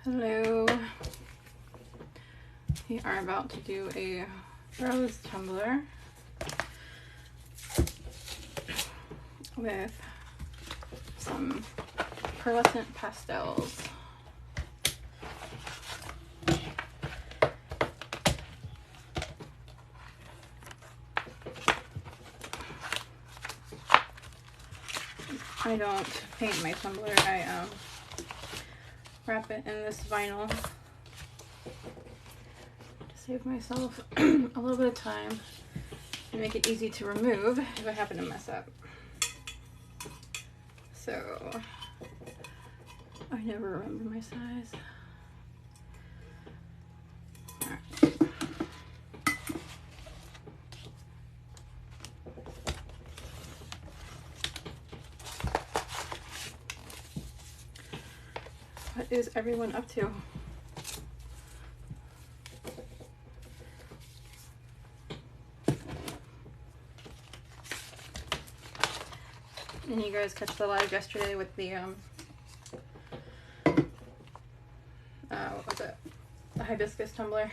Hello. We are about to do a rose tumbler with some pearlescent pastels. I don't paint my tumbler, I wrap it in this vinyl to save myself a little bit of time and make it easy to remove if I happen to mess up. So I never remember my size. What is everyone up to? And you guys catch the live yesterday with the what was it? The hibiscus tumbler.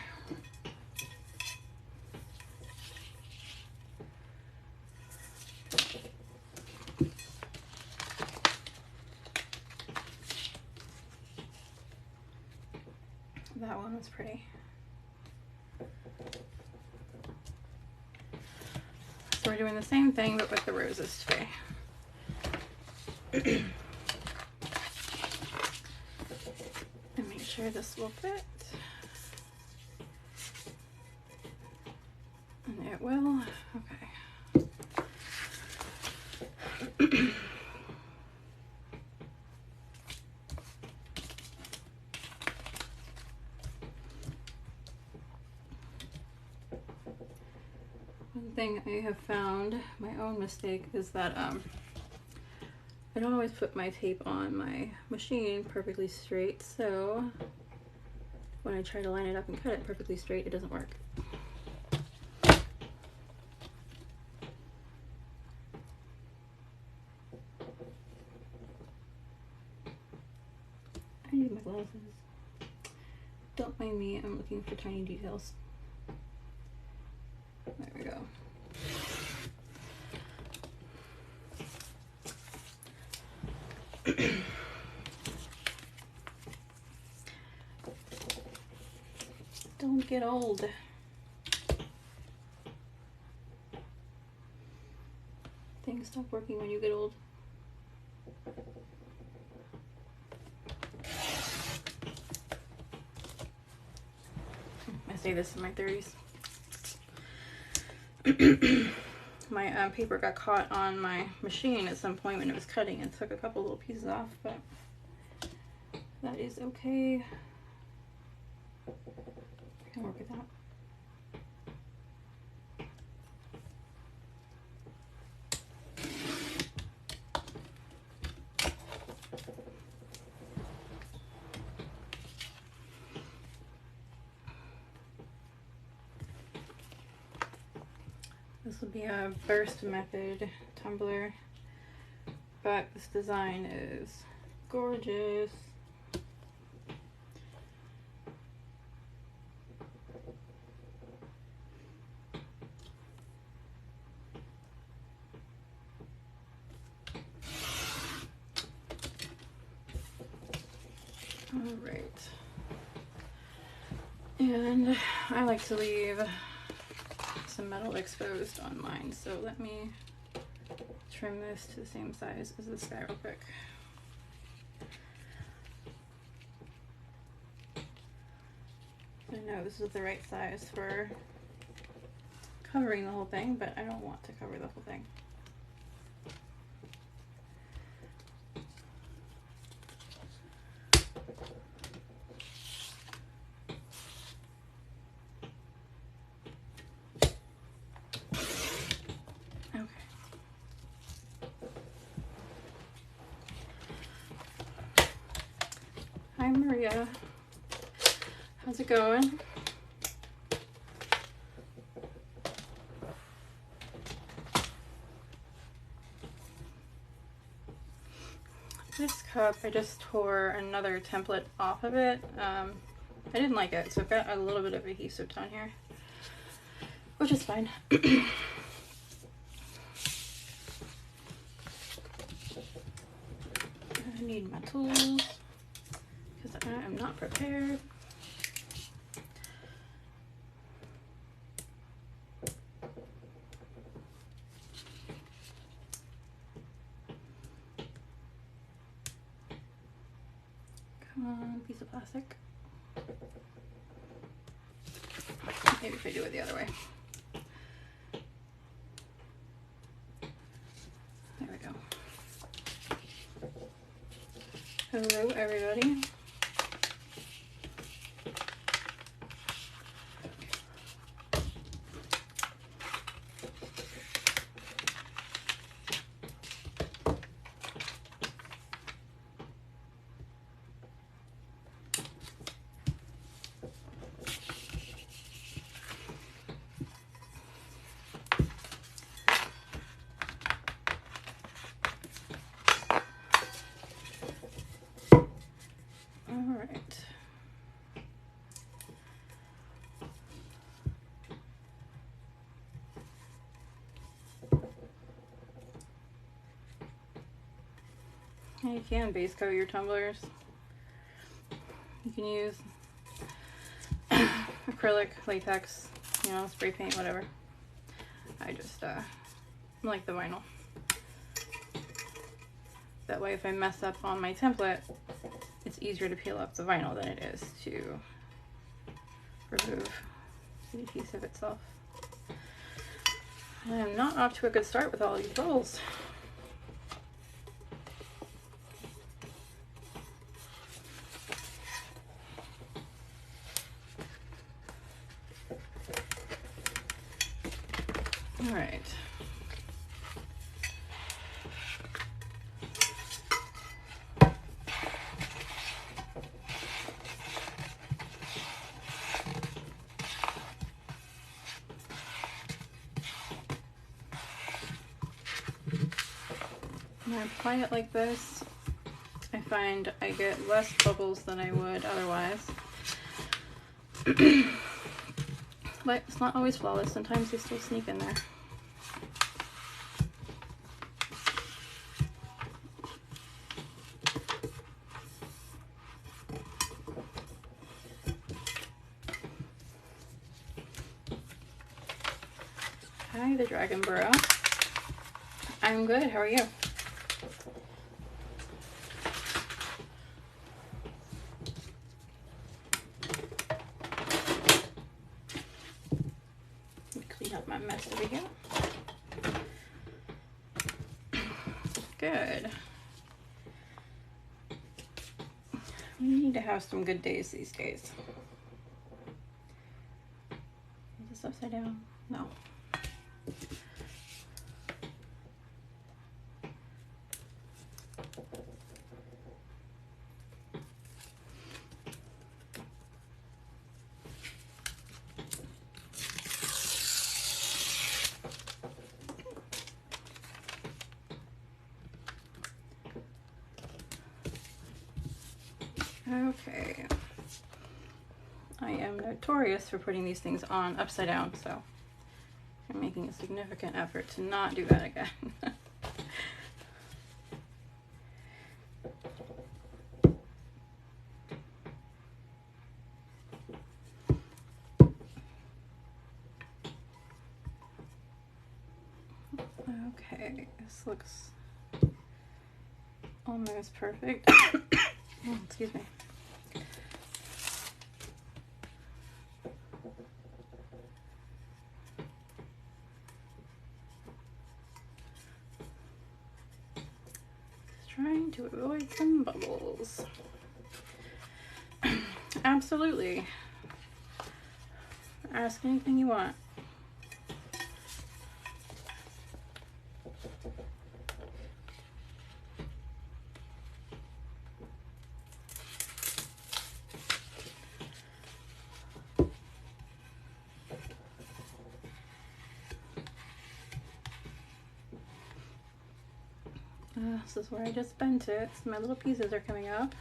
That one was pretty. So we're doing the same thing but with the roses today. And make sure this will fit. And it will. Okay. One thing I have found, my own mistake, is that I don't always put my tape on my machine perfectly straight, so when I try to line it up and cut it perfectly straight, it doesn't work. I need my glasses. Don't mind me, I'm looking for tiny details. There we go. Don't get old. Things stop working when you get old. I say this in my 30s. My paper got caught on my machine at some point when it was cutting and took a couple little pieces off, but that is okay. I can work with that. This will be a burst method tumbler, but this design is gorgeous. All right. And I like to leave some metal exposed on mine, so let me trim this to the same size as this guy real quick. I know this is the right size for covering the whole thing, but I don't want to cover the whole thing. Hi Maria, how's it going? This cup, I just tore another template off of it. I didn't like it, so I've got a little bit of adhesive down here, which is fine. I need my tools because I am not prepared. Come on, piece of plastic. Maybe if I do it the other way. There we go. Hello, everybody. You can base coat your tumblers. You can use acrylic, latex, you know, spray paint, whatever. I just like the vinyl. That way if I mess up on my template, it's easier to peel up the vinyl than it is to remove the adhesive itself. I am not off to a good start with all these rolls. All right. When I apply it like this, I find I get less bubbles than I would otherwise. But it's not always flawless. Sometimes they still sneak in there. Hi, the Dragon Burrow. I'm good. How are you? Clean up my mess over here. Good. We need to have some good days these days. Is this upside down? No. Okay. I am notorious for putting these things on upside down, so I'm making a significant effort to not do that again. Okay, this looks almost perfect. Oh, excuse me. Just trying to avoid some bubbles. Absolutely. Ask anything you want. This is where I just bent it, so my little pieces are coming up.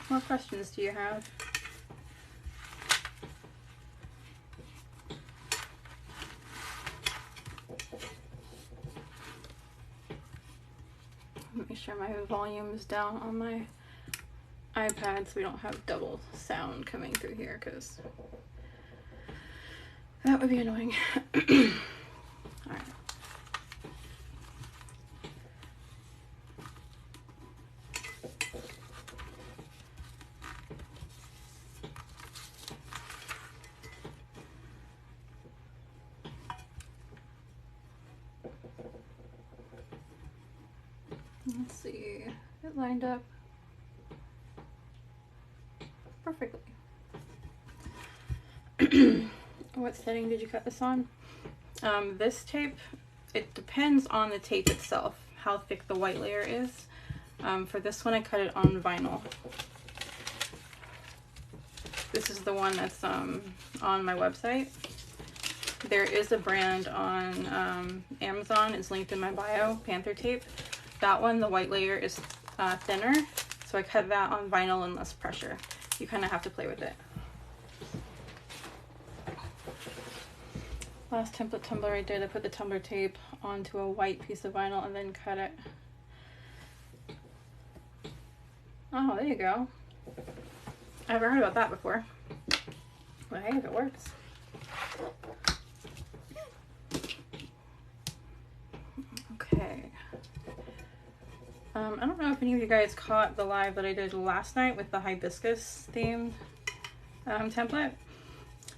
What questions do you have? Make sure my volume is down on my iPad so we don't have double sound coming through here, because that would be annoying. Alright. Let's see, it lined up perfectly. What setting did you cut this on? This tape, it depends on the tape itself, how thick the white layer is. For this one I cut it on vinyl. This is the one that's on my website. There is a brand on Amazon, it's linked in my bio, Panther tape. That one, the white layer is thinner, so I cut that on vinyl and less pressure. You kind of have to play with it. Last template tumbler I did, I put the tumbler tape onto a white piece of vinyl and then cut it. Oh, there you go. I haven't heard about that before. Well, hey, if it works. Okay. I don't know if any of you guys caught the live that I did last night with the hibiscus themed template.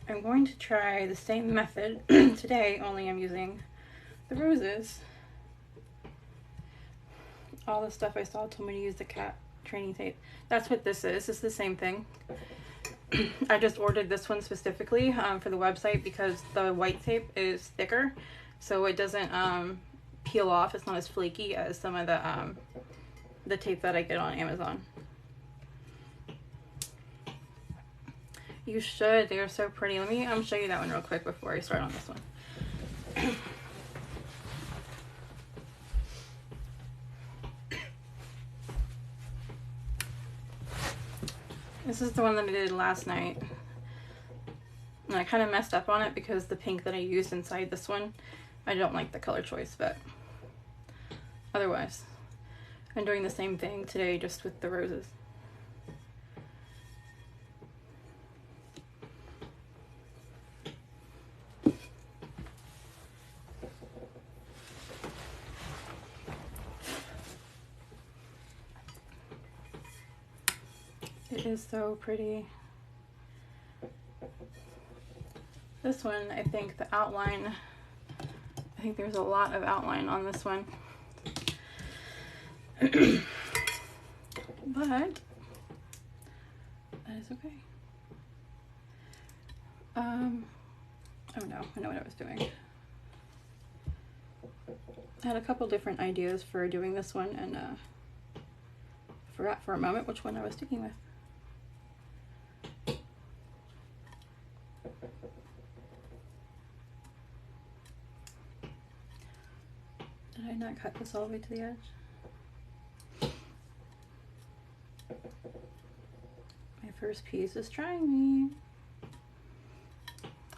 I'm going to try the same method today, only I'm using the roses. All the stuff I saw told me to use the cat training tape. That's what this is. It's the same thing. I just ordered this one specifically for the website because the white tape is thicker, so it doesn't peel off. It's not as flaky as some of the tape that I get on Amazon. You should. They are so pretty. Let me show you that one real quick before I start on this one. This is the one that I did last night. And I kind of messed up on it because the pink that I used inside this one, I don't like the color choice, but otherwise, I'm doing the same thing today just with the roses. It is so pretty. This one, I think the outline, I think there's a lot of outline on this one. But that is okay. Oh no, I know what I was doing. I had a couple different ideas for doing this one and forgot for a moment which one I was sticking with. Did I not cut this all the way to the edge? My first piece is trying me.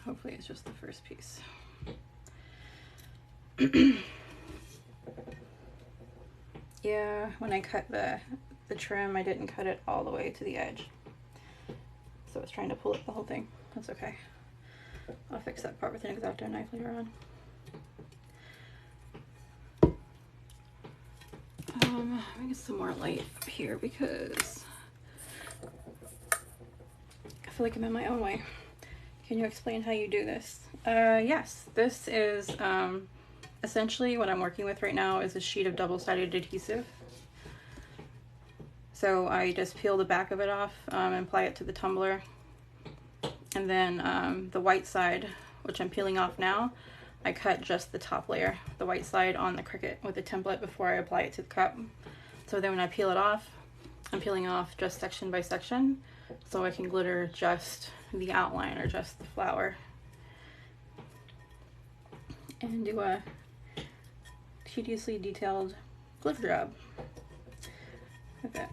Hopefully it's just the first piece. Yeah, when I cut the trim, I didn't cut it all the way to the edge. So I was trying to pull up the whole thing. That's okay. I'll fix that part with an X-Acto knife later on. Let me get some more light up here because I feel like I'm in my own way. Can you explain how you do this? Yes, this is essentially what I'm working with right now is a sheet of double-sided adhesive. So I just peel the back of it off and apply it to the tumbler. And then the white side, which I'm peeling off now, I cut just the top layer, the white side on the Cricut with the template before I apply it to the cup. So then when I peel it off, I'm peeling off just section by section so I can glitter just the outline or just the flower. And do a tediously detailed glitter job with it.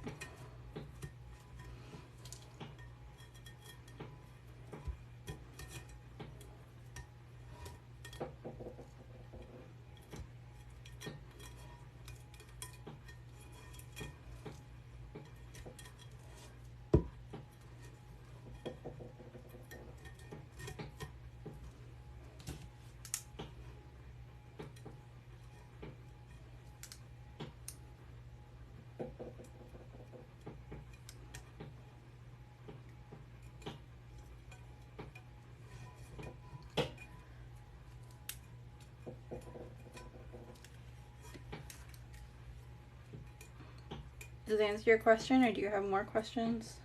Does that answer your question, or do you have more questions?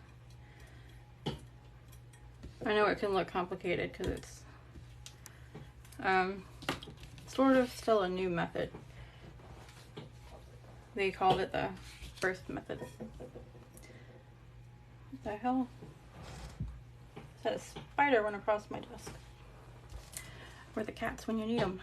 I know it can look complicated because it's sort of still a new method. They called it the first method. What the hell? Is that a spider went across my desk? Where the cats when you need them?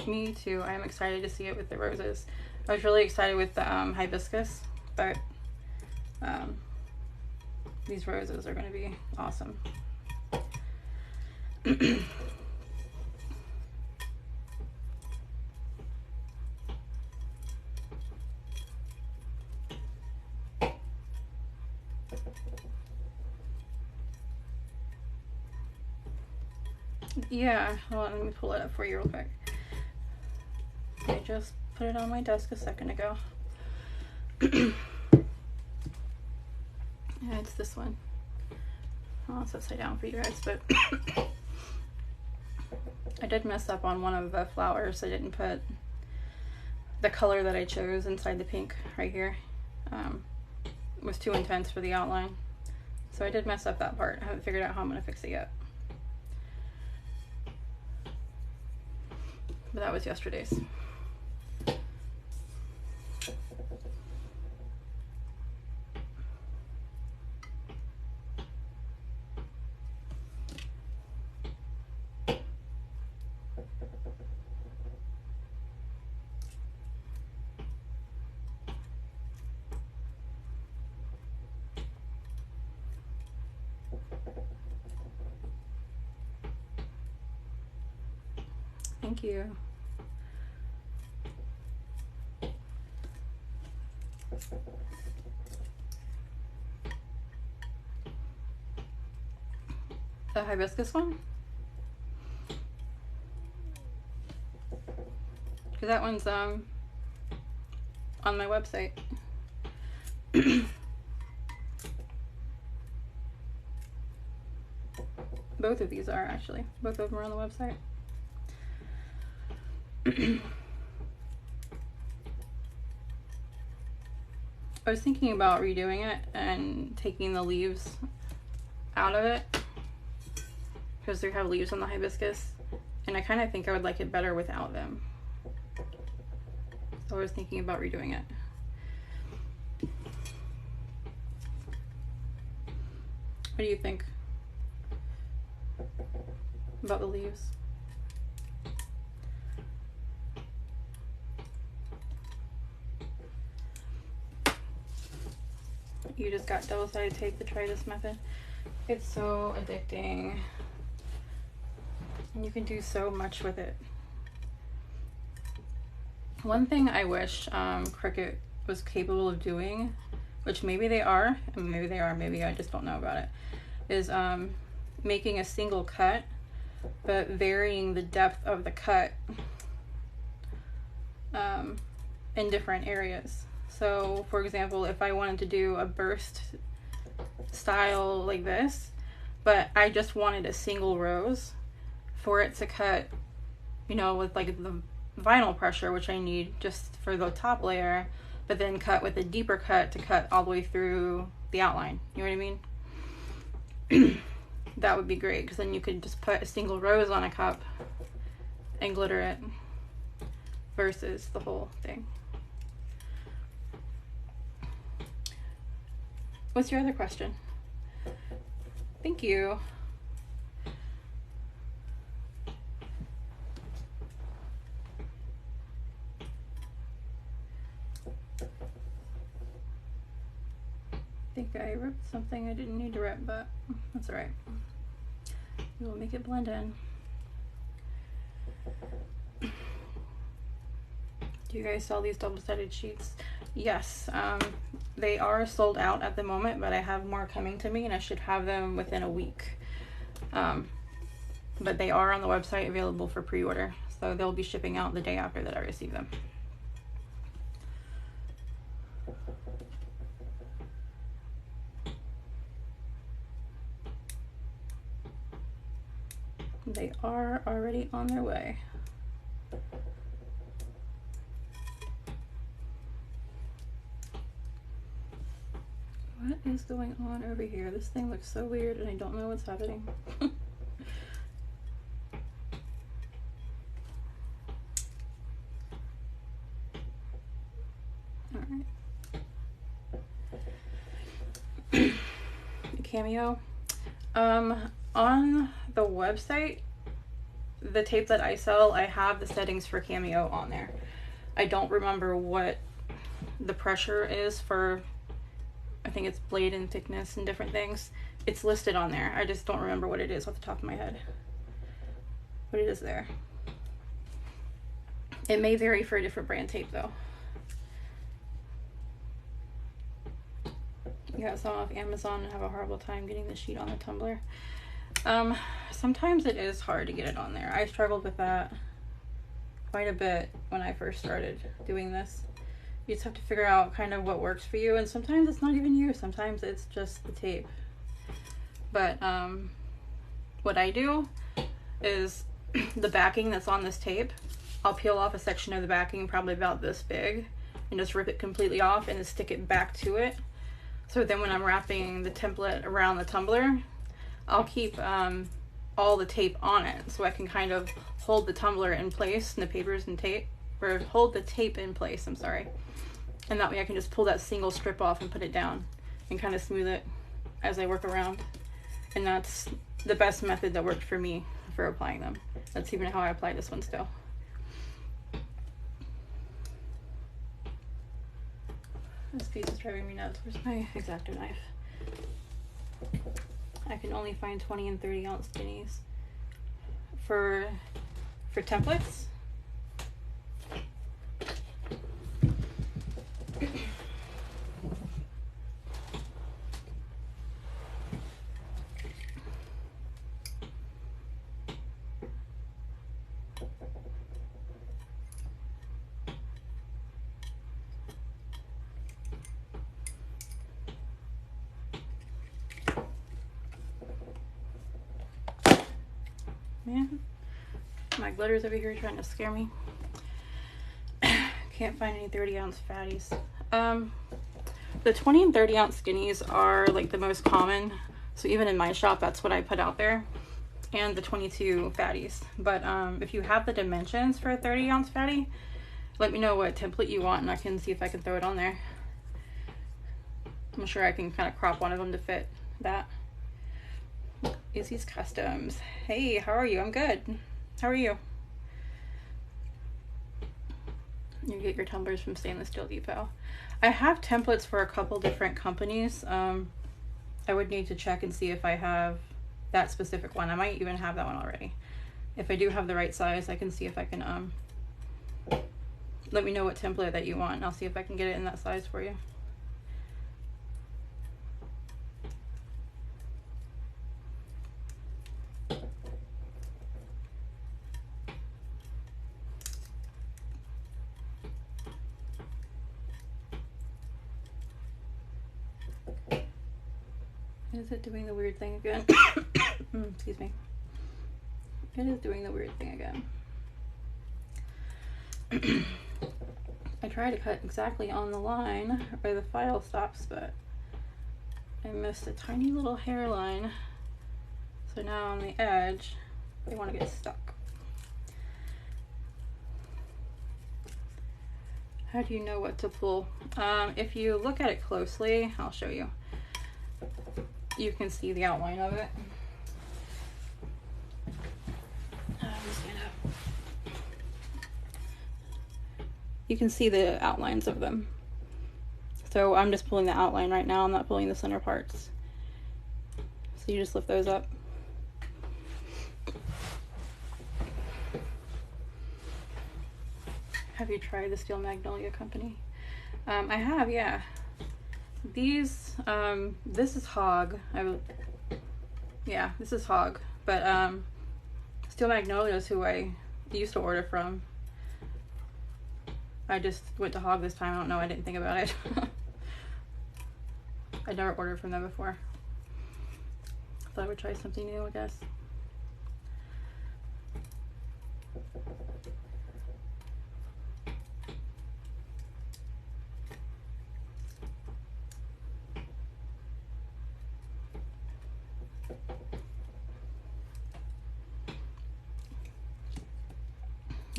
Me too. I'm excited to see it with the roses. I was really excited with the hibiscus, but these roses are going to be awesome. Yeah, hold on, let me pull it up for you real quick. I just put it on my desk a second ago. Yeah, it's this one. Oh, it's upside down for you guys, but I did mess up on one of the flowers. I didn't put the color that I chose inside the pink right here. It was too intense for the outline. So I did mess up that part. I haven't figured out how I'm going to fix it yet. But that was yesterday's. Thank you. The hibiscus one? Because that one's on my website. Both of these are actually. Both of them are on the website. I was thinking about redoing it and taking the leaves out of it because they have leaves on the hibiscus, and I kind of think I would like it better without them. So I was thinking about redoing it. What do you think about the leaves? You just got double-sided tape to try this method. It's so addicting. And you can do so much with it. One thing I wish Cricut was capable of doing, which maybe they are, and maybe they are, maybe I just don't know about it, is making a single cut, but varying the depth of the cut in different areas. So, for example, if I wanted to do a burst style like this, but I just wanted a single rose for it to cut, you know, with like the vinyl pressure, which I need just for the top layer, but then cut with a deeper cut to cut all the way through the outline. You know what I mean? That would be great, because then you could just put a single rose on a cup and glitter it versus the whole thing. What's your other question? Thank you. I think I ripped something I didn't need to rip, but that's all right. We'll make it blend in. Do you guys sell these double-sided sheets? Yes, they are sold out at the moment, but I have more coming to me, and I should have them within a week. But they are on the website available for pre-order, so they'll be shipping out the day after that I receive them. They are already on their way. What is going on over here? This thing looks so weird and I don't know what's happening. Alright. Cameo. On the website, the tape that I sell, I have the settings for Cameo on there. I don't remember what the pressure is for, I think it's blade and thickness and different things. It's listed on there. I just don't remember what it is off the top of my head. But it is there. It may vary for a different brand tape though. You got some off Amazon and have a horrible time getting the sheet on the Tumbler. Sometimes it is hard to get it on there. I struggled with that quite a bit when I first started doing this. You just have to figure out kind of what works for you, and sometimes it's not even you, sometimes it's just the tape. But what I do is the backing that's on this tape, I'll peel off a section of the backing probably about this big and just rip it completely off and then stick it back to it. So then when I'm wrapping the template around the tumbler, I'll keep all the tape on it, so I can kind of hold the tumbler in place and the papers and tape, or hold the tape in place, I'm sorry. And that way I can just pull that single strip off and put it down and kind of smooth it as I work around. And that's the best method that worked for me for applying them. That's even how I apply this one still. This piece is driving me nuts. Where's my X-Acto knife? I can only find 20 and 30 ounce skinnies for templates. Man, my glitter's over here trying to scare me. Can't find any 30 ounce fatties. The 20 and 30 ounce skinnies are like the most common. So even in my shop, that's what I put out there. And the 22 fatties. But if you have the dimensions for a 30 ounce fatty, let me know what template you want and I can see if I can throw it on there. I'm sure I can kind of crop one of them to fit that. Izzy's Customs. Hey, how are you? I'm good. How are you? You get your tumblers from Stainless Steel Depot. I have templates for a couple different companies. I would need to check and see if I have that specific one. I might even have that one already. If I do have the right size, I can see if I can let me know what template that you want and I'll see if I can get it in that size for you. Is it doing the weird thing again? Excuse me. It is doing the weird thing again. I try to cut exactly on the line where the file stops, but I missed a tiny little hairline. So now on the edge, they want to get stuck. How do you know what to pull? If you look at it closely, I'll show you. You can see the outline of it. Stand up. You can see the outlines of them. So I'm just pulling the outline right now. I'm not pulling the center parts. So you just lift those up. Have you tried the Steel Magnolia company? I have, yeah. These, this is Hog. Yeah, this is Hog. But Steel Magnolia is who I used to order from. I just went to Hog this time. I don't know. I didn't think about it. I never ordered from them before. Thought I would try something new, I guess.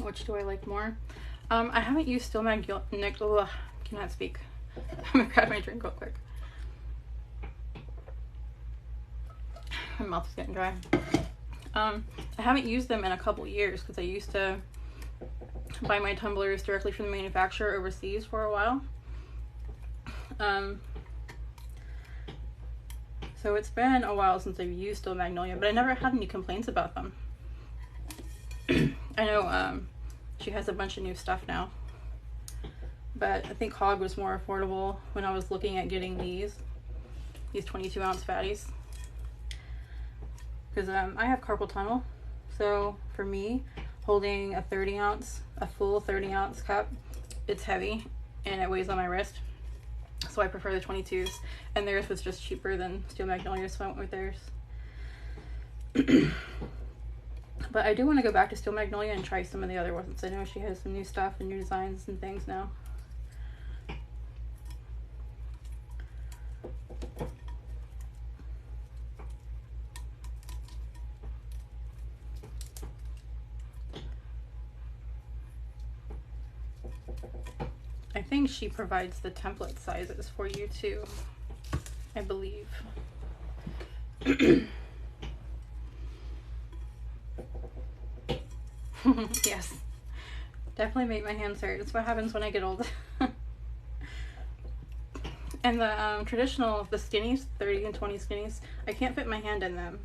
Which do I like more? I haven't used Steel Magnolia. Cannot speak. I'm gonna grab my drink real quick. My mouth is getting dry. I haven't used them in a couple years because I used to buy my tumblers directly from the manufacturer overseas for a while. So it's been a while since I've used Steel Magnolia, but I never had any complaints about them. I know she has a bunch of new stuff now, but I think Hog was more affordable when I was looking at getting these 22-ounce fatties, because I have carpal tunnel. So for me, holding a full 30-ounce cup, it's heavy and it weighs on my wrist. So I prefer the 22s, and theirs was just cheaper than Steel Magnolia, so I went with theirs. But I do want to go back to Steel Magnolia and try some of the other ones. I know she has some new stuff and new designs and things now. I think she provides the template sizes for you too, I believe. Yes, definitely make my hands hurt. That's what happens when I get old. And the traditional, the skinnies, 30 and 20 skinnies, I can't fit my hand in them.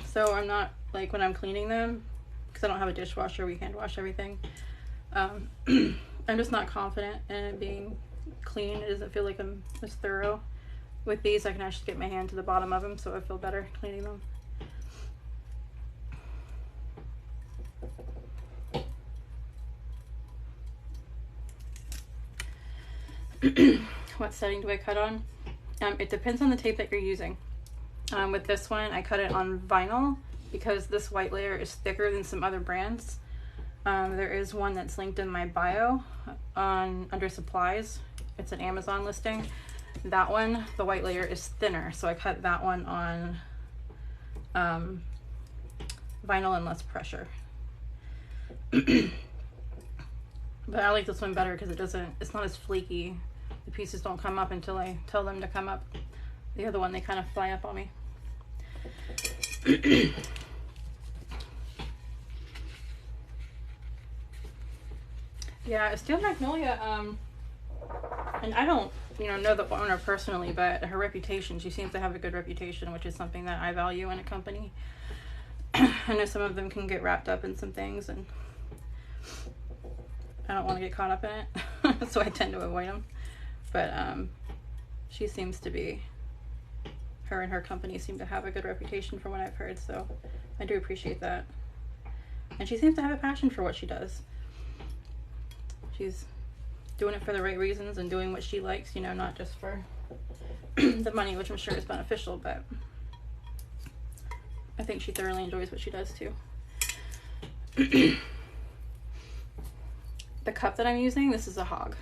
So I'm not, like, when I'm cleaning them, because I don't have a dishwasher, we hand wash everything. I'm just not confident in it being clean. It doesn't feel like I'm as thorough. With these, I can actually get my hand to the bottom of them, so I feel better cleaning them. What setting do I cut on? It depends on the tape that you're using. With this one, I cut it on vinyl because this white layer is thicker than some other brands. There is one that's linked in my bio under supplies. It's an Amazon listing. That one, the white layer is thinner, so I cut that one on vinyl and less pressure. But I like this one better because it's not as flaky. The pieces don't come up until I tell them to come up. The other one, they kind of fly up on me. Yeah, Steel Magnolia, and I don't, know the owner personally, but her reputation, she seems to have a good reputation, which is something that I value in a company. I know some of them can get wrapped up in some things, and I don't want to get caught up in it, so I tend to avoid them. But she seems to be, her and her company seem to have a good reputation from what I've heard, so I do appreciate that. And she seems to have a passion for what she does. She's doing it for the right reasons and doing what she likes, not just for the money, which I'm sure is beneficial, but I think she thoroughly enjoys what she does too. the cup that I'm using, this is a hog.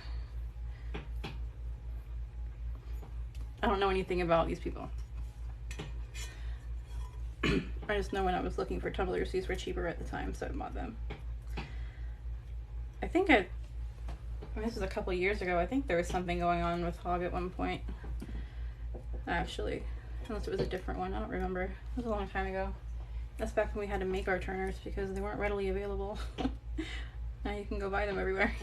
I don't know anything about these people. I just know when I was looking for tumblers, these were cheaper at the time, so I bought them. I think I mean, this was a couple years ago. I think there was something going on with hog at one point. Actually, unless it was a different one. I don't remember. It was a long time ago. That's back when we had to make our turners because they weren't readily available. Now you can go buy them everywhere.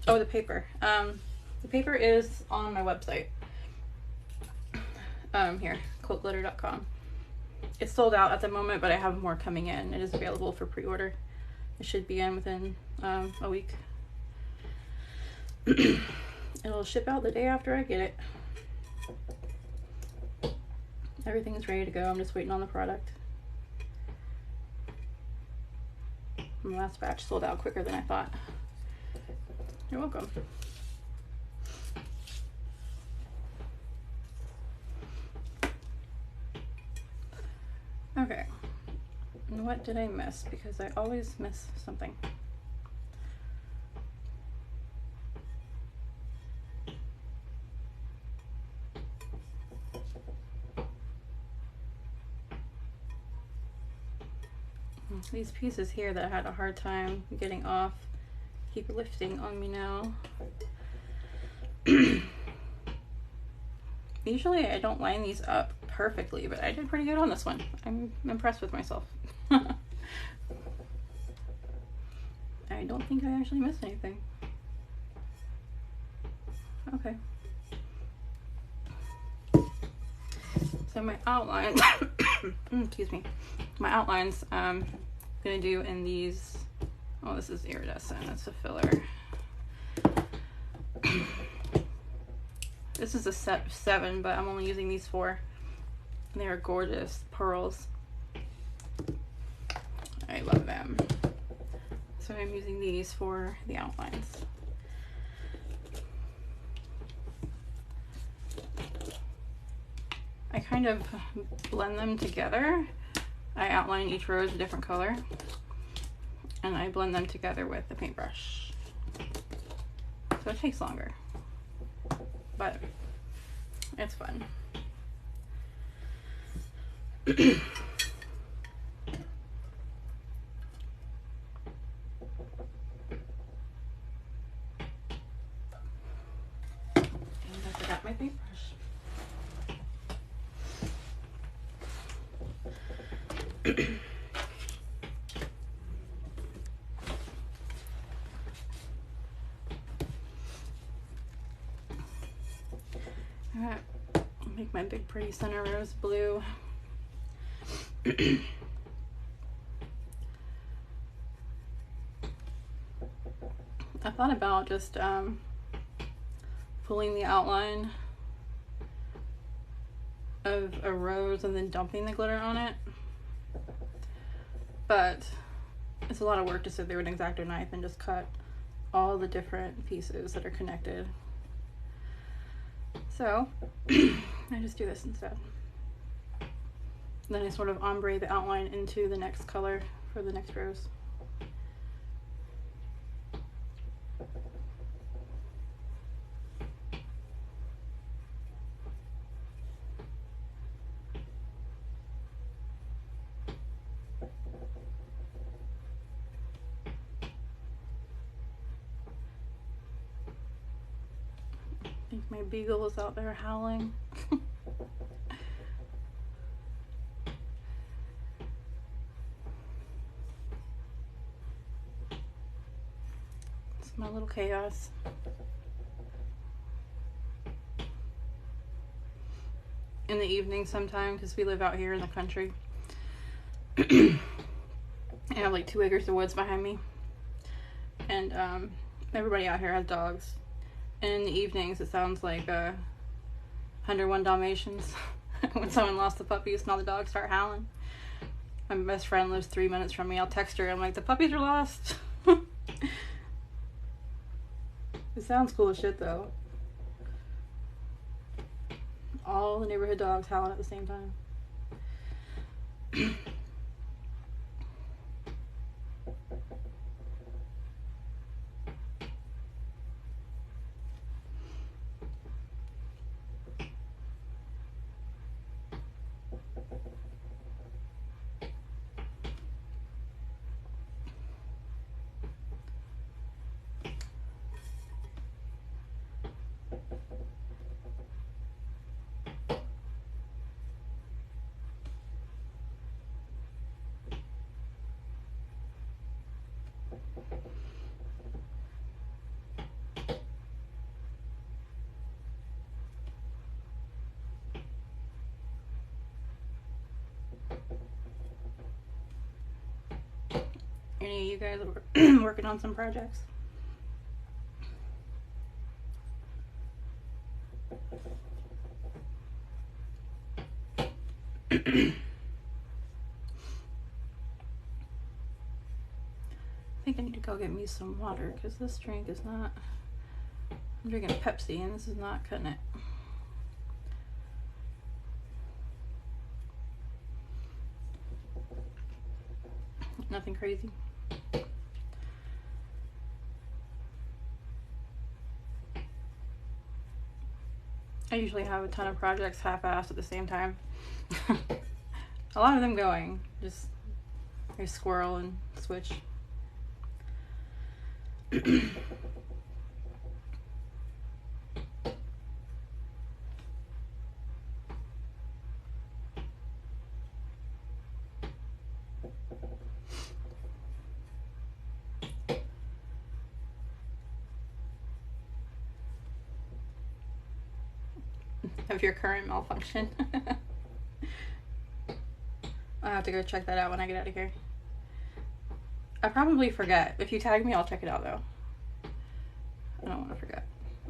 Oh, the paper. The paper is on my website. Here, quiltglitter.com. It's sold out at the moment, but I have more coming in. It is available for pre-order. It should be in within a week. It'll ship out the day after I get it. Everything is ready to go. I'm just waiting on the product. My last batch sold out quicker than I thought. You're welcome. Okay. And what did I miss? Because I always miss something. These pieces here that I had a hard time getting off keep lifting on me now. Usually I don't line these up perfectly, but I did pretty good on this one. I'm impressed with myself. I don't think I actually missed anything. Okay. So my outline, excuse me, my outlines I'm gonna do in these, oh, this is iridescent, that's a filler. This is a set of 7, but I'm only using these 4. They are gorgeous pearls. I love them. So I'm using these for the outlines. I kind of blend them together. I outline each rose a different color, and I blend them together with the paintbrush. So it takes longer, but it's fun. And I forgot my paintbrush. Alright, make my big pretty center rose blue. I thought about just pulling the outline of a rose and then dumping the glitter on it, but it's a lot of work to sit there with an X-Acto knife and just cut all the different pieces that are connected. So I just do this instead. Then I sort of ombre the outline into the next color for the next rose. I think my beagle is out there howling. It's my little chaos. In the evening sometime, because we live out here in the country. I have like 2 acres of woods behind me. And everybody out here has dogs. And in the evenings, it sounds like 101 Dalmatians when someone lost the puppies and all the dogs start howling. My best friend lives 3 minutes from me. I'll text her. I'm like, the puppies are lost. It sounds cool as shit, though. All the neighborhood dogs howling at the same time. Any of you guys are working on some projects? I think I need to go get me some water because this drink is not. I'm drinking Pepsi and this is not cutting it. Nothing crazy. I usually have a ton of projects half-assed at the same time. A lot of them going. Just I squirrel and switch. Of your current malfunction. I'll have to go check that out when I get out of here. I probably forget. If you tag me, I'll check it out though. I don't want to forget.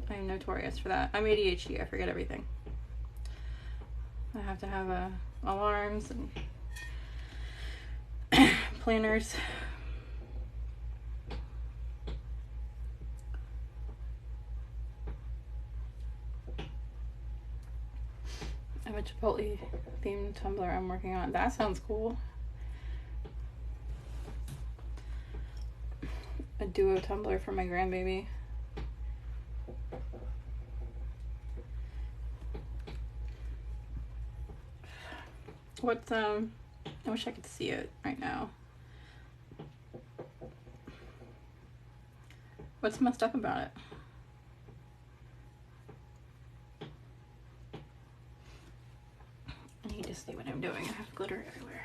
I am notorious for that. I'm ADHD. I forget everything. I have to have alarms and planners. I have a Chipotle themed tumbler I'm working on. That sounds cool. A duo tumbler for my grandbaby. What's I wish I could see it right now. What's messed up about it? I need to see what I'm doing. I have glitter everywhere.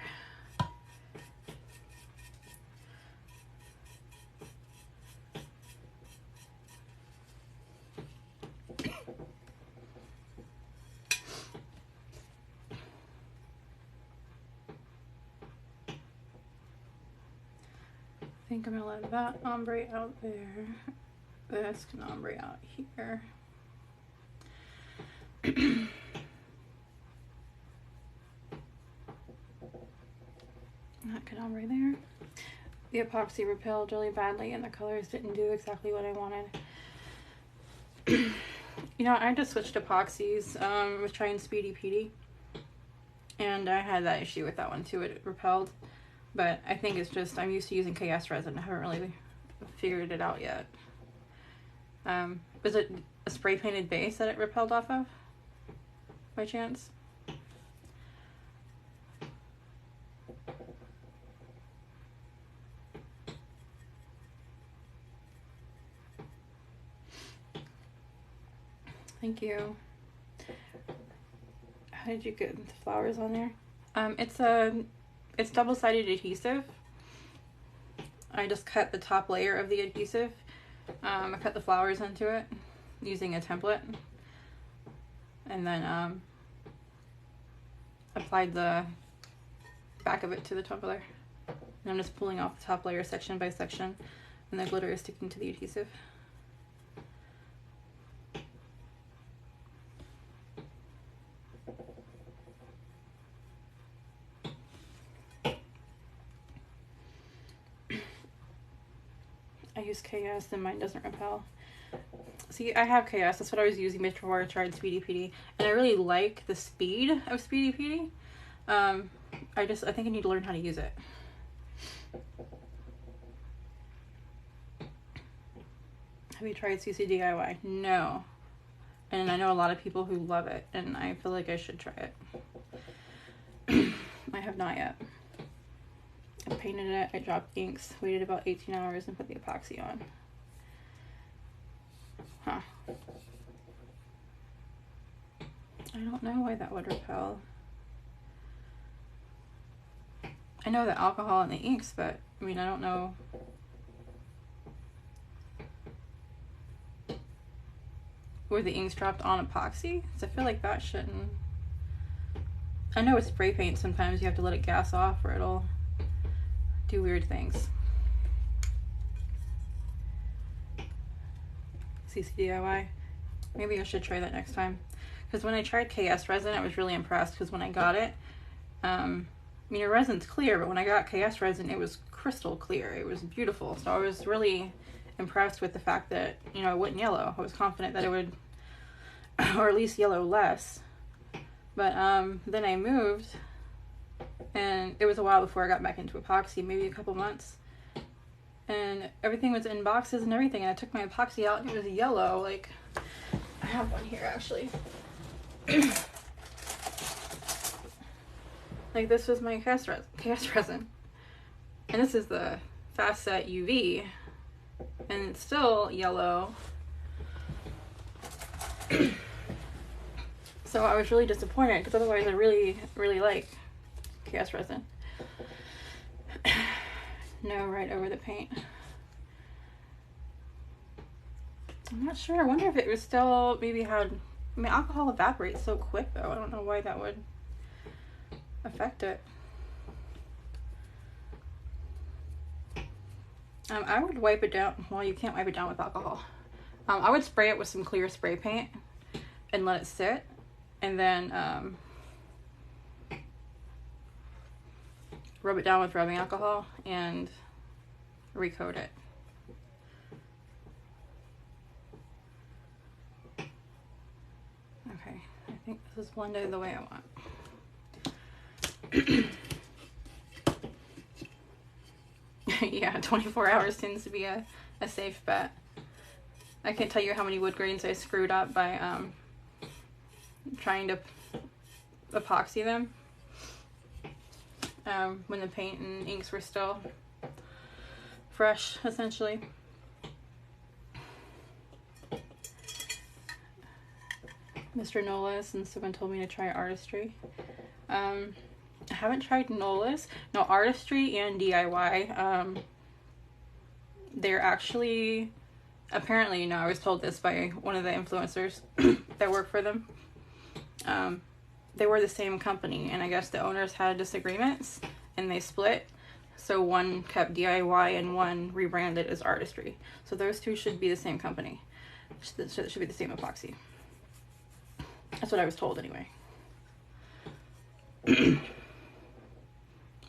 I think I'm gonna let that ombre out there. This can ombre out here. That can ombre there. The epoxy repelled really badly and the colors didn't do exactly what I wanted. You know, I just switched epoxies. I was trying Speedy Petey. And I had that issue with that one too. It repelled. But I think it's just, I'm used to using KS resin. I haven't really figured it out yet. Was it a spray painted base that it repelled off of? By chance? Thank you. How did you get the flowers on there? It's double-sided adhesive. I just cut the top layer of the adhesive. I cut the flowers into it using a template. And then applied the back of it to the tumbler. And I'm just pulling off the top layer section by section. And the glitter is sticking to the adhesive. I use KS and mine doesn't repel. See, I have KS. That's what I was using before I tried Speedy Petey. And I really like the speed of Speedy Petey. I think I need to learn how to use it. Have you tried CC DIY? No. And I know a lot of people who love it. And I feel like I should try it. I have not yet. I painted it, I dropped inks, waited about 18 hours and put the epoxy on. Huh. I don't know why that would repel. I know the alcohol and the inks, but I mean, I don't know. Were the inks dropped on epoxy? So I feel like that shouldn't. I know with spray paint sometimes you have to let it gas off or it'll do weird things. CC DIY. Maybe I should try that next time. Because when I tried KS resin, I was really impressed because when I got it, I mean, your resin's clear, but when I got KS resin, it was crystal clear. It was beautiful. So I was really impressed with the fact that, you know, it wouldn't yellow. I was confident that it would, or at least yellow less. But then I moved, and it was a while before I got back into epoxy, maybe a couple months. And everything was in boxes and everything, and I took my epoxy out and it was yellow. Like, I have one here actually. Like, this was my KS resin. And this is the Fast Set UV. And it's still yellow. So I was really disappointed because otherwise I really, really like KS resin. No, right over the paint. I'm not sure. I wonder if it was still maybe had. I mean, alcohol evaporates so quick though. I don't know why that would affect it. I would wipe it down. Well, you can't wipe it down with alcohol. I would spray it with some clear spray paint and let it sit, and then rub it down with rubbing alcohol and recoat it. Okay, I think this is blended the way I want. Yeah, 24 hours seems to be a safe bet. I can't tell you how many wood grains I screwed up by trying to epoxy them when the paint and inks were still fresh, essentially. Mr. Nolas and someone told me to try Artistry. I haven't tried Nolas. No, Artistry and DIY. They're actually, apparently, you know, I was told this by one of the influencers that work for them. They were the same company, and I guess the owners had disagreements and they split. So one kept DIY and one rebranded as Artistry. So those two should be the same company. So it should be the same epoxy. That's what I was told anyway.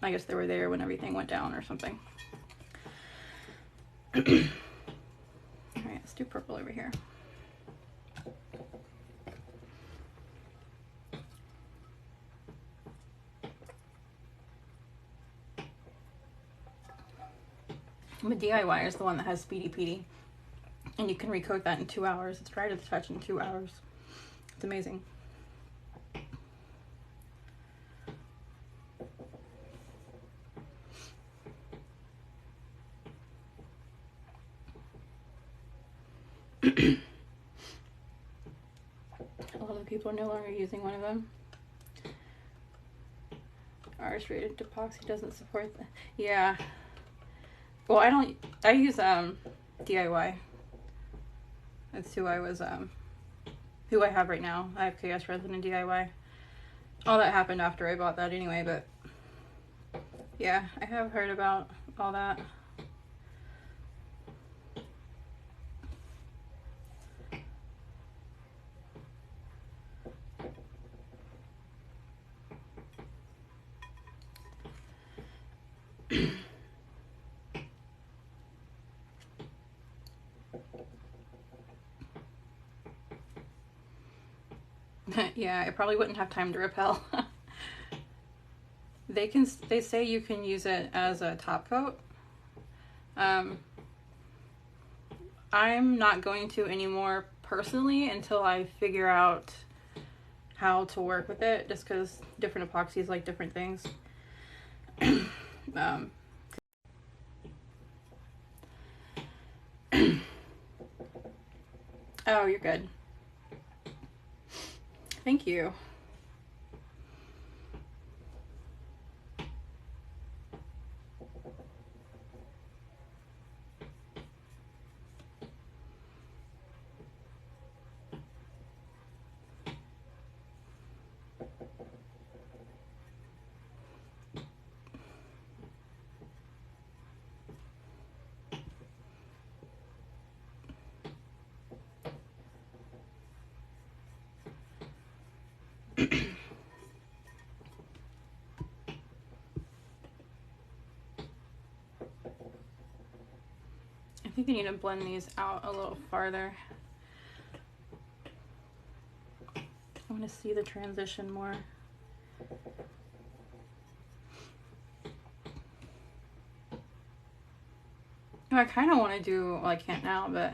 I guess they were there when everything went down or something. Alright, let's do purple over here. The DIY is the one that has Speedy Petey, and you can recoat that in 2 hours. It's dry to the touch in 2 hours. It's amazing. A lot of people are no longer using one of them. Ours rated epoxy doesn't support the. Yeah. Well, I use DIY. That's who I was who I have right now. I have KS resin and DIY. All that happened after I bought that anyway, but yeah, I have heard about all that. Yeah, I probably wouldn't have time to repel. They say you can use it as a top coat. I'm not going to anymore personally until I figure out how to work with it, just because different epoxies like different things. Oh, you're good. Thank you. I think I need to blend these out a little farther. I want to see the transition more. I kind of want to do, well, I can't now, but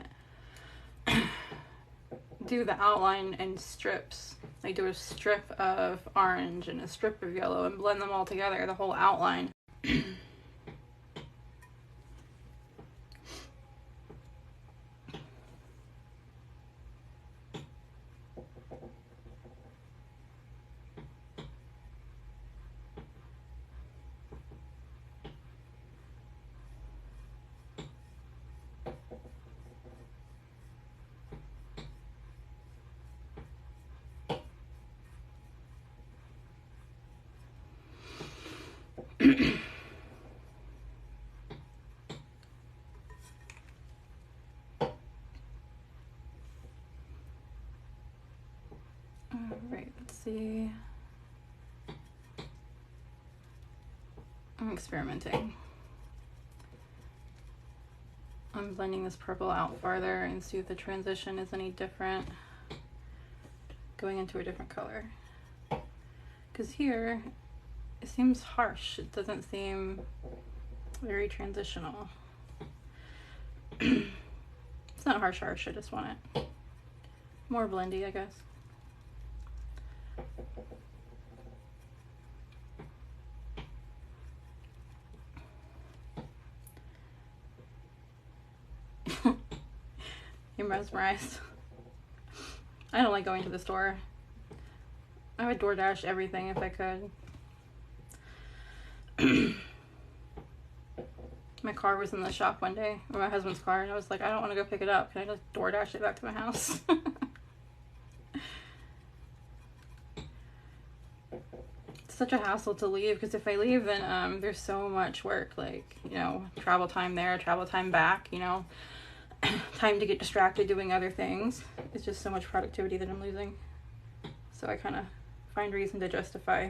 do the outline in strips. Like do a strip of orange and a strip of yellow and blend them all together, the whole outline. Alright, let's see. I'm experimenting. I'm blending this purple out farther and see if the transition is any different going into a different color. Because here, it seems harsh. It doesn't seem very transitional. It's not harsh, I just want it more blendy, I guess. You're mesmerized. I don't like going to the store. I would DoorDash everything if I could. My car was in the shop one day, or my husband's car, and I was like, I don't want to go pick it up. Can I just DoorDash it back to my house? It's such a hassle to leave, because if I leave, then there's so much work, like, you know, travel time there, travel time back, you know, time to get distracted doing other things. It's just so much productivity that I'm losing. So I kind of find reason to justify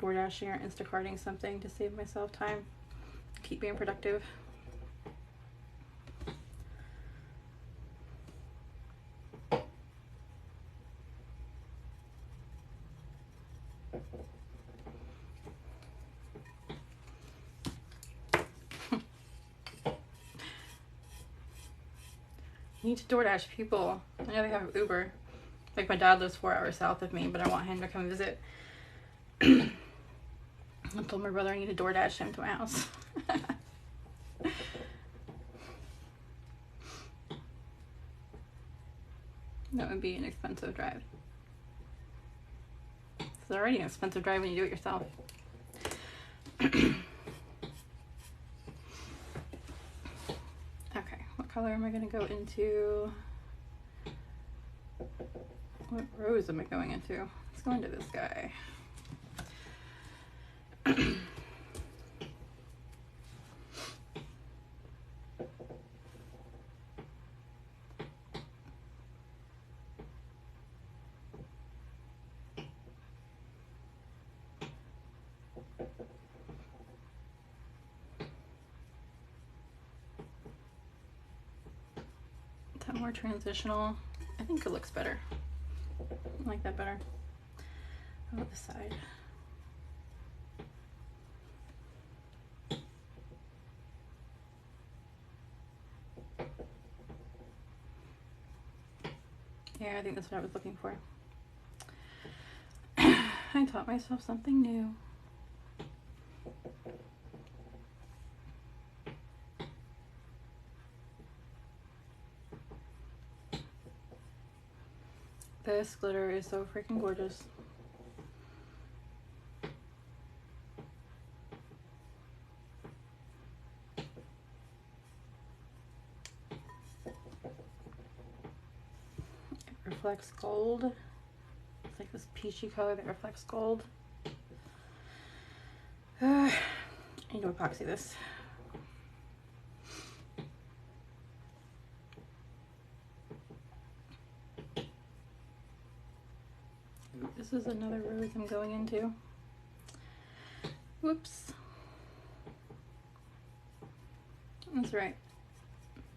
DoorDashing or Instacarting something to save myself time, keep being productive. You need to DoorDash people. I know they have Uber. Like, my dad lives 4 hours south of me, but I want him to come visit. I told my brother I need to DoorDash him to my house. That would be an expensive drive. It's already an expensive drive when you do it yourself. Okay, what color am I going to go into? What rose am I going into? Let's go into this guy. Is that more transitional? I think it looks better. I like that better. How about this side? Yeah, I think that's what I was looking for. I taught myself something new. This glitter is so freaking gorgeous. It reflects gold. It's like this peachy color that reflects gold. I need to epoxy this. This is another rose I'm going into. Whoops. That's right.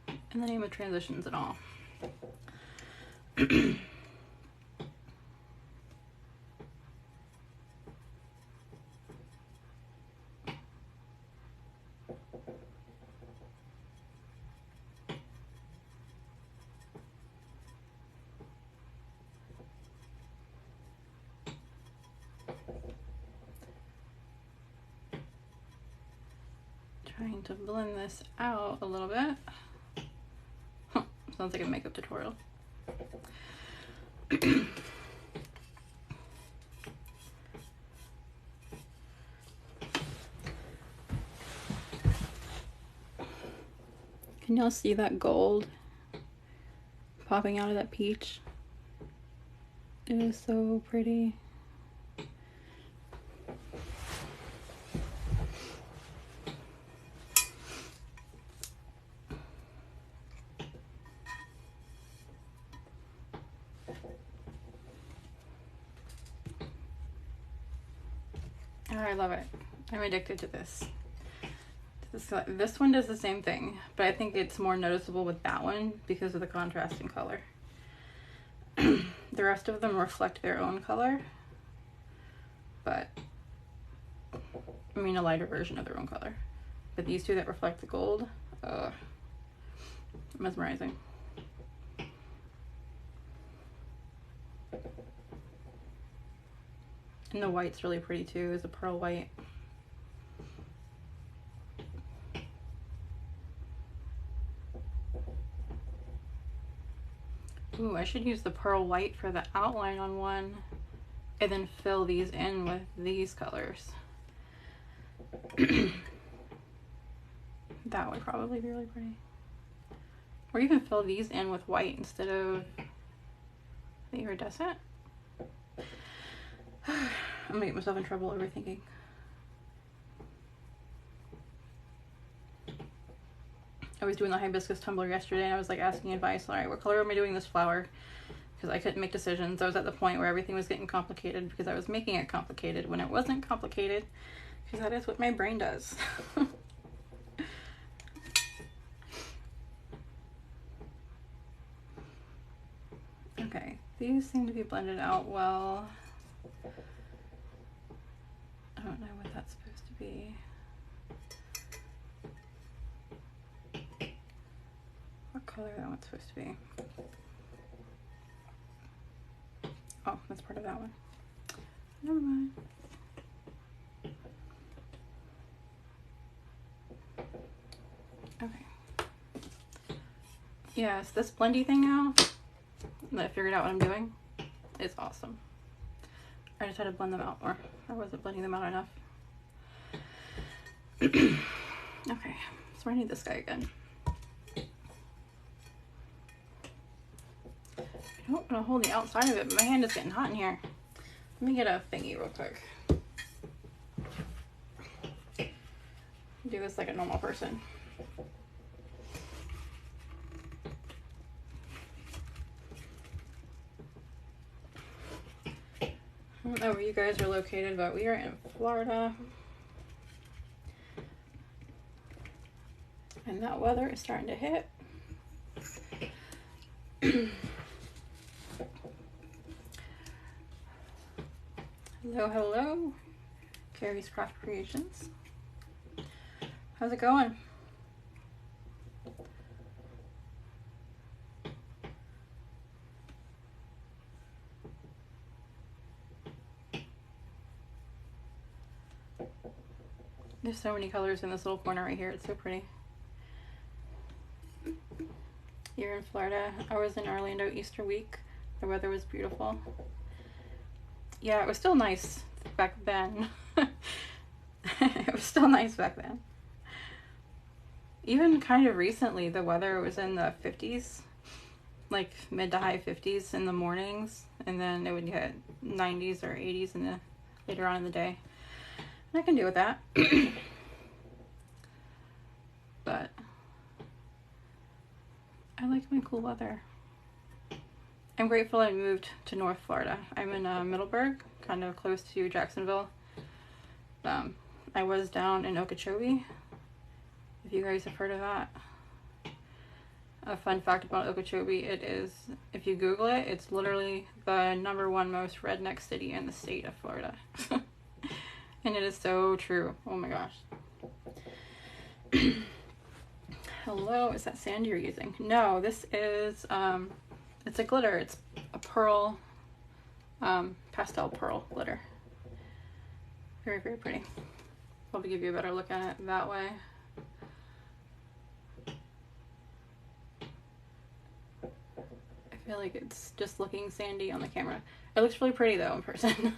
In the name of transitions and all. Trying to blend this out a little bit. Huh, sounds like a makeup tutorial. Can y'all see that gold popping out of that peach? It is so pretty. Oh, I love it. I'm addicted to this. This one does the same thing, but I think it's more noticeable with that one because of the contrast in color. The rest of them reflect their own color, but I mean a lighter version of their own color. But these two that reflect the gold, mesmerizing. And the white's really pretty too, is a pearl white. Ooh, I should use the pearl white for the outline on one and then fill these in with these colors. That would probably be really pretty. Or even fill these in with white instead of the iridescent. I'm gonna get myself in trouble overthinking. I was doing the hibiscus tumbler yesterday and I was like asking advice. All right, what color am I doing this flower? Because I couldn't make decisions. I was at the point where everything was getting complicated because I was making it complicated when it wasn't complicated, because that is what my brain does. Okay, these seem to be blended out well. I don't know what that's supposed to be. What color that one's supposed to be? Oh, that's part of that one. Never mind. Okay. Yes, this blendy thing now that I figured out what I'm doing is awesome. I just had to blend them out more. I wasn't blending them out enough. Okay, so I need this guy again. I don't want to hold the outside of it, but my hand is getting hot in here. Let me get a thingy real quick. Do this like a normal person. I don't know where you guys are located, but we are in Florida. And that weather is starting to hit. Hello, hello. Carrie's Craft Creations. How's it going? There's so many colors in this little corner right here. It's so pretty. You're in Florida. I was in Orlando Easter week. The weather was beautiful. Yeah, it was still nice back then. It was still nice back then. Even kind of recently, the weather was in the 50s, like mid to high 50s in the mornings, and then it would get 90s or 80s in the later on in the day. And I can deal with that. But I like my cool weather. I'm grateful I moved to North Florida. I'm in Middleburg, kind of close to Jacksonville. I was down in Okeechobee, if you guys have heard of that. A fun fact about Okeechobee, it is, if you Google it, it's literally the #1 most redneck city in the state of Florida. And it is so true. Oh my gosh. Hello, is that sand you're using? No, this is, it's a glitter. It's a pearl, pastel pearl glitter. Very, very pretty. Probably give you a better look at it that way. I feel like it's just looking sandy on the camera. It looks really pretty though in person.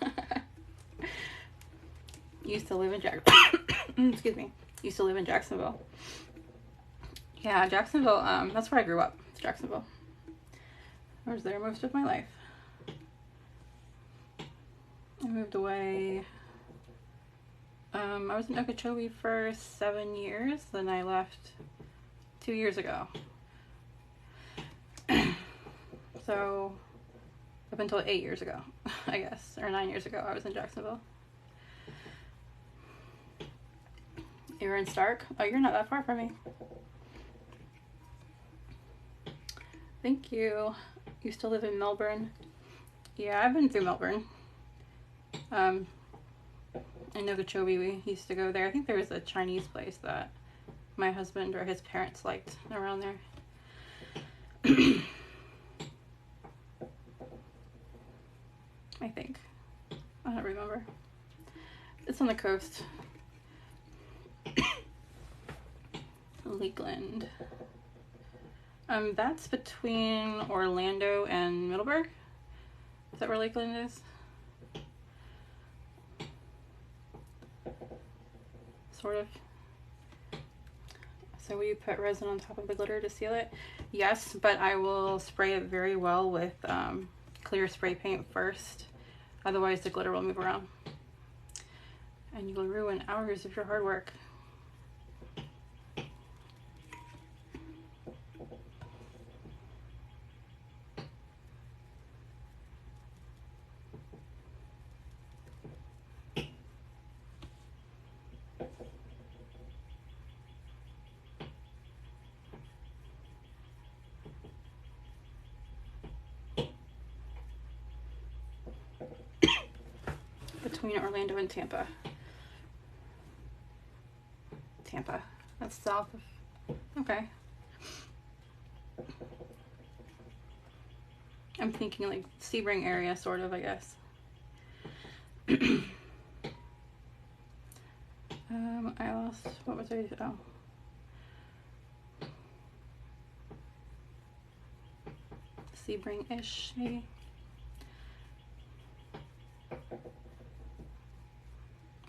Used to live in excuse me. Used to live in Jacksonville. Yeah, Jacksonville, that's where I grew up, Jacksonville. I was there most of my life. I moved away. I was in Okeechobee for 7 years, then I left 2 years ago. So, up until 8 years ago, I guess, or 9 years ago, I was in Jacksonville. You're in Stark? Oh, you're not that far from me. Thank you. You still live in Melbourne? Yeah, I've been through Melbourne. In Okeechobee, we used to go there. I think there was a Chinese place that my husband or his parents liked around there. I think. I don't remember. It's on the coast. Lakeland. That's between Orlando and Middleburg. Is that where Lakeland is? Sort of. So will you put resin on top of the glitter to seal it? Yes, but I will spray it very well with clear spray paint first. Otherwise the glitter will move around. And you will ruin hours of your hard work. Between Orlando and Tampa. Tampa. That's south of... Okay. I'm thinking like Sebring area, sort of, I guess. I lost... What was I... Oh. Sebring-ish, maybe.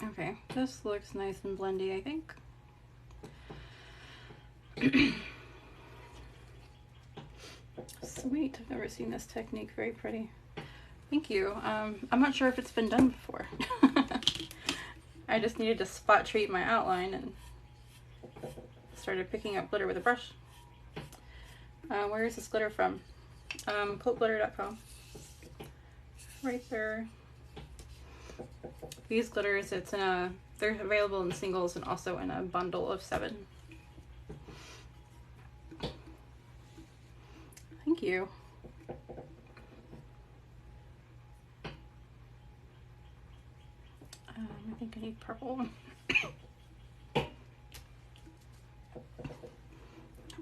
Okay, this looks nice and blendy, I think. Sweet, I've never seen this technique. Very pretty. Thank you. I'm not sure if it's been done before. I just needed to spot treat my outline and started picking up glitter with a brush. Where is this glitter from? Coatglitter.com. Right there. These glitters, it's in a, they're available in singles and also in a bundle of 7. Thank you. I think I need purple.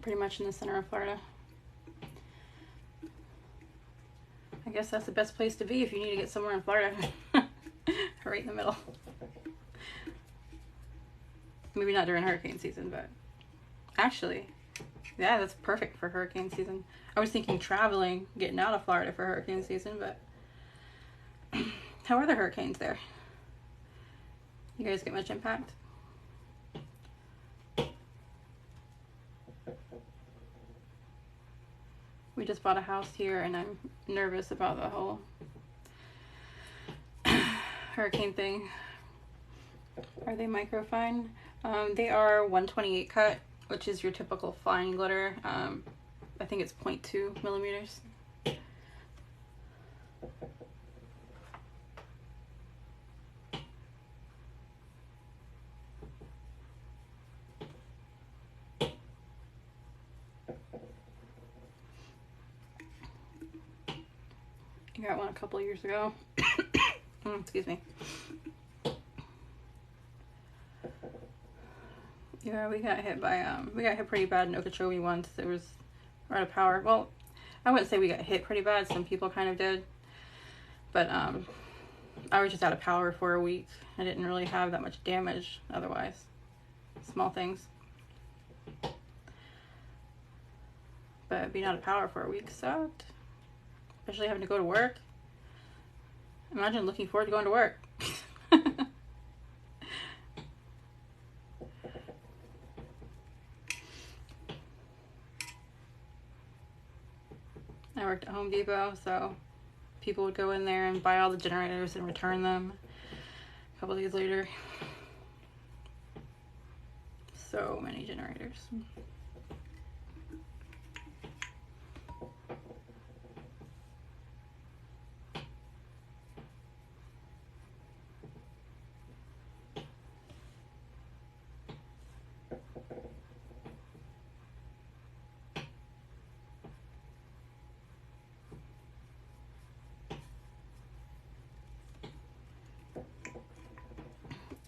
Pretty much in the center of Florida. I guess that's the best place to be if you need to get somewhere in Florida. Right in the middle. Maybe not during hurricane season, but actually, Yeah, that's perfect for hurricane season. I was thinking traveling, getting out of Florida for hurricane season, but how are the hurricanes there? You guys get much impact? We just bought a house here and I'm nervous about the whole hurricane thing. Are they microfine? They are 128 cut, which is your typical fine glitter. I think it's 0.2 millimeters. I got one a couple years ago. Excuse me. Yeah, we got hit pretty bad in Okeechobee once. It was out of power. Well, I wouldn't say we got hit pretty bad. Some people kind of did. But I was just out of power for a week. I didn't really have that much damage otherwise. Small things. But being out of power for a week sucked. Especially having to go to work. Imagine looking forward to going to work. I worked at Home Depot, so people would go in there and buy all the generators and return them a couple days later. So many generators.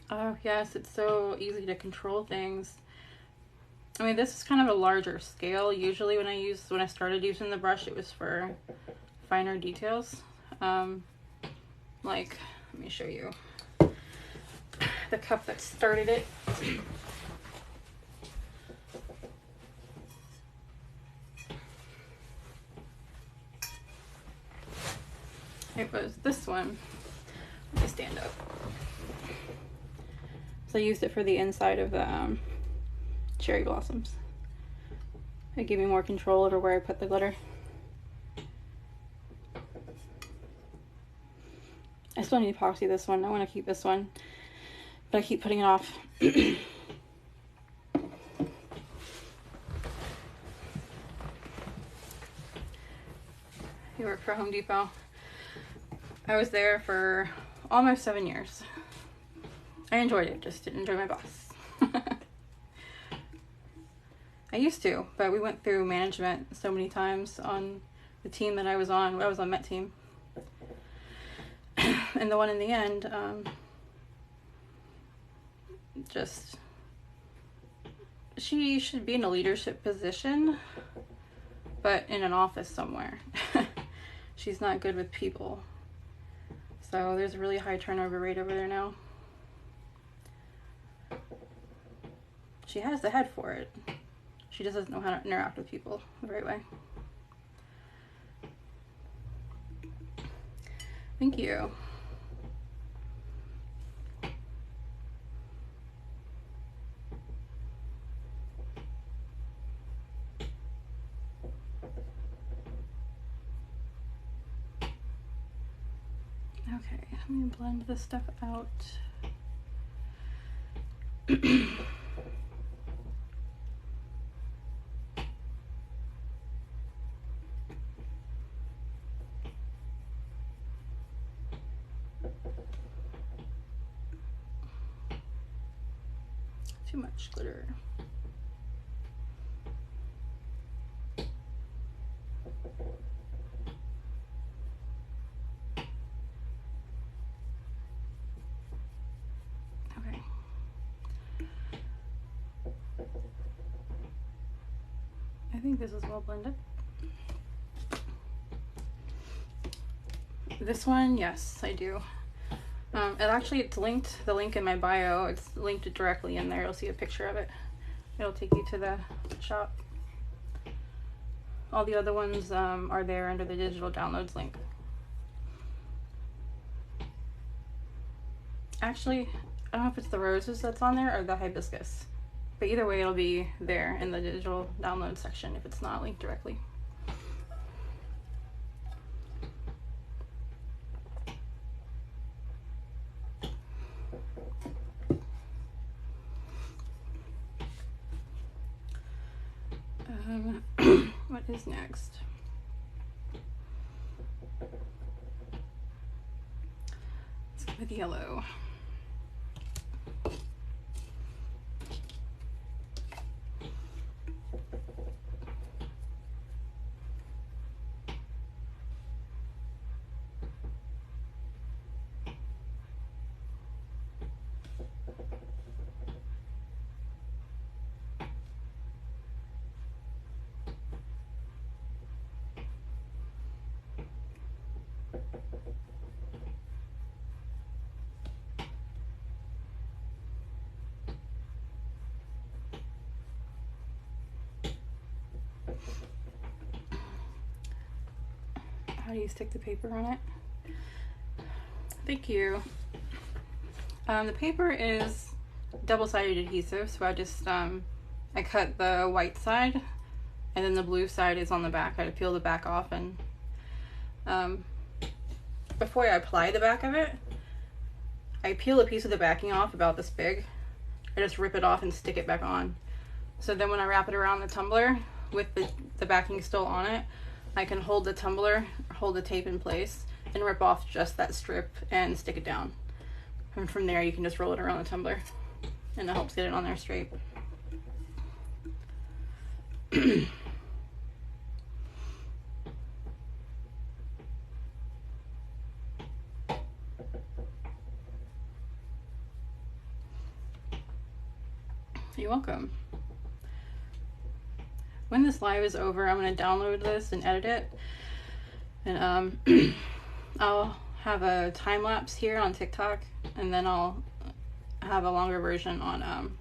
Oh yes, it's so easy to control things. I mean, this is kind of a larger scale. Usually when I started using the brush, it was for finer details. Like, let me show you the cup that started it. It was this one. Let me stand up. So I used it for the inside of the cherry blossoms. It gave me more control over where I put the glitter. I still need to epoxy this one. I want to keep this one, but I keep putting it off. You work for Home Depot. I was there for almost 7 years. I enjoyed it, just didn't enjoy my boss. I used to, but we went through management so many times on the team that I was on. I was on Met Team. And the one in the end, she should be in a leadership position, but in an office somewhere. She's not good with people. So there's a really high turnover rate over there now. She has the head for it. She just doesn't know how to interact with people the right way. Thank you. Okay, I'm gonna blend this stuff out. Too much glitter. Okay. I think this is well blended. This one, yes, I do. It's linked, the link in my bio, it's linked directly in there. You'll see a picture of it. It'll take you to the shop. All the other ones are there under the digital downloads link. Actually, I don't know if it's the roses that's on there or the hibiscus. But either way, it'll be there in the digital download section if it's not linked directly. What is next? Let's go with yellow. How do you stick the paper on it? Thank you. The paper is double-sided adhesive, so I just I cut the white side, and then the blue side is on the back. I peel the back off, and before I apply the back of it, I peel a piece of the backing off about this big. I just rip it off and stick it back on. So then when I wrap it around the tumbler with the backing still on it, I can hold the tumbler, hold the tape in place, and rip off just that strip and stick it down. And from there you can just roll it around the tumbler, and that helps get it on there straight. You're welcome. When this live is over, I'm going to download this and edit it, and I'll have a time lapse here on TikTok, and then I'll have a longer version on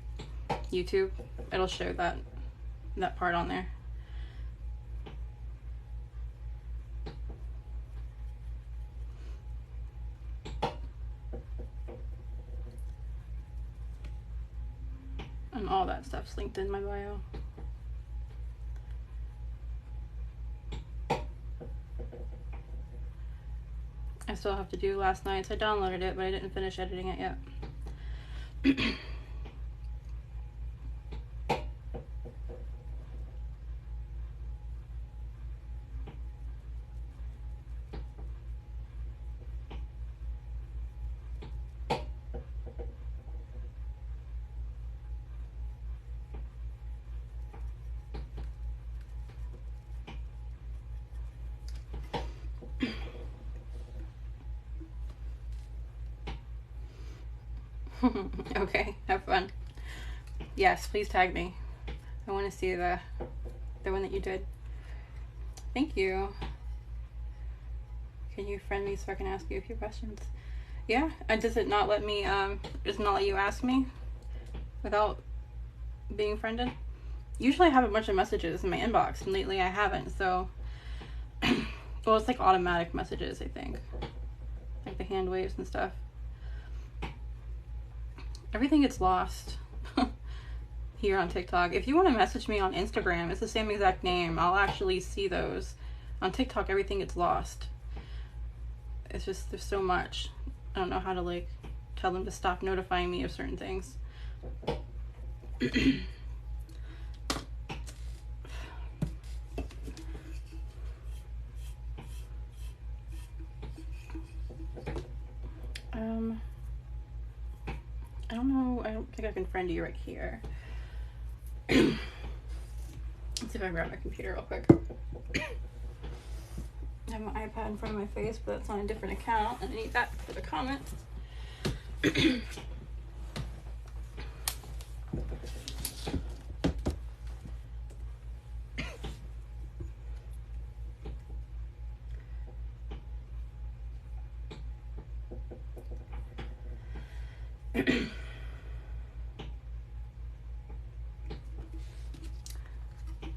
YouTube. It'll show that part on there. And all that stuff's linked in my bio. I still have to do last night's. I downloaded it, but I didn't finish editing it yet. Okay, have fun. Yes, please tag me. I want to see the one that you did. Thank you. Can you friend me so I can ask you a few questions? Yeah, does it not let me, does it not let you ask me without being friended? Usually I have a bunch of messages in my inbox, and lately I haven't, so, well, it's like automatic messages, I think. Like the hand waves and stuff. Everything gets lost here on TikTok. If you want to message me on Instagram, it's the same exact name. I'll actually see those. On TikTok, everything gets lost. It's just, there's so much. I don't know how to, like, tell them to stop notifying me of certain things. I don't know. I don't think I can friend you right here. Let's see if I can grab my computer real quick. I have my iPad in front of my face, but it's on a different account, and I need that for the comments.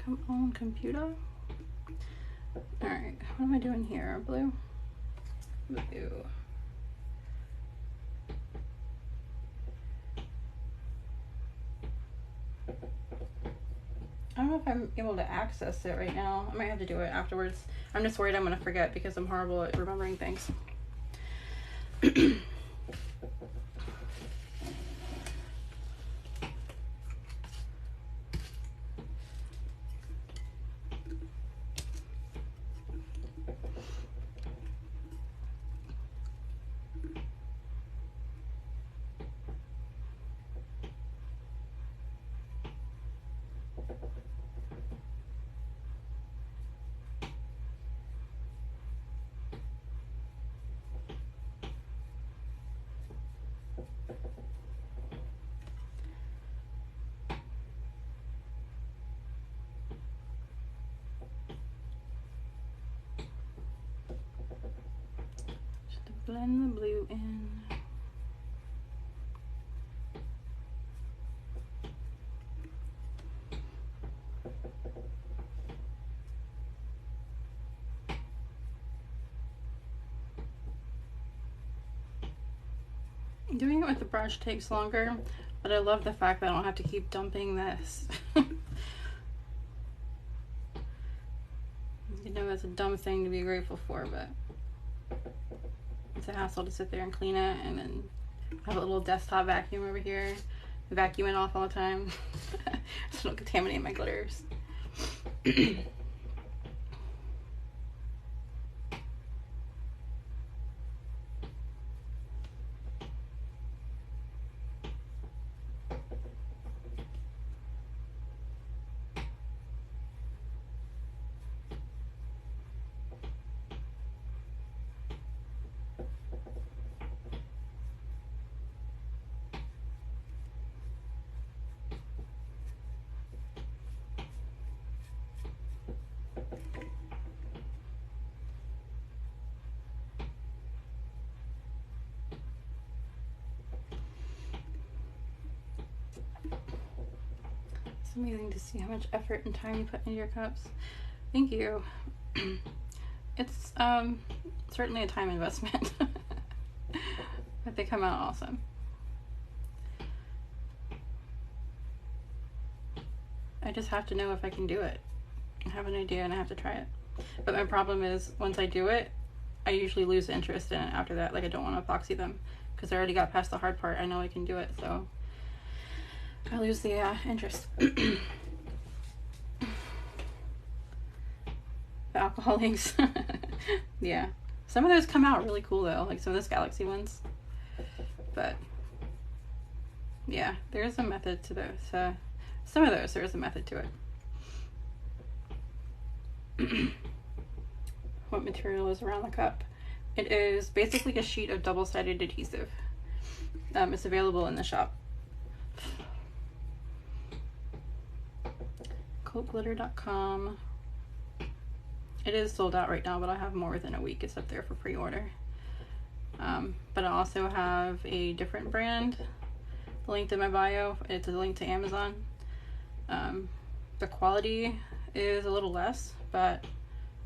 Come on, computer. All right, what am I doing here? Blue? Blue. I don't know if I'm able to access it right now. I might have to do it afterwards. I'm just worried I'm going to forget because I'm horrible at remembering things. Blend the blue in. Doing it with the brush takes longer, but I love the fact that I don't have to keep dumping this. You know, that's a dumb thing to be grateful for, but it's a hassle to sit there and clean it, and then have a little desktop vacuum over here, vacuum it off all the time, so don't contaminate my glitters. It's amazing to see how much effort and time you put into your cups. Thank you. It's certainly a time investment, but they come out awesome. I just have to know if I can do it. I have an idea and I have to try it. But my problem is, once I do it, I usually lose interest in it after that. Like, I don't want to epoxy them because I already got past the hard part. I know I can do it, so I lose the interest. The alcohol inks. Yeah. Some of those come out really cool though, like some of those Galaxy ones. But yeah, there's a method to those. Some of those, there is a method to it. What material is around the cup? It is basically a sheet of double-sided adhesive. It's available in the shop. CultGlitter.com. It is sold out right now, but I have more than a week. It's up there for pre-order. But I also have a different brand linked in my bio. It's a link to Amazon. The quality is a little less, but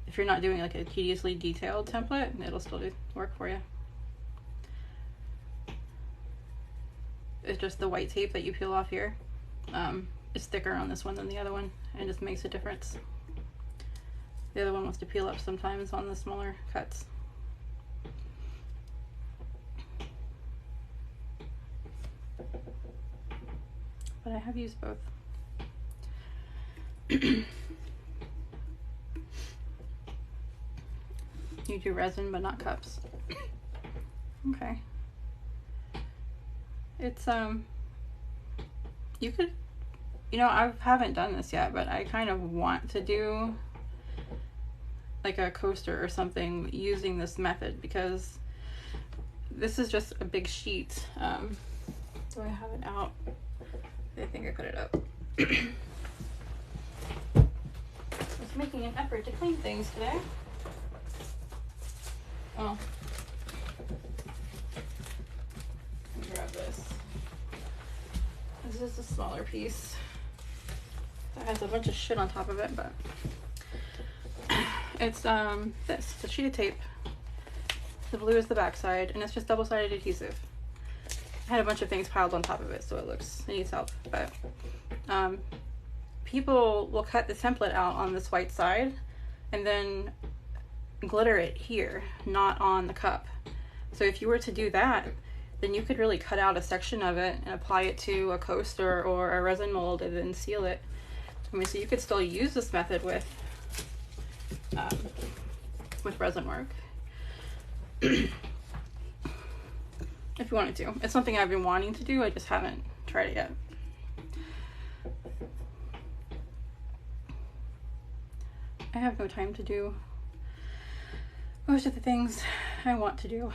if you're not doing like a tediously detailed template, it'll still work for you. It's just the white tape that you peel off here. It's thicker on this one than the other one, and it just makes a difference. The other one wants to peel up sometimes on the smaller cuts. But I have used both. You do resin but not cups. Okay. It's you could, you know, I haven't done this yet, but I kind of want to do like a coaster or something using this method, because this is just a big sheet. Do I have it out? I think I put it up. I was making an effort to clean things today. Oh. Let me grab this. This is a smaller piece that has a bunch of shit on top of it, but It's this, the sheet of tape. The blue is the back side, and it's just double-sided adhesive. I had a bunch of things piled on top of it, so it needs help. But people will cut the template out on this white side and then glitter it here, not on the cup. So if you were to do that, then you could really cut out a section of it and apply it to a coaster or a resin mold and then seal it. I mean, so you could still use this method with resin work. If you wanted to. It's something I've been wanting to do, I just haven't tried it yet. I have no time to do most of the things I want to do,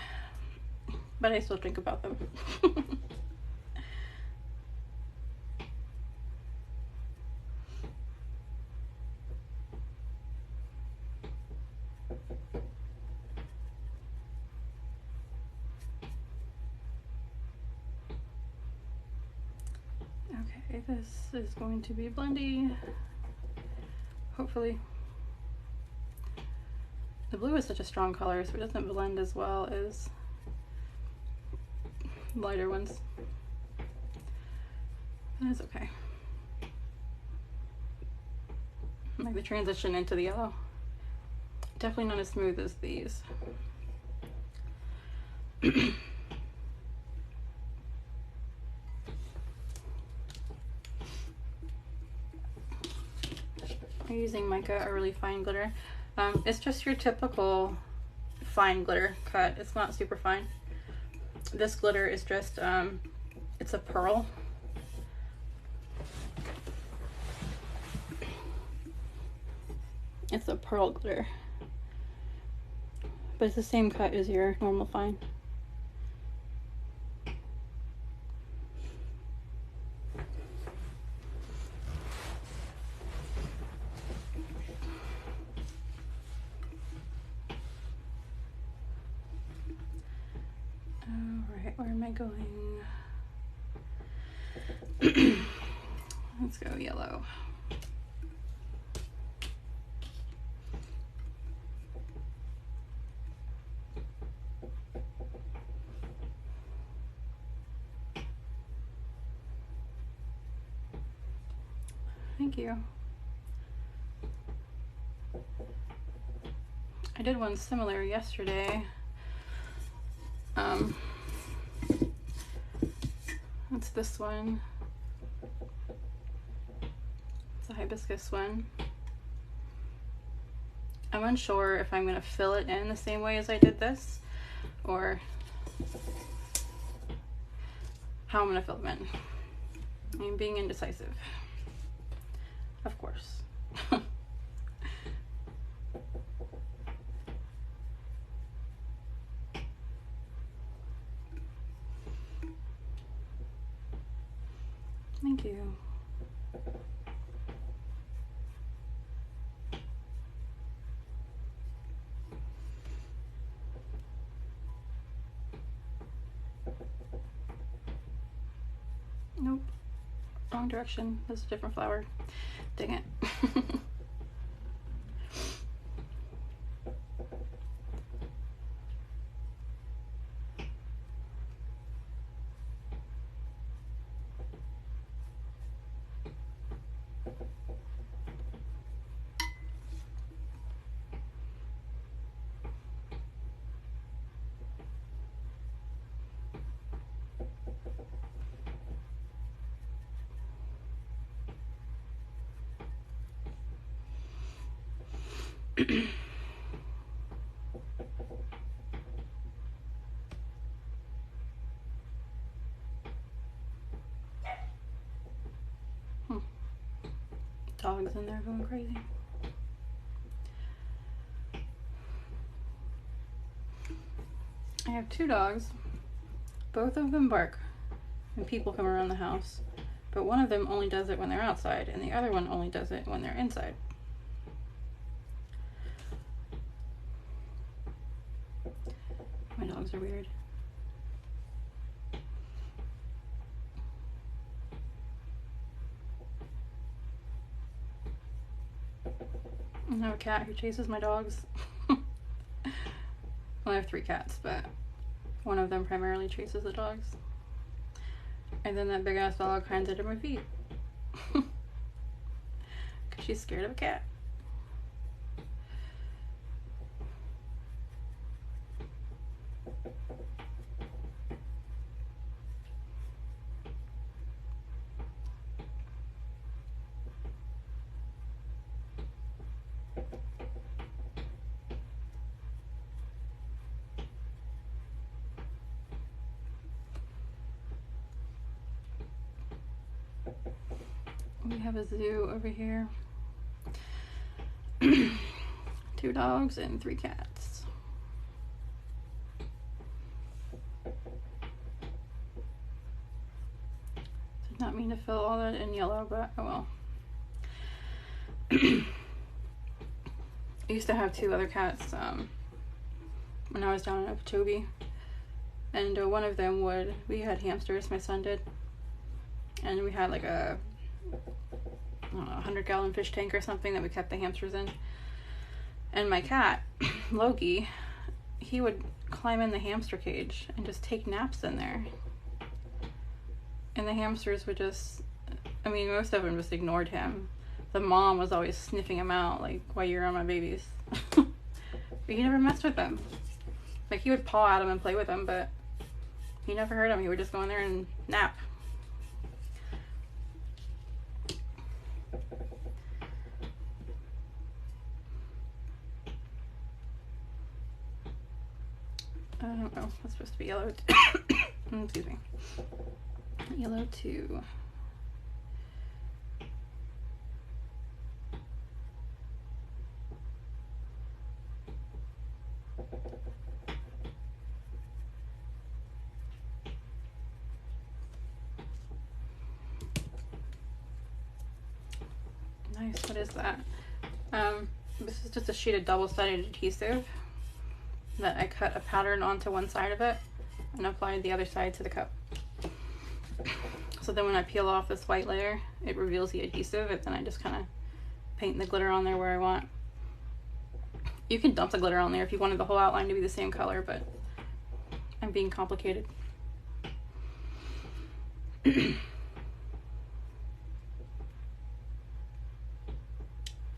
but I still think about them. Okay, this is going to be blendy, hopefully. The blue is such a strong color, so it doesn't blend as well as lighter ones. That's okay. Like the transition into the yellow. Definitely not as smooth as these. I'm using mica, a really fine glitter. It's just your typical fine glitter cut. It's not super fine. This glitter is just, it's a pearl. It's a pearl glitter. But it's the same cut as your normal fine. Where am I going? Let's go yellow. Thank you. I did one similar yesterday. It's this one. It's a hibiscus one. I'm unsure if I'm going to fill it in the same way as I did this, or how I'm going to fill them in. I'm being indecisive, of course. Thank you. Nope. Wrong direction. This is a different flower. Dang it. Dog's in there going crazy. I have two dogs. Both of them bark when people come around the house, but one of them only does it when they're outside, and the other one only does it when they're inside. My dogs are weird. I have a cat who chases my dogs. Well, I have 3 cats, but one of them primarily chases the dogs. And then that big ass dog hides under my feet. Because she's scared of a cat. We have a zoo over here. 2 dogs and 3 cats. Did not mean to fill all that in yellow, but oh well. I used to have 2 other cats when I was down in Okeechobee, and one of them we had hamsters, my son did, and we had like a 100-gallon fish tank or something that we kept the hamsters in. And my cat, Loki, he would climb in the hamster cage and just take naps in there. And the hamsters would just, I mean, most of them just ignored him. The mom was always sniffing him out, like, why you're on my babies. But he never messed with them. Like, he would paw at him and play with them, but he never hurt him. He would just go in there and nap. Oh, that's supposed to be yellow. Excuse me. Yellow 2. Nice. What is that? This is just a sheet of double-sided adhesive that I cut a pattern onto one side of it and applied the other side to the cup. So then when I peel off this white layer, it reveals the adhesive, and then I just kind of paint the glitter on there where I want. You can dump the glitter on there if you wanted the whole outline to be the same color, but I'm being complicated.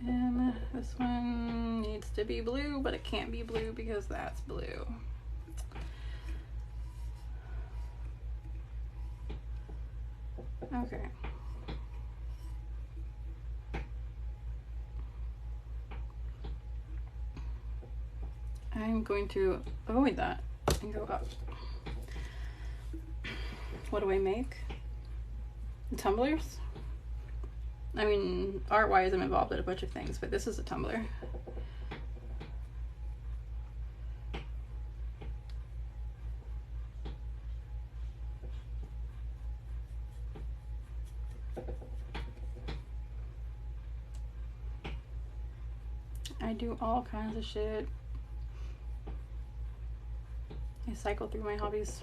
And this one needs to be blue, but it can't be blue because that's blue. Okay. I'm going to avoid that and go up. What do I make? Tumblers? I mean, art-wise, I'm involved in a bunch of things, but this is a tumbler. I do all kinds of shit. I cycle through my hobbies.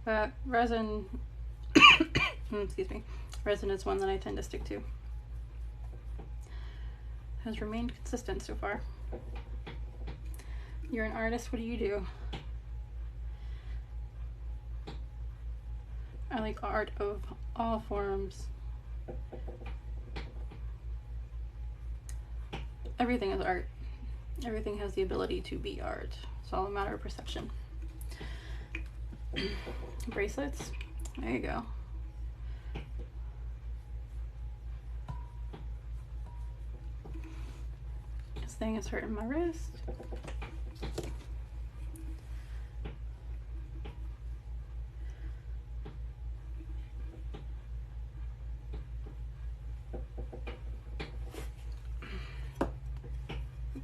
But resin, excuse me, resin is one that I tend to stick to. Has remained consistent so far. You're an artist, what do you do? I like art of all forms. Everything is art. Everything has the ability to be art. It's all a matter of perception. Bracelets. There you go. This thing is hurting my wrist.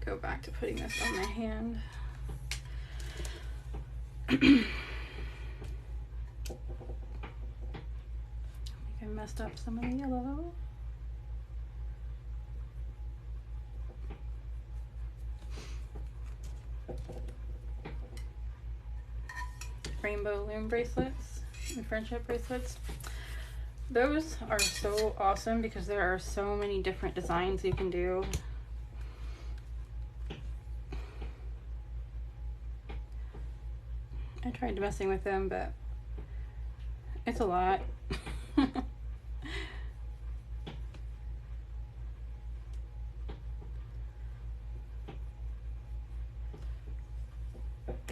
Go back to putting this on my hand. I think I messed up some of the yellow. Rainbow loom bracelets and friendship bracelets. Those are so awesome because there are so many different designs you can do. tried messing with them, but it's a lot. I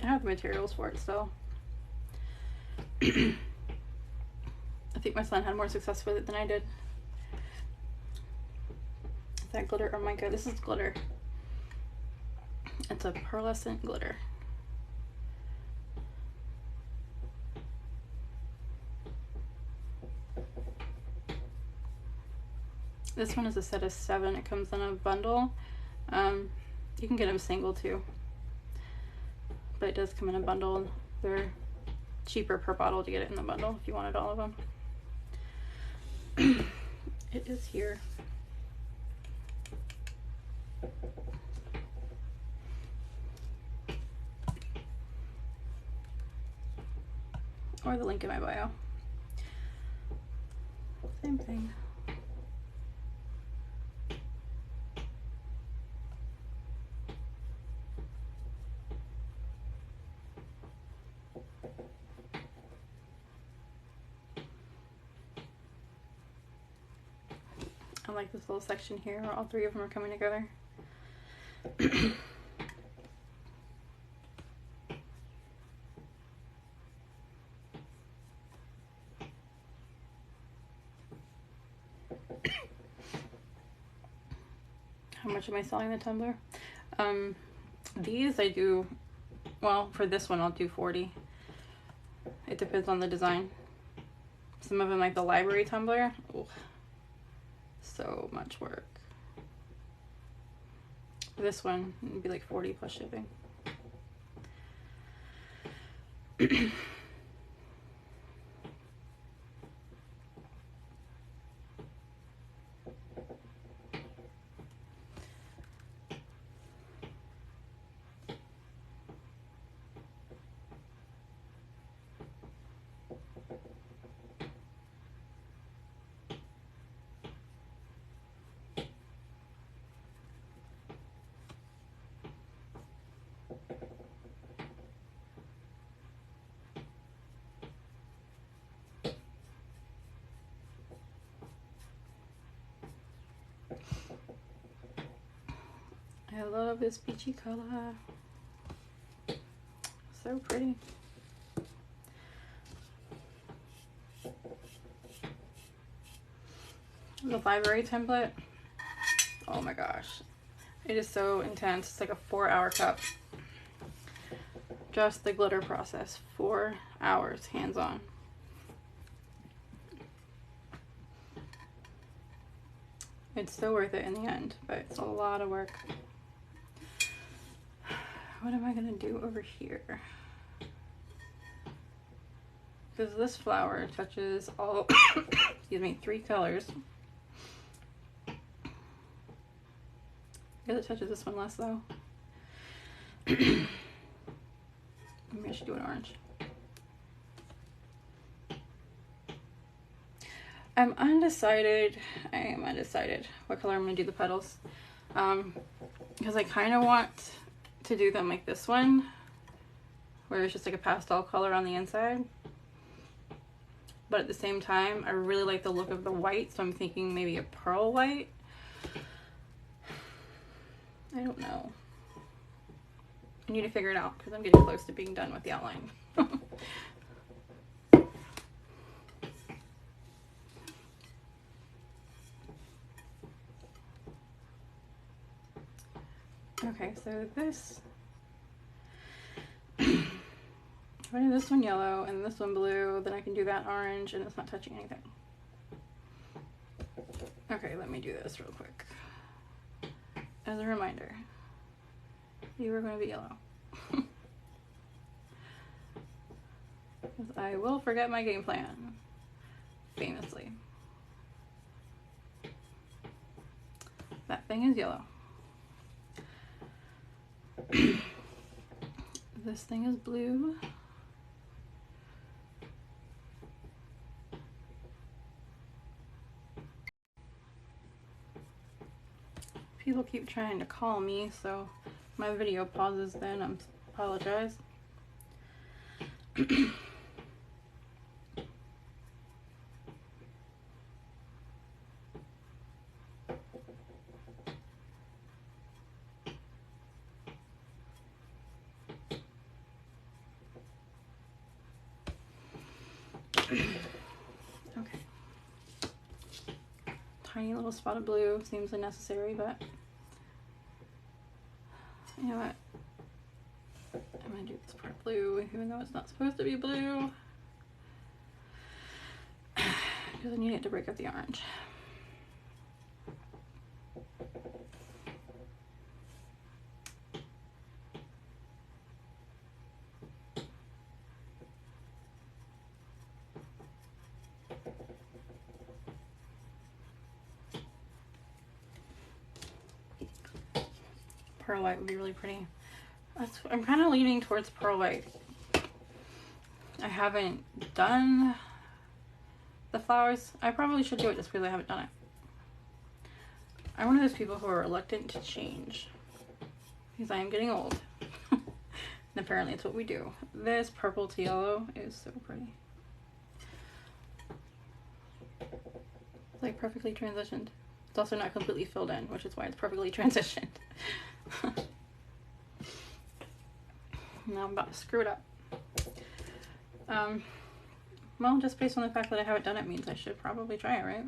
have the materials for it still. I think my son had more success with it than I did. Is that glitter or mica? This is glitter. It's a pearlescent glitter. This one is a set of 7. It comes in a bundle. You can get them single too, but it does come in a bundle. They're cheaper per bottle to get it in the bundle if you wanted all of them. It is here. Or the link in my bio. Same thing. I like this little section here where all 3 of them are coming together. How much am I selling the tumbler? These I do, well, for this one I'll do 40. It depends on the design. Some of them, like the library tumbler, ooh, so much work. This one would be like 40 plus shipping. I love this peachy color. So pretty. The library template. Oh my gosh. It is so intense. It's like a 4-hour cup. Just the glitter process. 4 hours hands-on. It's so worth it in the end, but it's a lot of work. What am I gonna do over here? Because this flower touches all, excuse me, 3 colors. I guess it touches this one less though. Maybe I should do an orange. I'm undecided. I am undecided what color I'm gonna do the petals. Because I kind of want to do them like this one, where it's just like a pastel color on the inside. But at the same time, I really like the look of the white, so I'm thinking maybe a pearl white. I don't know. I need to figure it out because I'm getting close to being done with the outline. Okay, so this, if I do this one yellow and this one blue, then I can do that orange and it's not touching anything. Okay, let me do this real quick. As a reminder, you are going to be yellow. Because I will forget my game plan, famously. That thing is yellow. This thing is blue. People keep trying to call me, so my video pauses then. I apologize. Okay. Tiny little spot of blue seems unnecessary, but you know what? I'm gonna do this part blue, even though it's not supposed to be blue. Because I need it to break up the orange. Pearl white would be really pretty. I'm kind of leaning towards pearl white. I haven't done the flowers. I probably should do it just because I haven't done it. I'm one of those people who are reluctant to change because I am getting old. And apparently it's what we do. This purple to yellow is so pretty. It's like perfectly transitioned. It's also not completely filled in, which is why it's perfectly transitioned. Now I'm about to screw it up. Well, just based on the fact that I haven't done it means I should probably try it, right?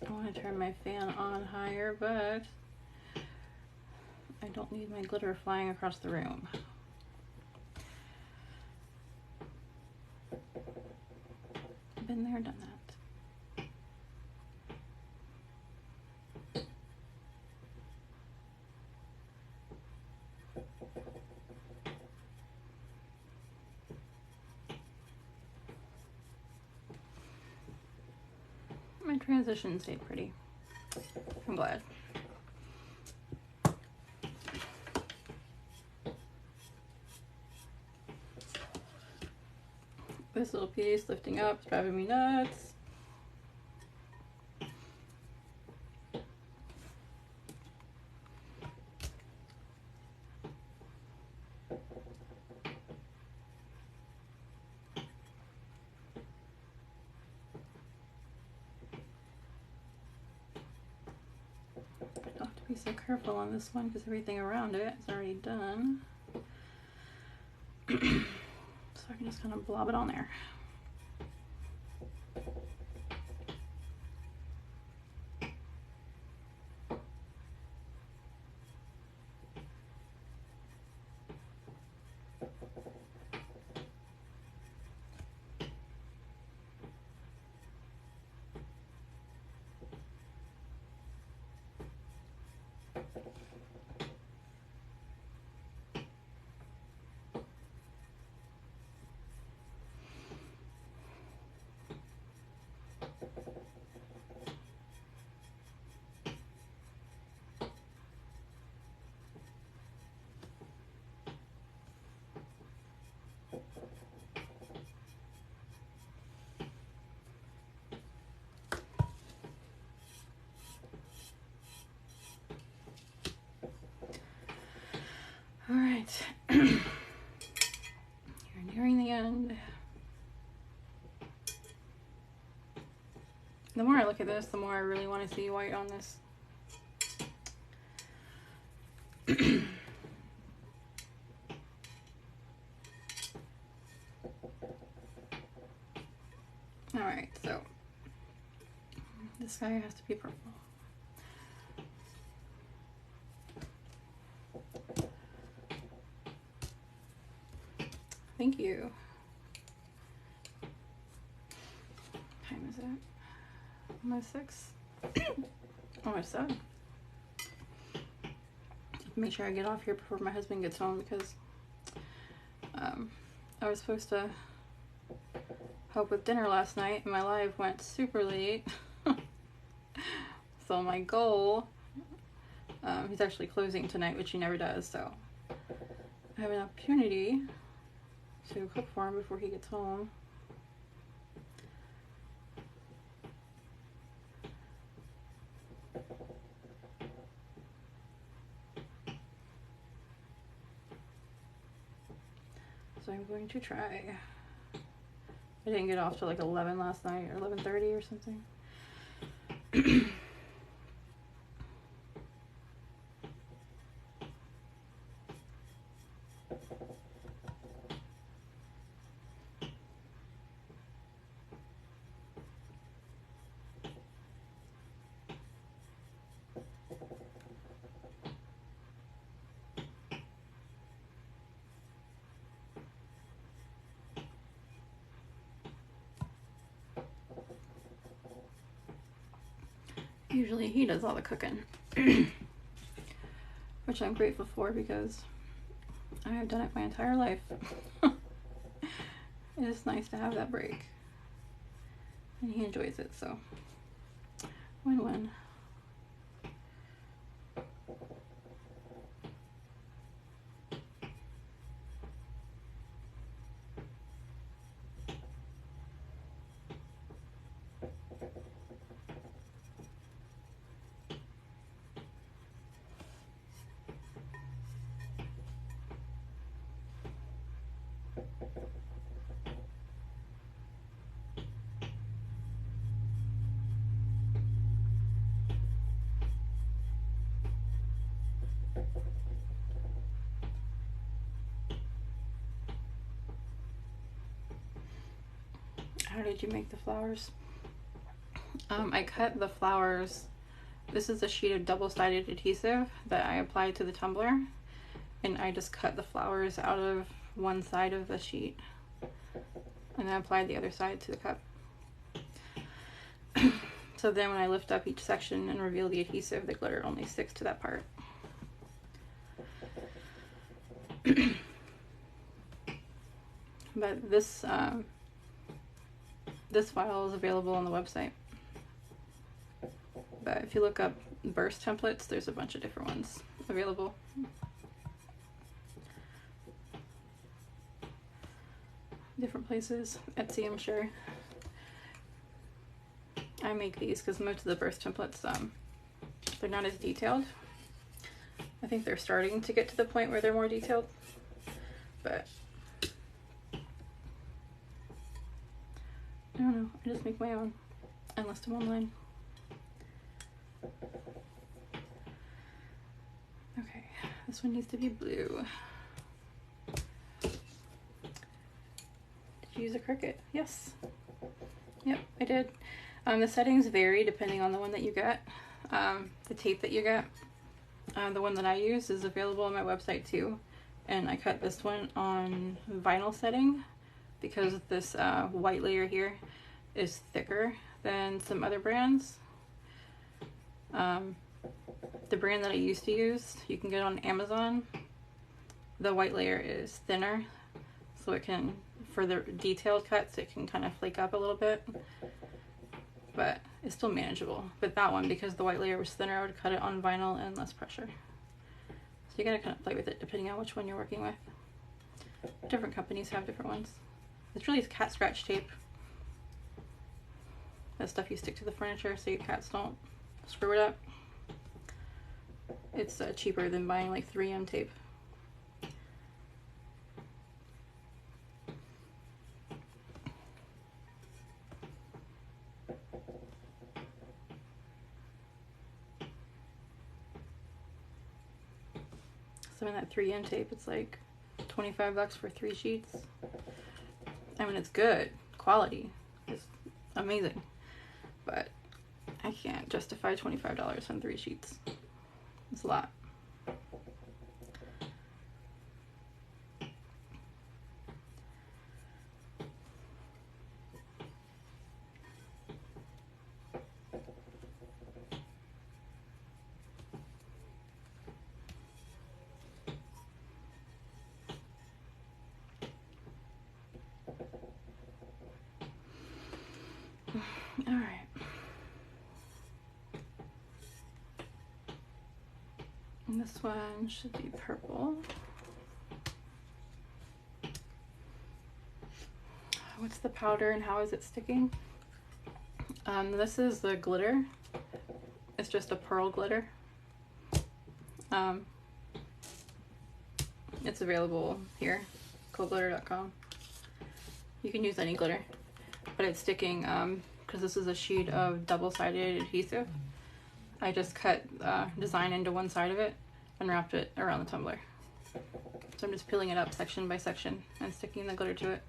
I want to turn my fan on higher, but I don't need my glitter flying across the room. Been there, done that. My transition stayed pretty. I'm glad. This little piece lifting up is driving me nuts. I have to be so careful on this one because everything around it is already done. So I can just kind of blob it on there. All right, you're nearing the end. The more I look at this, the more I really want to see white on this. All right, so this guy has to be purple. Thank you. What time is it? Almost 6. Almost 7. make sure I get off here before my husband gets home, because I was supposed to help with dinner last night and my live went super late. So my goal, he's actually closing tonight, which he never does, so I have an opportunity to cook for him before he gets home. So I'm going to try. I didn't get off till like 11 last night, or 11:30 or something. Usually he does all the cooking, which I'm grateful for, because I have done it my entire life. It's nice to have that break, and he enjoys it, so win-win. How did you make the flowers? I cut the flowers. This is a sheet of double-sided adhesive that I applied to the tumbler, and I just cut the flowers out of one side of the sheet and then applied the other side to the cup. So then when I lift up each section and reveal the adhesive, the glitter only sticks to that part. But this file is available on the website. But if you look up burst templates, there's a bunch of different ones available. Different places. Etsy, I'm sure. I make these because most of the burst templates, they're not as detailed. I think they're starting to get to the point where they're more detailed. But I don't know, I just make my own and list them online. Okay, this one needs to be blue. Did you use a Cricut? Yes. Yep, I did. The settings vary depending on the one that you get, the tape that you get. The one that I use is available on my website too, and I cut this one on vinyl setting because this white layer here is thicker than some other brands. The brand that I used to use, you can get on Amazon. The white layer is thinner, so it can, for the detailed cuts, it can kind of flake up a little bit, but it's still manageable. But that one, because the white layer was thinner, I would cut it on vinyl and less pressure. So you gotta kind of play with it depending on which one you're working with. Different companies have different ones. It's really cat scratch tape. That stuff you stick to the furniture so your cats don't screw it up. It's cheaper than buying like 3M tape. So in that 3M tape, it's like $25 for 3 sheets. I mean, it's good quality. It's amazing. But I can't justify $25 on 3 sheets. It's a lot. All right. And this one should be purple. What's the powder and how is it sticking? This is the glitter. It's just a pearl glitter. It's available here, coldglitter.com. You can use any glitter, but it's sticking because this is a sheet of double-sided adhesive. I just cut design into one side of it and wrapped it around the tumbler. So I'm just peeling it up section by section and sticking the glitter to it.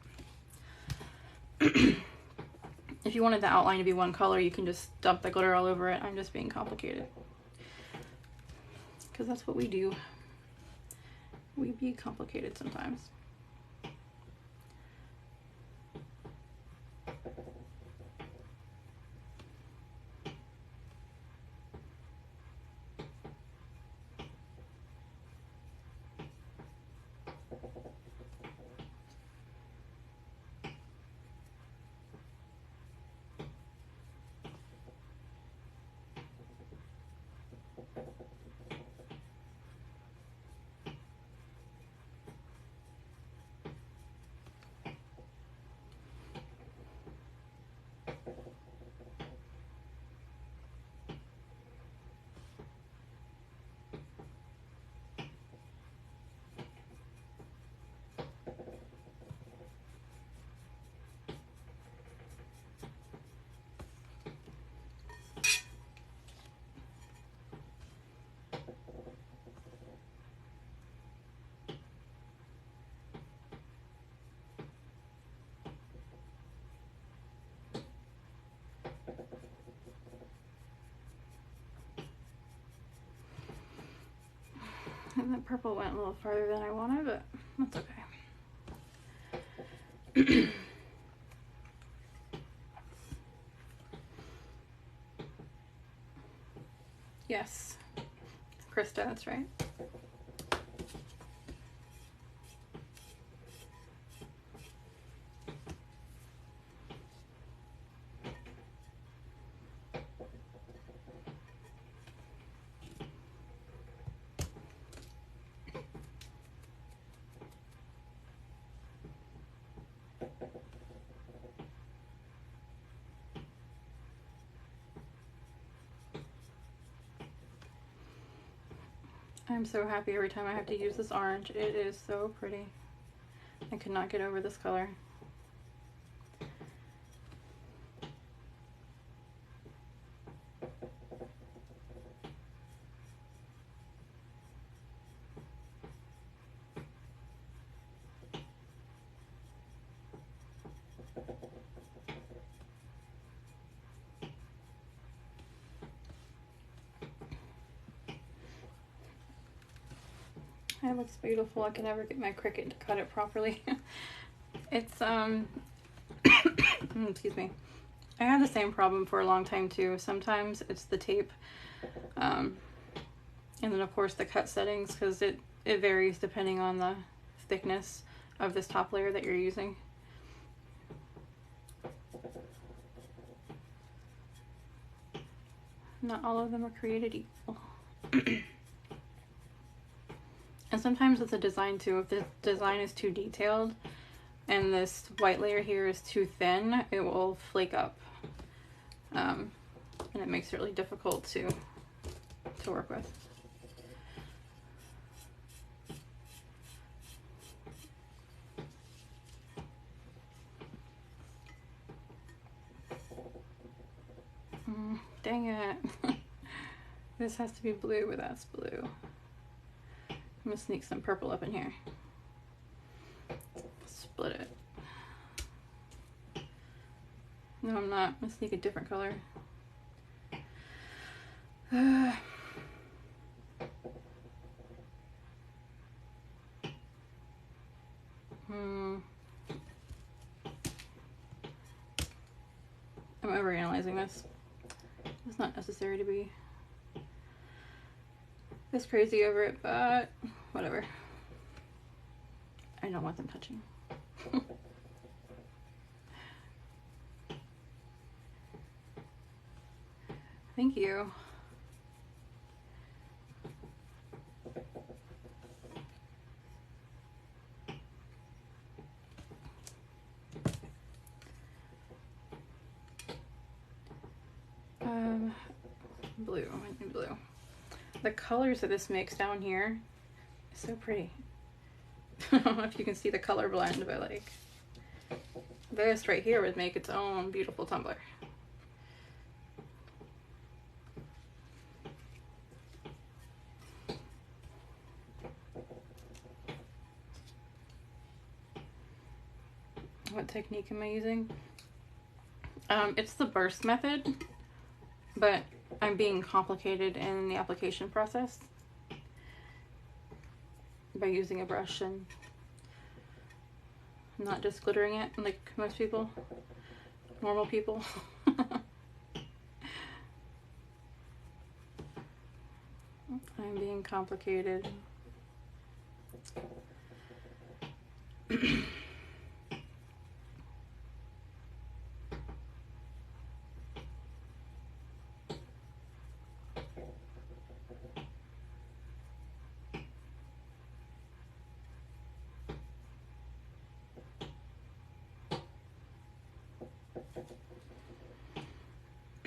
If you wanted the outline to be one color, you can just dump the glitter all over it. I'm just being complicated, because that's what we do. We be complicated sometimes. And the purple went a little farther than I wanted, but that's okay. Yes, Krista, that's right. I'm so happy every time I have to use this orange. It is so pretty. I could not get over this color. It looks beautiful. I can never get my Cricut to cut it properly. It's excuse me. I had the same problem for a long time too. Sometimes it's the tape, and then of course the cut settings, because it varies depending on the thickness of this top layer that you're using. Not all of them are created equal. And sometimes with the design too, if the design is too detailed and this white layer here is too thin, it will flake up. And it makes it really difficult to work with. Dang it. This has to be blue, but that's blue. I'm gonna sneak some purple up in here. Split it. No, I'm not. I'm gonna sneak a different color. I'm overanalyzing this. It's not necessary to be this crazy over it, but whatever. I don't want them touching. Thank you. Blue, I need blue. The colors that this makes down here is so pretty. I don't know if you can see the color blend, but like this right here would make its own beautiful tumbler. What technique am I using? It's the burst method, but I'm being complicated in the application process by using a brush and not just glittering it like most people, normal people. I'm being complicated.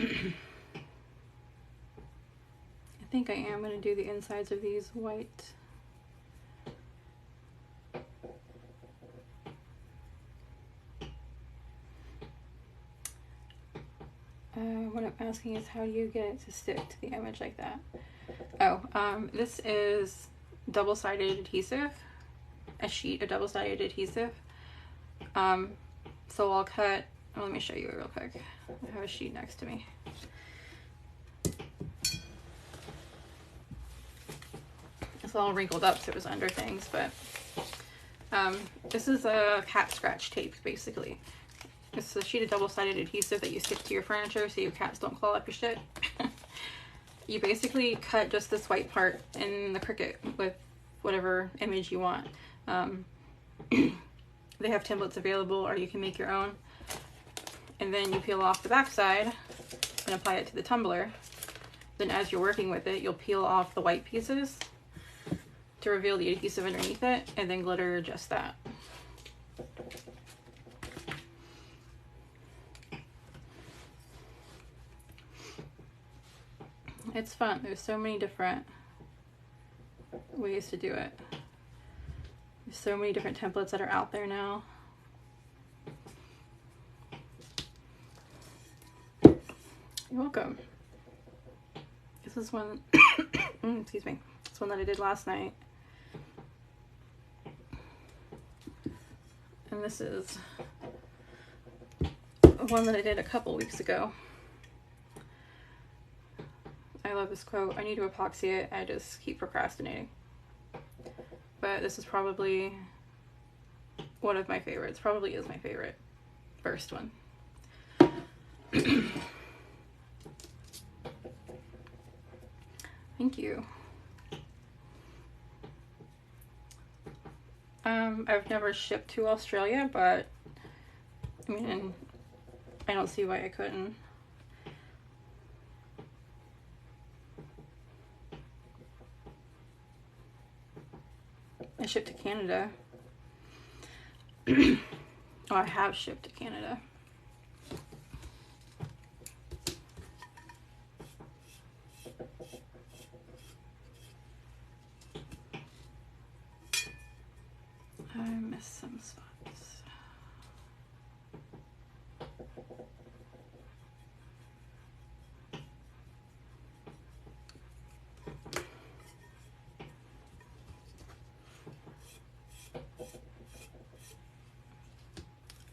I think I am going to do the insides of these white. What I'm asking is, how do you get it to stick to the image like that? Oh, this is double-sided adhesive, a sheet of double-sided adhesive. So I'll cut, let me show you it real quick. I have a sheet next to me. It's all wrinkled up so it was under things, but this is a cat scratch tape, basically. It's a sheet of double-sided adhesive that you stick to your furniture so your cats don't claw up your shit. You basically cut just this white part in the Cricut with whatever image you want. They have templates available, or you can make your own. And then you peel off the back side and apply it to the tumbler. Then as you're working with it, you'll peel off the white pieces to reveal the adhesive underneath it, and then glitter just that. It's fun. There's so many different ways to do it. There's so many different templates that are out there now. You're welcome. This is one, excuse me, this one that I did last night. And this is one that I did a couple weeks ago. I love this quote. I need to epoxy it. I just keep procrastinating. But this is probably one of my favorites. Probably is my favorite first one. Thank you. I've never shipped to Australia, but I mean, I don't see why I couldn't. I shipped to Canada. Oh, I have shipped to Canada. I missed some spots.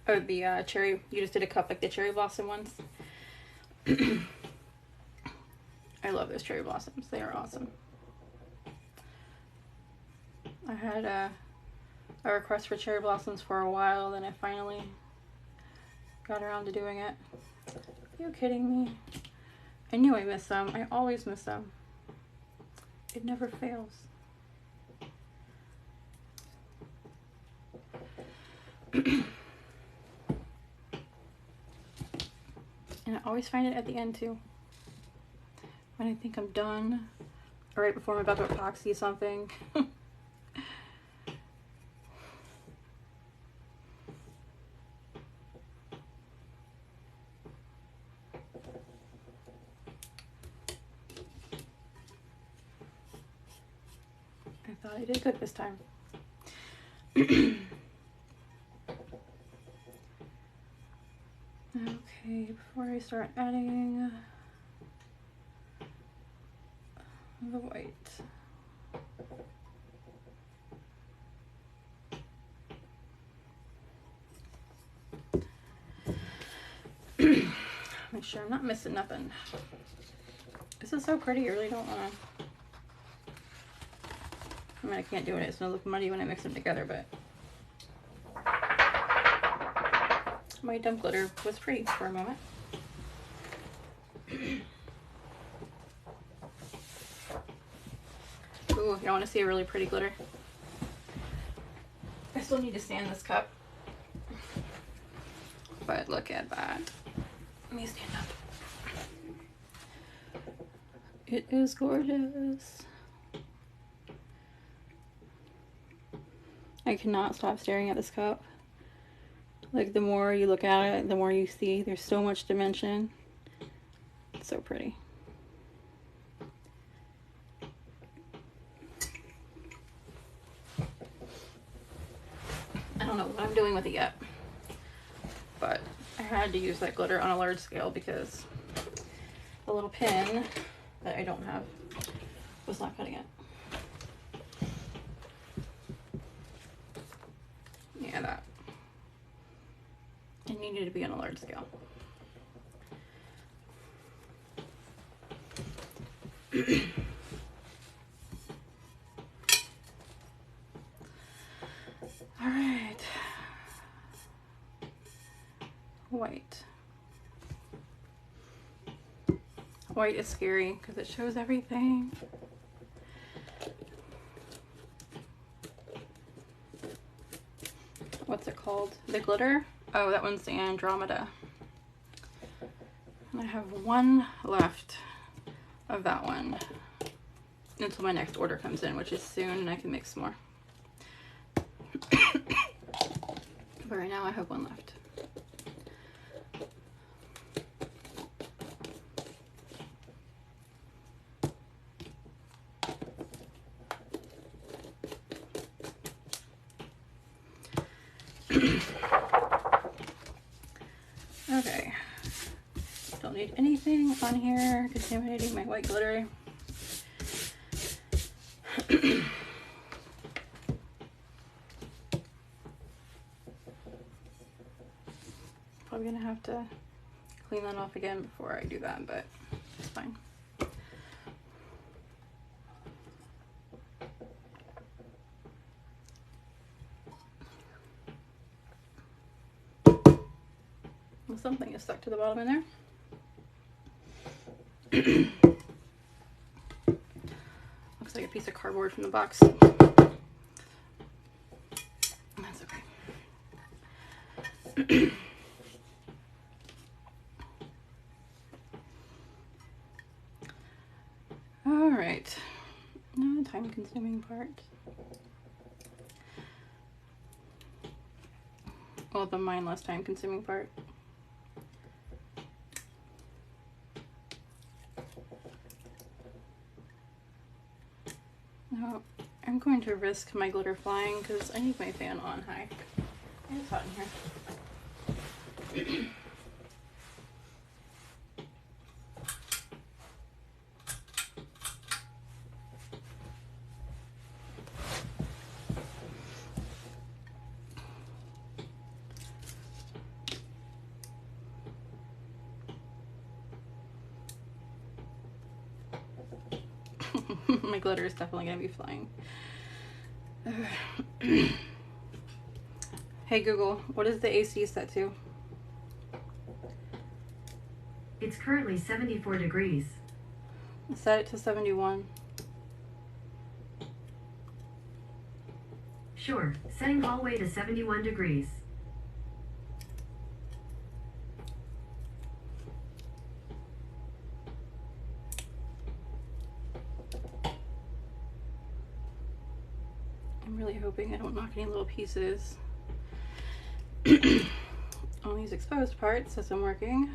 Oh, the cherry, you just did a cup like the cherry blossom ones. I love those cherry blossoms. They are awesome. I had a request for cherry blossoms for a while, then I finally got around to doing it. Are you kidding me? I knew I missed some. I always miss them. It never fails. And I always find it at the end too. when I think I'm done, or right before I'm about to epoxy something. I thought I did good this time. Okay, before I start adding the white. Make sure I'm not missing nothing. This is so pretty, I really don't want to. I mean, I can't do it. It's gonna look muddy when I mix them together, but my dump glitter was pretty for a moment. Ooh, you don't want to see a really pretty glitter. I still need to sand this cup. But look at that. Let me stand up. It is gorgeous. I cannot stop staring at this cup. Like, the more you look at it, the more you see there's so much dimension. It's so pretty. I don't know what I'm doing with it yet, but I had to use that glitter on a large scale because the little pin that I don't have was not cutting it. Yeah, that. It needed to be on a large scale. All right. White. White is scary because it shows everything. What's it called? The glitter? Oh, that one's the Andromeda. And I have one left of that one until my next order comes in, which is soon, and I can mix more. But right now I have one left. Okay, don't need anything on here contaminating my white glitter. Probably gonna have to clean that off again before I do that, but it's fine. Well, something is stuck to the bottom in there. Looks like a piece of cardboard from the box. That's okay. All right, now the time-consuming part. Well, the mindless time-consuming part. Now, I'm going to risk my glitter flying because I need my fan on high. It's hot in here. My glitter is definitely gonna be flying. Hey Google, what is the AC set to? It's currently 74 degrees. Set it to 71. Sure, setting hallway to 71 degrees. hoping I don't knock any little pieces on these exposed parts as I'm working.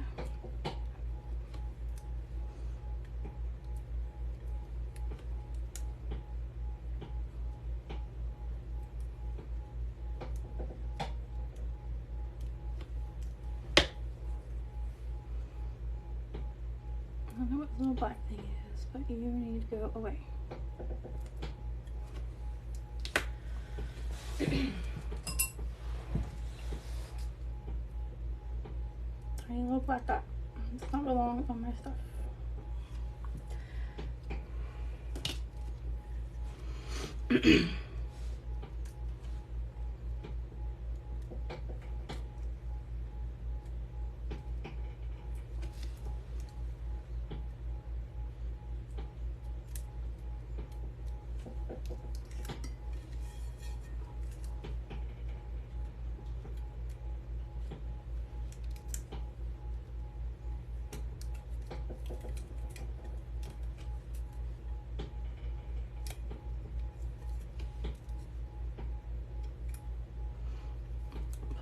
I don't know what the little black thing is, but you need to go away. Tiny little black dot. Does not belong on my stuff.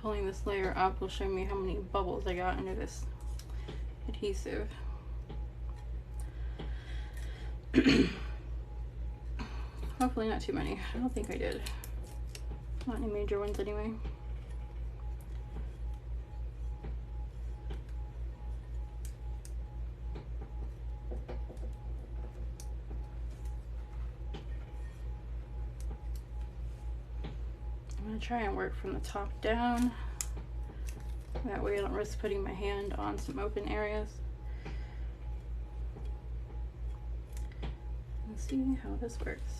Pulling this layer up will show me how many bubbles I got under this adhesive. Hopefully not too many. I don't think I did. Not any major ones anyway. I'm going to try and work from the top down. That way I don't risk putting my hand on some open areas. Let's see how this works.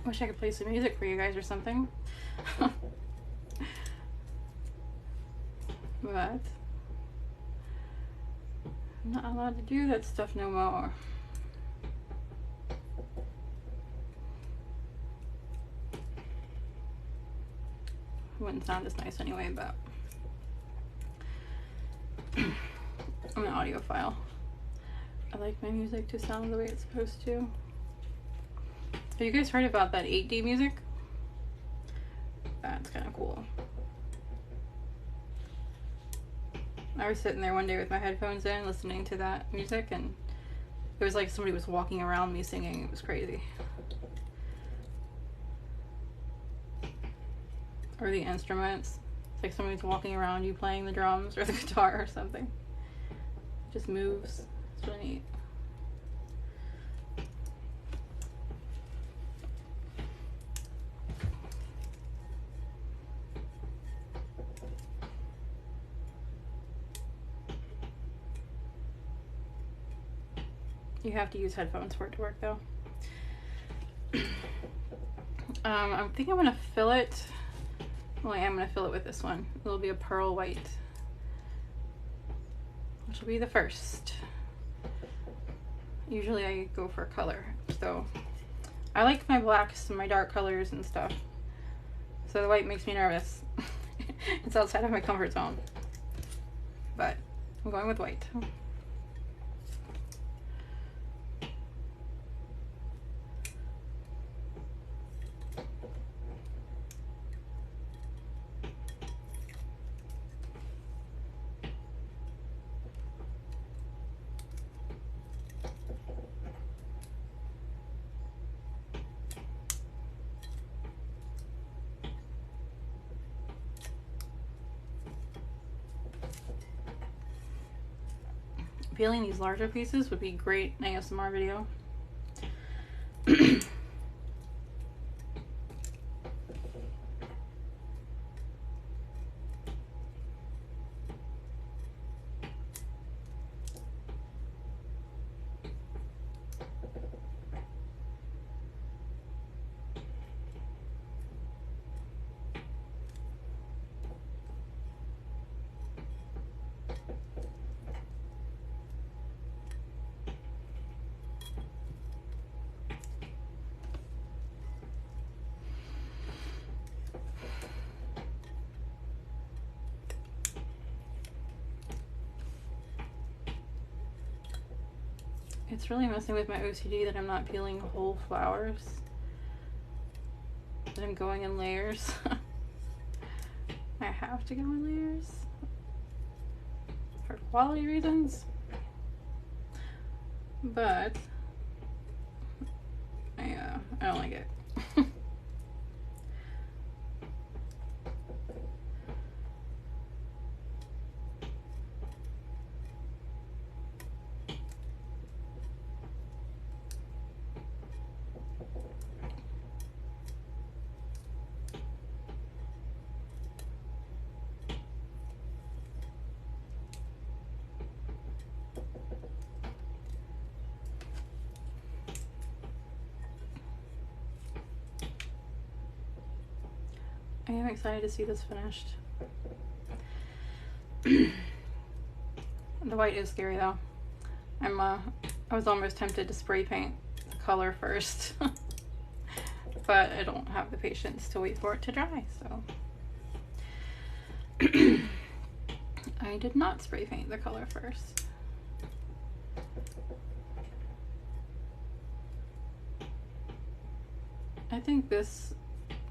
Wish I could play some music for you guys or something. But I'm not allowed to do that stuff no more. It wouldn't sound as nice anyway, but I'm an audiophile. I like my music to sound the way it's supposed to. Have you guys heard about that 8D music? That's kind of cool. I was sitting there one day with my headphones in listening to that music, and it was like somebody was walking around me singing. It was crazy. Or the instruments. It's like somebody's walking around you playing the drums or the guitar or something. It just moves. It's really neat. You have to use headphones for it to work though. I think I'm gonna fill it. Well, I am gonna fill it with this one. It'll be a pearl white, which will be the first. Usually I go for color, so I like my blacks and my dark colors and stuff. So the white makes me nervous. It's outside of my comfort zone, but I'm going with white. peeling these larger pieces would be great in an ASMR video. It's really messing with my OCD that I'm not peeling whole flowers, that I'm going in layers. I have to go in layers for quality reasons, but I don't like it. I am excited to see this finished. The white is scary though. I was almost tempted to spray paint the color first, but I don't have the patience to wait for it to dry, so I did not spray paint the color first. I think this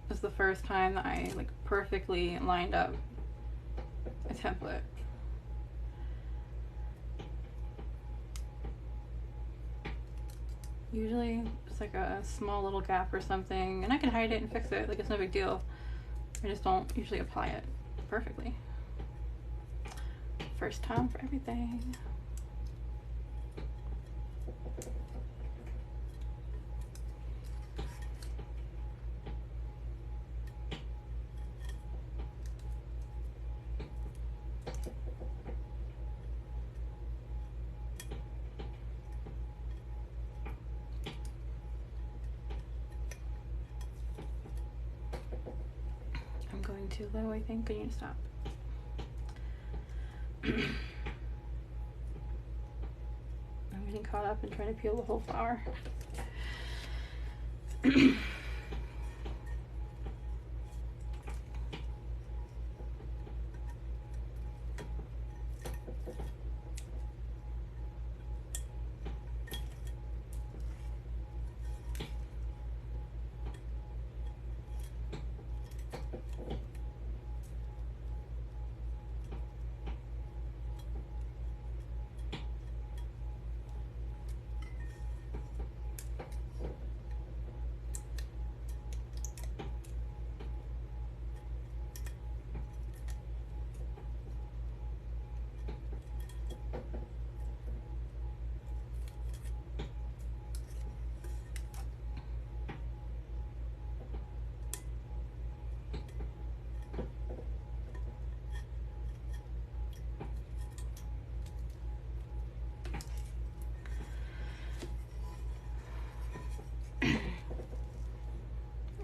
is the first time that I like perfectly lined up a template. Usually it's like a small little gap or something, and I can hide it and fix it, like it's no big deal. I just don't usually apply it perfectly. First time for everything. I'm going too low, I think. I need to stop. I'm getting caught up in trying to peel the whole flower.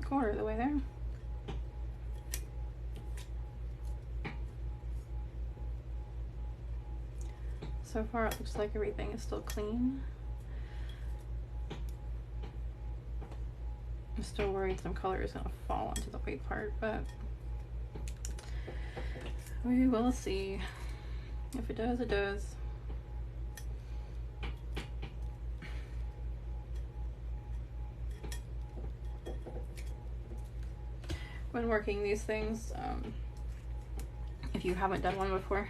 Quarter of the way there. So far it looks like everything is still clean. I'm still worried some color is going to fall onto the white part, but we will see. If it does, it does. When working these things, if you haven't done one before,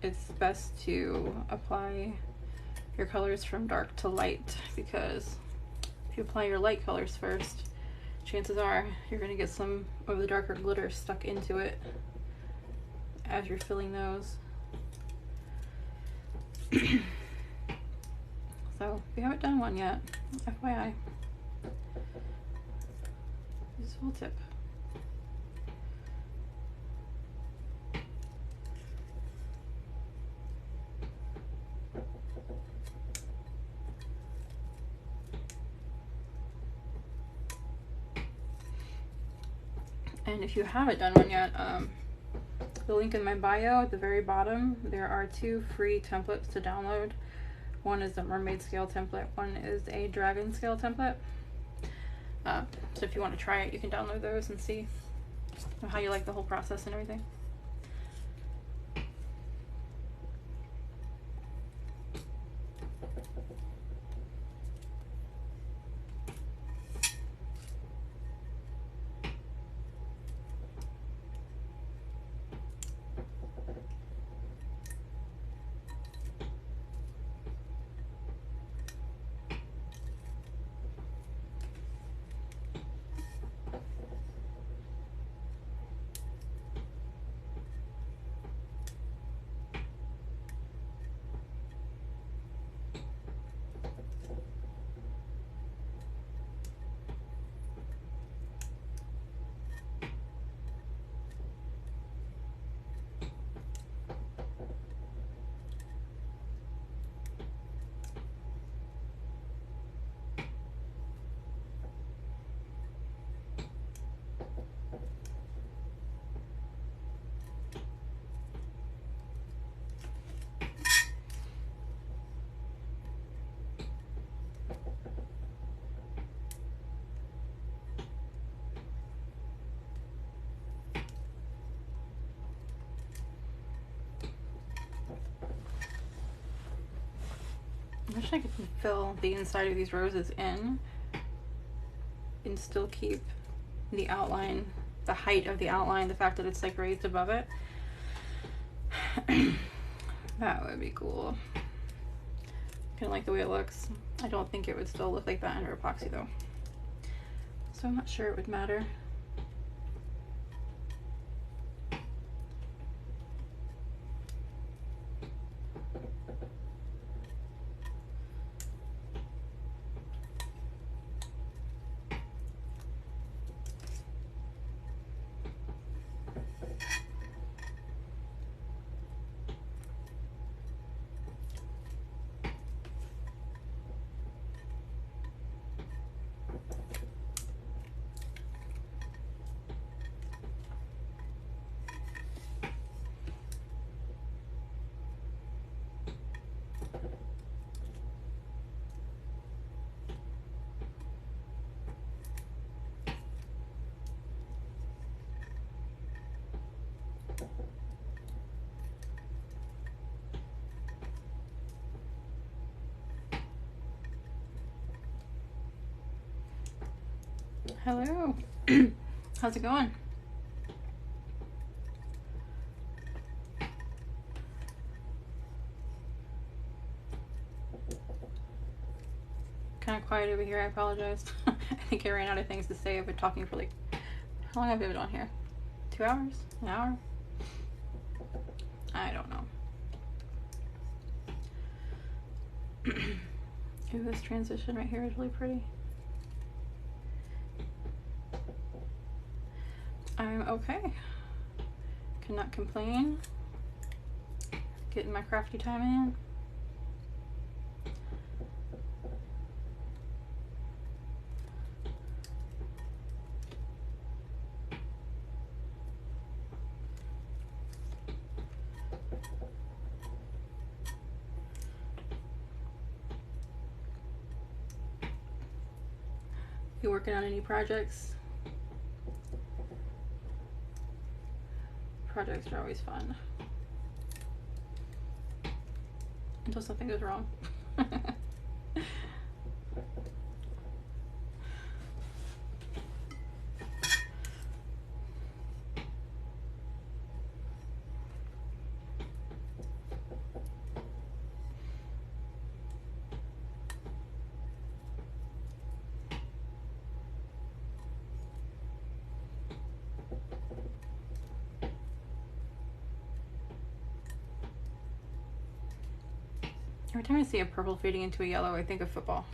it's best to apply your colors from dark to light, because if you apply your light colors first, chances are you're going to get some of the darker glitter stuck into it as you're filling those. So if you haven't done one yet, FYI, useful tip. And if you haven't done one yet, the link in my bio at the very bottom, there are 2 free templates to download. One is a mermaid scale template, one is a dragon scale template. So if you want to try it, you can download those and see how you like the whole process and everything. I wish I could fill the inside of these roses in and still keep the outline, the height of the outline, the fact that it's like raised above it. That would be cool. Kind of like the way it looks. I don't think it would still look like that under epoxy though. So I'm not sure it would matter. Hello. How's it going? Kind of quiet over here. I apologize. I think I ran out of things to say. I've been talking for like, how long have I been on here? 2 hours? An hour? I don't know. Ooh, this transition right here is really pretty. I'm okay. Cannot complain. Getting my crafty time in. You working on any projects? Projects are always fun. Until something goes wrong. Every time I see a purple fading into a yellow, I think of football.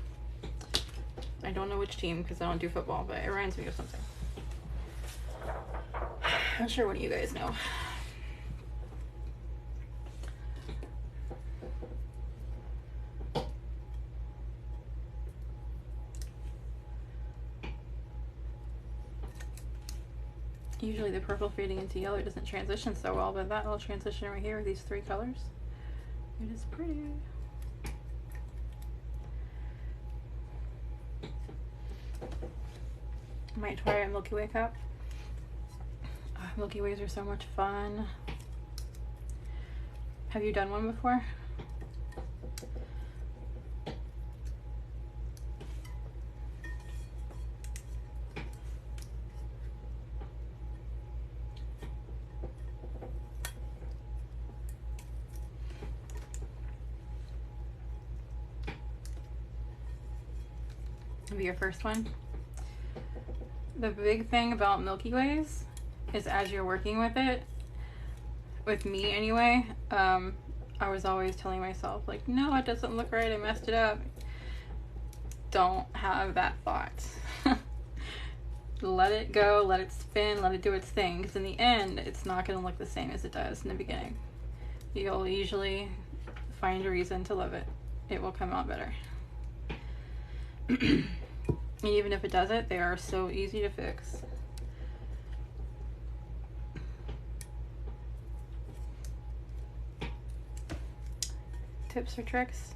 I don't know which team because I don't do football, but it reminds me of something. Not sure what you guys know. Usually the purple fading into yellow doesn't transition so well, but that will transition right here with these three colors. It is pretty. I might try a Milky Way cup. Milky Ways are so much fun. Have you done one before? It'll be your first one. The big thing about Milky Ways is as you're working with it, with me anyway, I was always telling myself like, no, it doesn't look right, I messed it up. Don't have that thought. Let it go, let it spin, let it do its thing, because in the end it's not going to look the same as it does in the beginning. You'll usually find a reason to love it. It will come out better. And even if it doesn't, they are so easy to fix. Tips or tricks?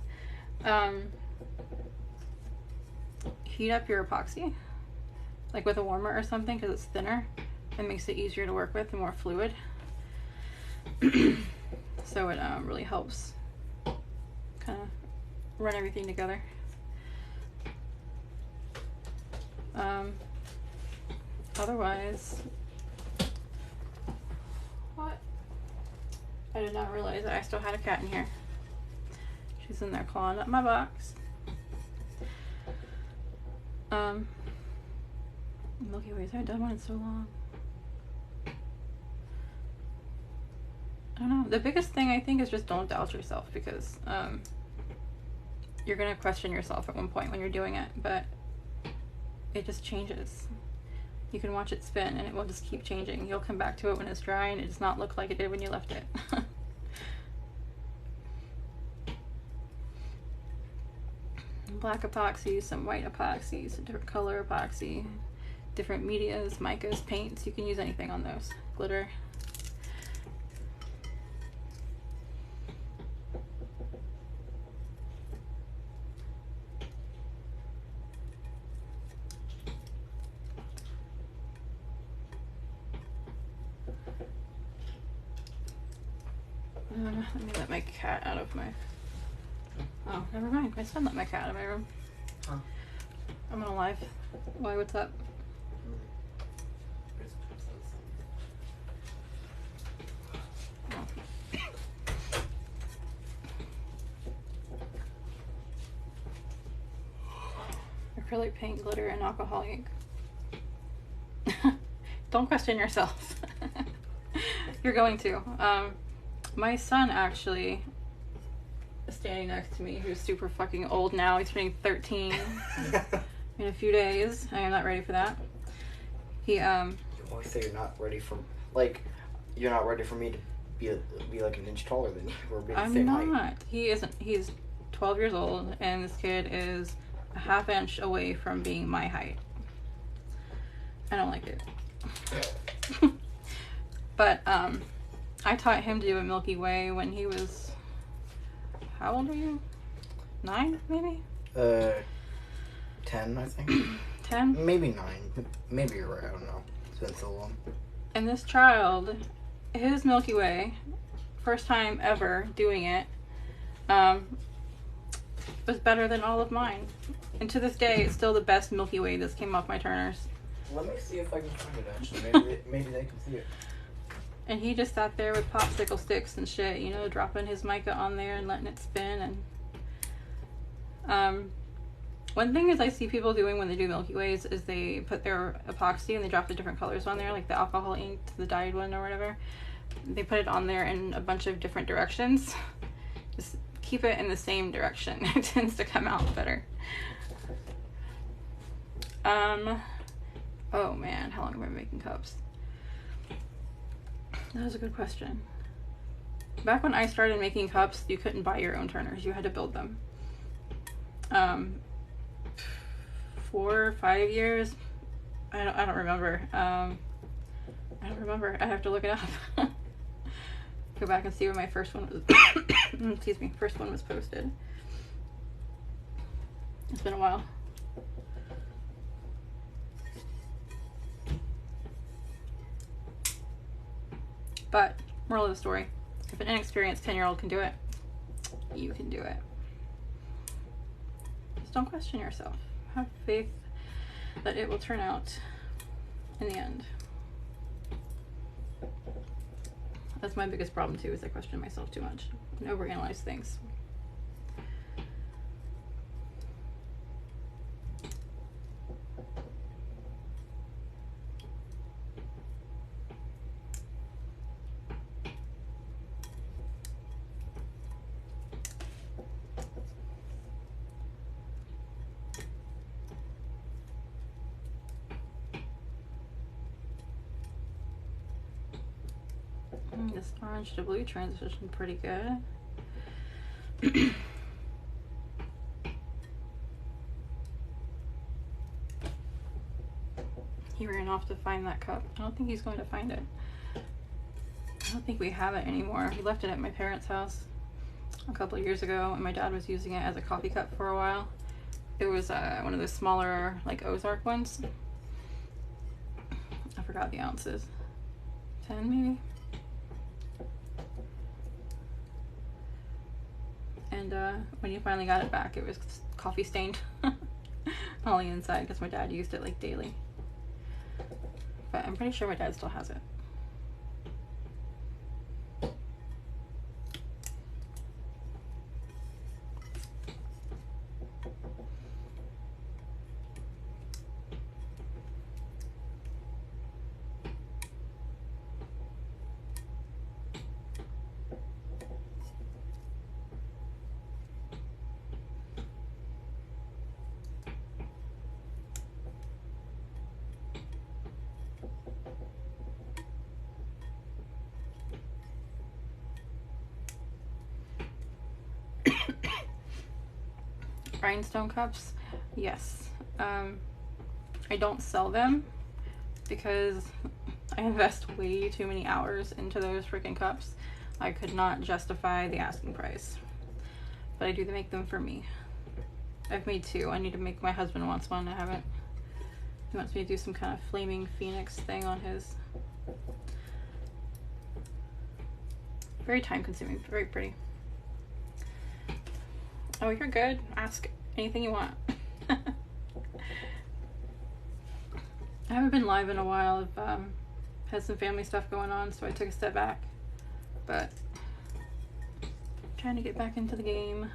Heat up your epoxy, like with a warmer or something, because it's thinner. It makes it easier to work with and more fluid. So it really helps kind of run everything together. Otherwise, what? I did not realize that I still had a cat in here. She's in there clawing up my box. Milky Ways, I haven't done one in so long. I don't know. The biggest thing I think is just don't doubt yourself, because you're gonna question yourself at one point when you're doing it, but it just changes. You can watch it spin and it will just keep changing. You'll come back to it when it's dry and it does not look like it did when you left it. Black epoxy, some white epoxy, some different color epoxy, different medias, micas, paints. You can use anything on those. Glitter. Let me let my cat out of my... Oh, never mind. My son let my cat out of my room. Huh? I'm on a live. Why, what's up? Oh. Acrylic paint, glitter, and alcohol ink. Don't question yourself. You're going to. My son actually is standing next to me, who's super fucking old now. He's turning 13 in a few days. I am not ready for that. He You always say you're not ready for, like, you're not ready for me to be like an inch taller than you, or be the I'm same not. height. He isn't. He's 12 years old, and this kid is a half inch away from being my height. I don't like it. But I taught him to do a Milky Way when he was, how old are you? 9, maybe? 10, I think. 10? Maybe 9. Maybe you're right, I don't know. It's been so long. And this child, his Milky Way, first time ever doing it, was better than all of mine. And to this day, it's still the best Milky Way that's came off my turners. Let me see if I can find it, actually. Maybe they can see it. And he just sat there with popsicle sticks and shit, you know, dropping his mica on there and letting it spin. And one thing is I see people doing when they do Milky Ways is they put their epoxy and they drop the different colors on there, like the alcohol ink, the dyed one or whatever. They put it on there in a bunch of different directions. Just keep it in the same direction, it tends to come out better. Oh man, how long have I been making cups? That was a good question. Back when I started making cups, you couldn't buy your own turners. You had to build them. 4 or 5 years. I don't remember. I don't remember. I have to look it up. Go back and see when my first one was. Excuse me. First one was posted. It's been a while. But moral of the story: if an inexperienced 10-year-old can do it, you can do it. Just don't question yourself. Have faith that it will turn out in the end. That's my biggest problem too, is I question myself too much and overanalyze things. This orange to blue transition pretty good. He ran off to find that cup. I don't think he's going to find it. I don't think we have it anymore. He left it at my parents' house a couple of years ago, and my dad was using it as a coffee cup for a while. It was one of the smaller, like, Ozark ones. I forgot the ounces. 10 maybe? And when you finally got it back, it was coffee stained all the inside because my dad used it like daily. But I'm pretty sure my dad still has it. Rhinestone cups, yes. I don't sell them because I invest way too many hours into those freaking cups. I could not justify the asking price, but I do make them for me. I've made 2. I need to make, my husband wants one. I haven't. He wants me to do some kind of flaming phoenix thing on his. Very time consuming, very pretty. Oh, you're good. Ask anything you want. I haven't been live in a while. I've had some family stuff going on, so I took a step back. But trying to get back into the game.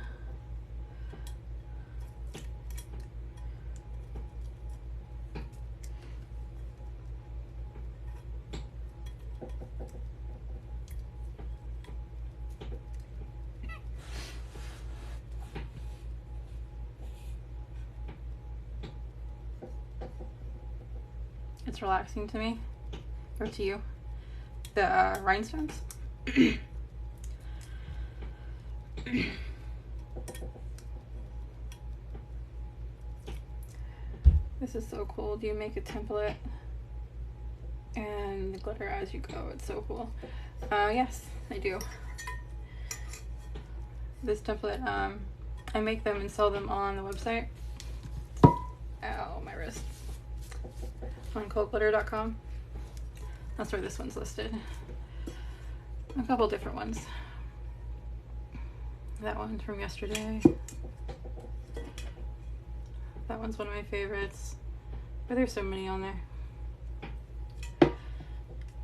It's relaxing to me, or to you. The rhinestones. This is so cool. Do you make a template and the glitter as you go? It's so cool. Yes, I do. This template, I make them and sell them on the website. Ow, my wrist. On coldglitter.com. That's where this one's listed. A couple different ones. That one's from yesterday. That one's one of my favorites. But there's so many on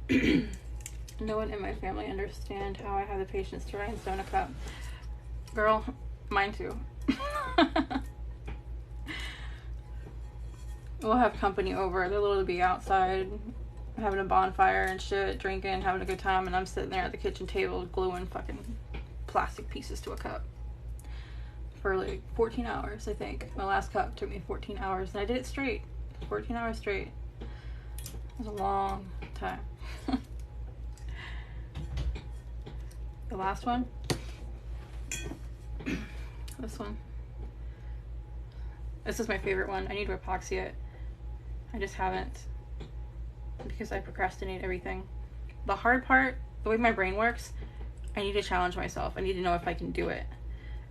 there. No one in my family understand how I have the patience to rhinestone a cup. Girl, mine too. We'll have company over. They'll literally be outside having a bonfire and shit, drinking, having a good time, and I'm sitting there at the kitchen table gluing fucking plastic pieces to a cup. for like 14 hours, I think. My last cup took me 14 hours, and I did it straight. 14 hours straight. It was a long time. The last one. This one. This is my favorite one. I need to epoxy it. I just haven't, because I procrastinate everything. The hard part, the way my brain works, I need to challenge myself. I need to know if I can do it.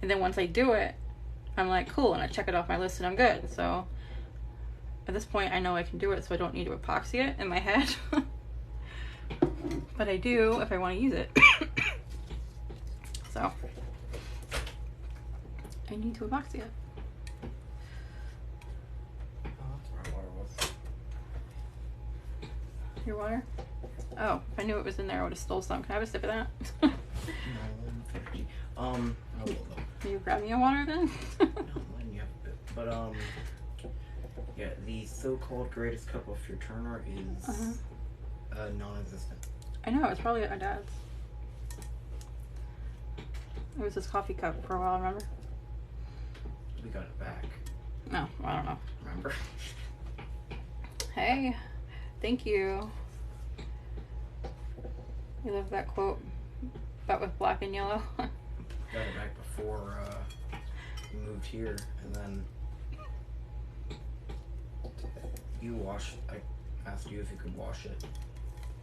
And then once I do it, I'm like, cool, and I check it off my list and I'm good. So at this point, I know I can do it, so I don't need to epoxy it in my head. But I do if I want to use it. So I need to epoxy it. Your water? Oh, if I knew it was in there, I would have stole some. Can I have a sip of that? No, I will though. Can you grab me a water then? No, I'm letting you have a bit. But yeah, the so-called greatest cup of your Turner is non-existent. I know, it's probably at my dad's. It was his coffee cup for a while, remember? We got it back. No, I don't know. Remember? Hey, thank you. You love that quote, but with black and yellow. Got it back before we moved here, and then you washed. I asked you if you could wash it.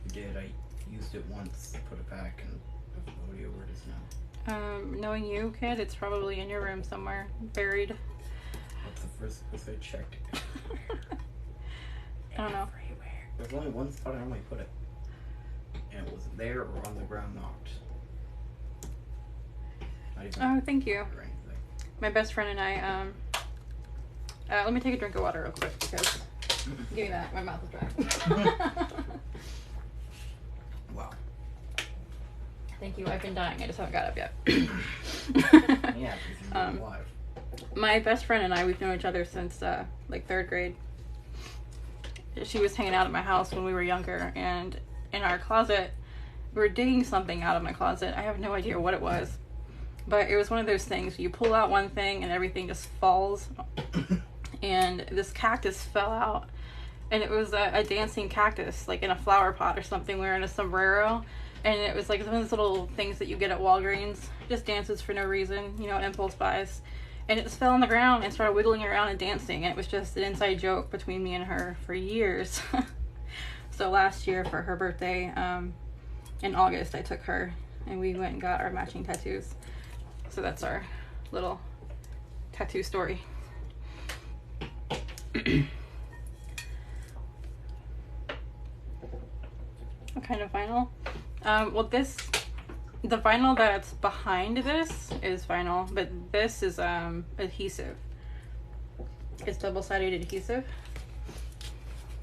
You did. I used it once, put it back, and I have no idea where it is now. Knowing you, kid, it's probably in your room somewhere, buried. What's the first place I checked? I don't know. Everywhere. There's only one spot I normally put it, and it was there or on the ground knocked. Not even Oh, thank you. or anything. My best friend and I, let me take a drink of water real quick because, give me that, my mouth is dry. Wow. Thank you, I've been dying, I just haven't got up yet. Yeah, because you're alive. My best friend and I, we've known each other since, like 3rd grade. She was hanging out at my house when we were younger, and in our closet, we were digging something out of my closet. I have no idea what it was, but it was one of those things, you pull out one thing and everything just falls, and this cactus fell out, and it was a dancing cactus, like in a flower pot or something, wearing a sombrero, and it was like one of those little things that you get at Walgreens, just dances for no reason, you know, impulse buys. And it just fell on the ground and started wiggling around and dancing. And it was just an inside joke between me and her for years. So last year for her birthday, in August, I took her and we went and got our matching tattoos. So that's our little tattoo story. What kind of vinyl? Well, the vinyl that's behind this is vinyl, but this is adhesive. It's double-sided adhesive.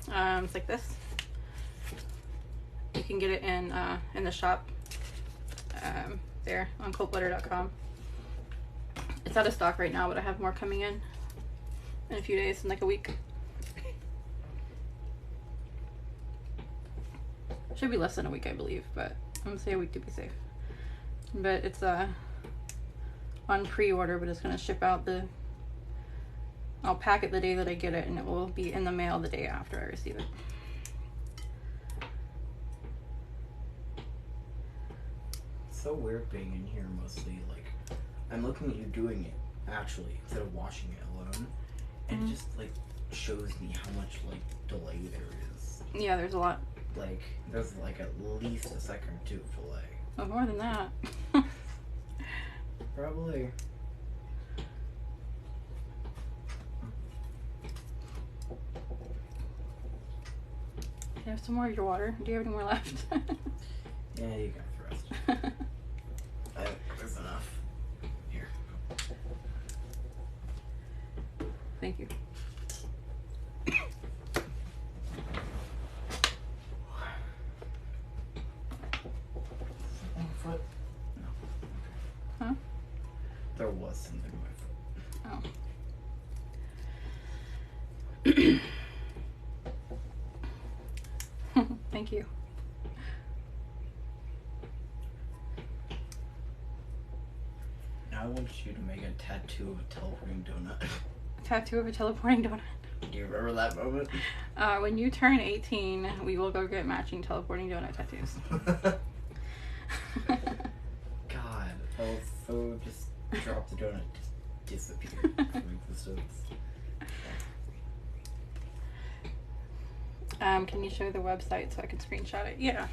It's like this. You can get it in the shop there on coldblooded.com. It's out of stock right now, but I have more coming in a few days, in like a week. Should be less than a week, I believe, but I'm gonna say a week to be safe. But it's on pre-order, but it's gonna ship out I'll pack it the day that I get it, and it will be in the mail the day after I receive it. It's so weird being in here mostly, like, I'm looking at you doing it, actually, instead of watching it alone, and it just, like, shows me how much, like, delay there is. Yeah, there's a lot. Like, there's, like, at least a second or two of delay. Oh, more than that. Probably. You have some more of your water? Do you have any more left? Yeah, you got the rest. There's enough. Here. Thank you. Foot? No. Huh? There was something in my foot. Oh. Thank you. Now I want you to make a tattoo of a teleporting donut. Tattoo of a teleporting donut. Do you remember that moment? When you turn 18, we will go get matching teleporting donut tattoos. God, I was so just drop the donut, just disappear from existence. Can you show the website so I can screenshot it? Yeah.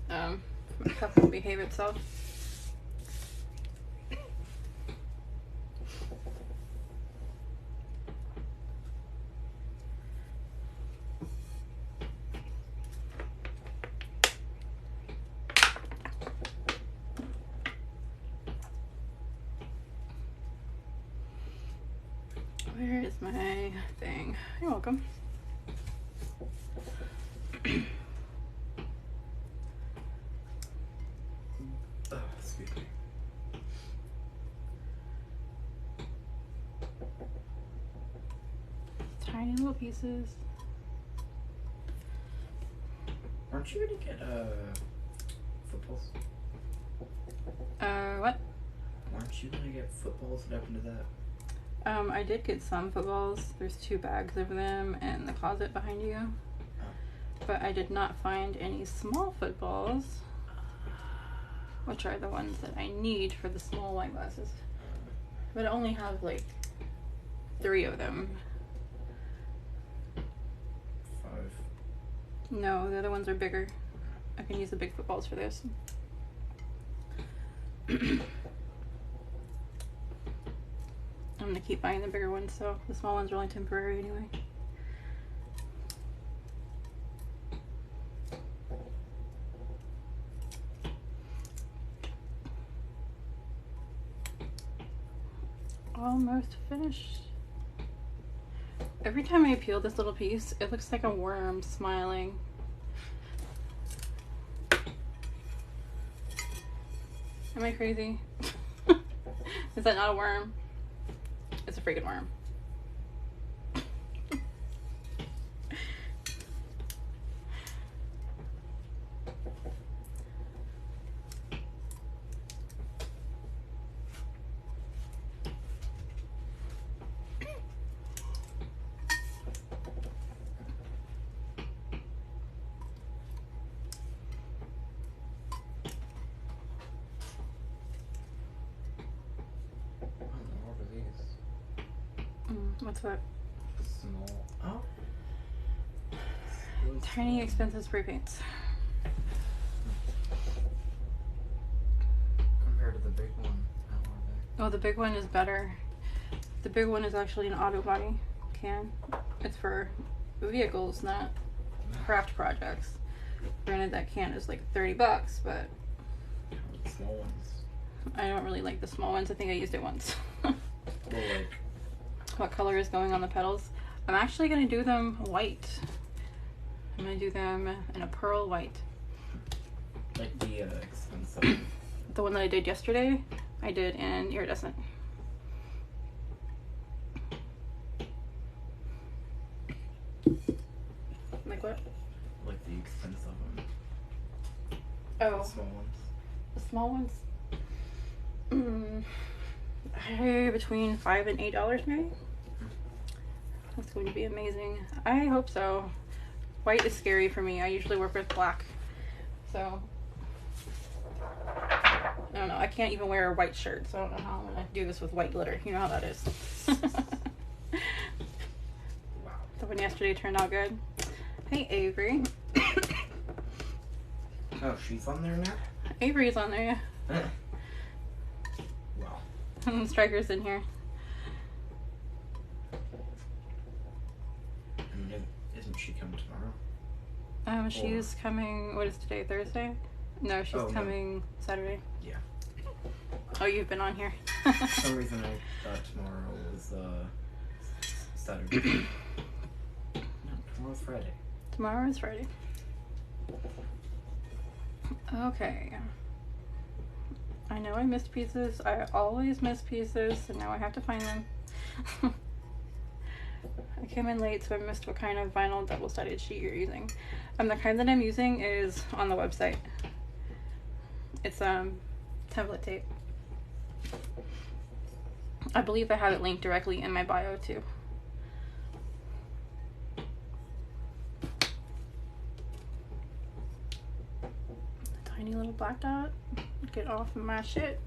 My cup will behave itself. Where is my thing? You're welcome. Oh, excuse me. Tiny little pieces. Aren't you gonna get footballs? What? Aren't you gonna get footballs? What happened to that? I did get some footballs. There's 2 bags of them in the closet behind you. But I did not find any small footballs, which are the ones that I need for the small wine glasses. But I only have like 3 of them. 5. No, the other ones are bigger. I can use the big footballs for this. I'm gonna keep buying the bigger ones, so the small ones are only temporary anyway. Almost finished. Every time I peel this little piece, it looks like a worm smiling. Am I crazy? Is that not a worm? It's a freaking worm. What's that? Small. Oh. Tiny expensive spray paints. Compared to the big one, how are they? Oh, the big one is better. The big one is actually an auto body can. It's for vehicles, not craft projects. Granted, that can is like $30, but The small ones. I don't really like the small ones. I think I used it once. Well, like. What color is going on the petals? I'm actually gonna do them white. I'm gonna do them in a pearl white. Like the expensive. The one that I did yesterday, I did in iridescent. Like what? Like the expensive one. Oh, The small ones. the small ones. Between $5 and $8 maybe. That's going to be amazing. I hope so. White is scary for me. I usually work with black, so I don't know. I can't even wear a white shirt, so I don't know how I'm gonna do this with white glitter. You know how that is. Wow. The one yesterday turned out good. Hey, Avery. Oh, she's on there now? Avery's on there, yeah. Wow. Striker's in here. And isn't she coming tomorrow? She's coming. What is today? Thursday? No, she's coming Saturday. Yeah. Oh, you've been on here. For some reason I thought tomorrow was Saturday. No, tomorrow's Friday. Tomorrow is Friday. Okay. I know I missed pieces. I always miss pieces, and now I have to find them. I came in late, so I missed what kind of vinyl double-sided sheet you're using. The kind that I'm using is on the website. It's template tape. I believe I have it linked directly in my bio too. Tiny little black dot, get off of my shit.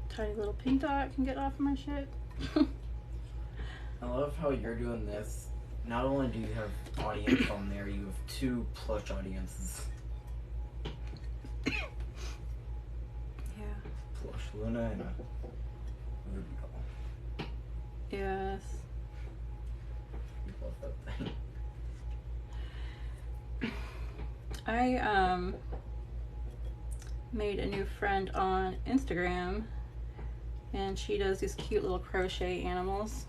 Tiny little pink dot can get off of my shit. I love how you're doing this. Not only do you have audience on there, you have 2 plush audiences. Yeah. Plush Luna and a Ruby doll. Yes. You love that thing. I made a new friend on Instagram, and she does these cute little crochet animals.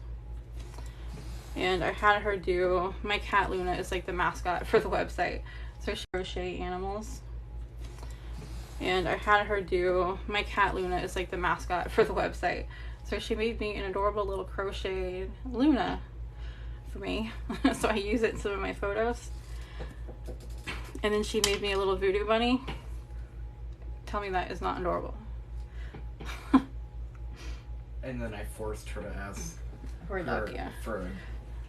And I had her do, my cat Luna is like the mascot for the website, so she crochet animals. And I had her do, my cat Luna is like the mascot for the website, so she made me an adorable little crocheted Luna for me. So I use it in some of my photos. And then she made me a little voodoo bunny. Tell me that is not adorable. And then I forced her to ask For a duck, yeah. For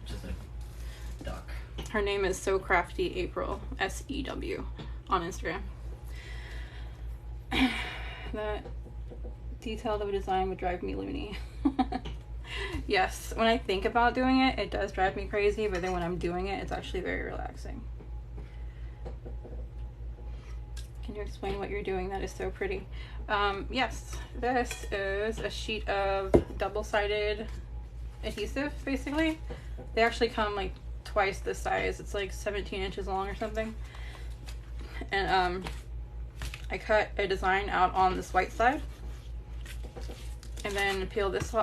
just a duck. Her name is So Crafty April, SEW, on Instagram. That detail of a design would drive me loony. Yes, when I think about doing it, it does drive me crazy, but then when I'm doing it, it's actually very relaxing. Can you explain what you're doing? That is so pretty. Yes, this is a sheet of double-sided adhesive, basically. They actually come like twice this size. It's like 17 inches long or something. And I cut a design out on this white side, and then peel this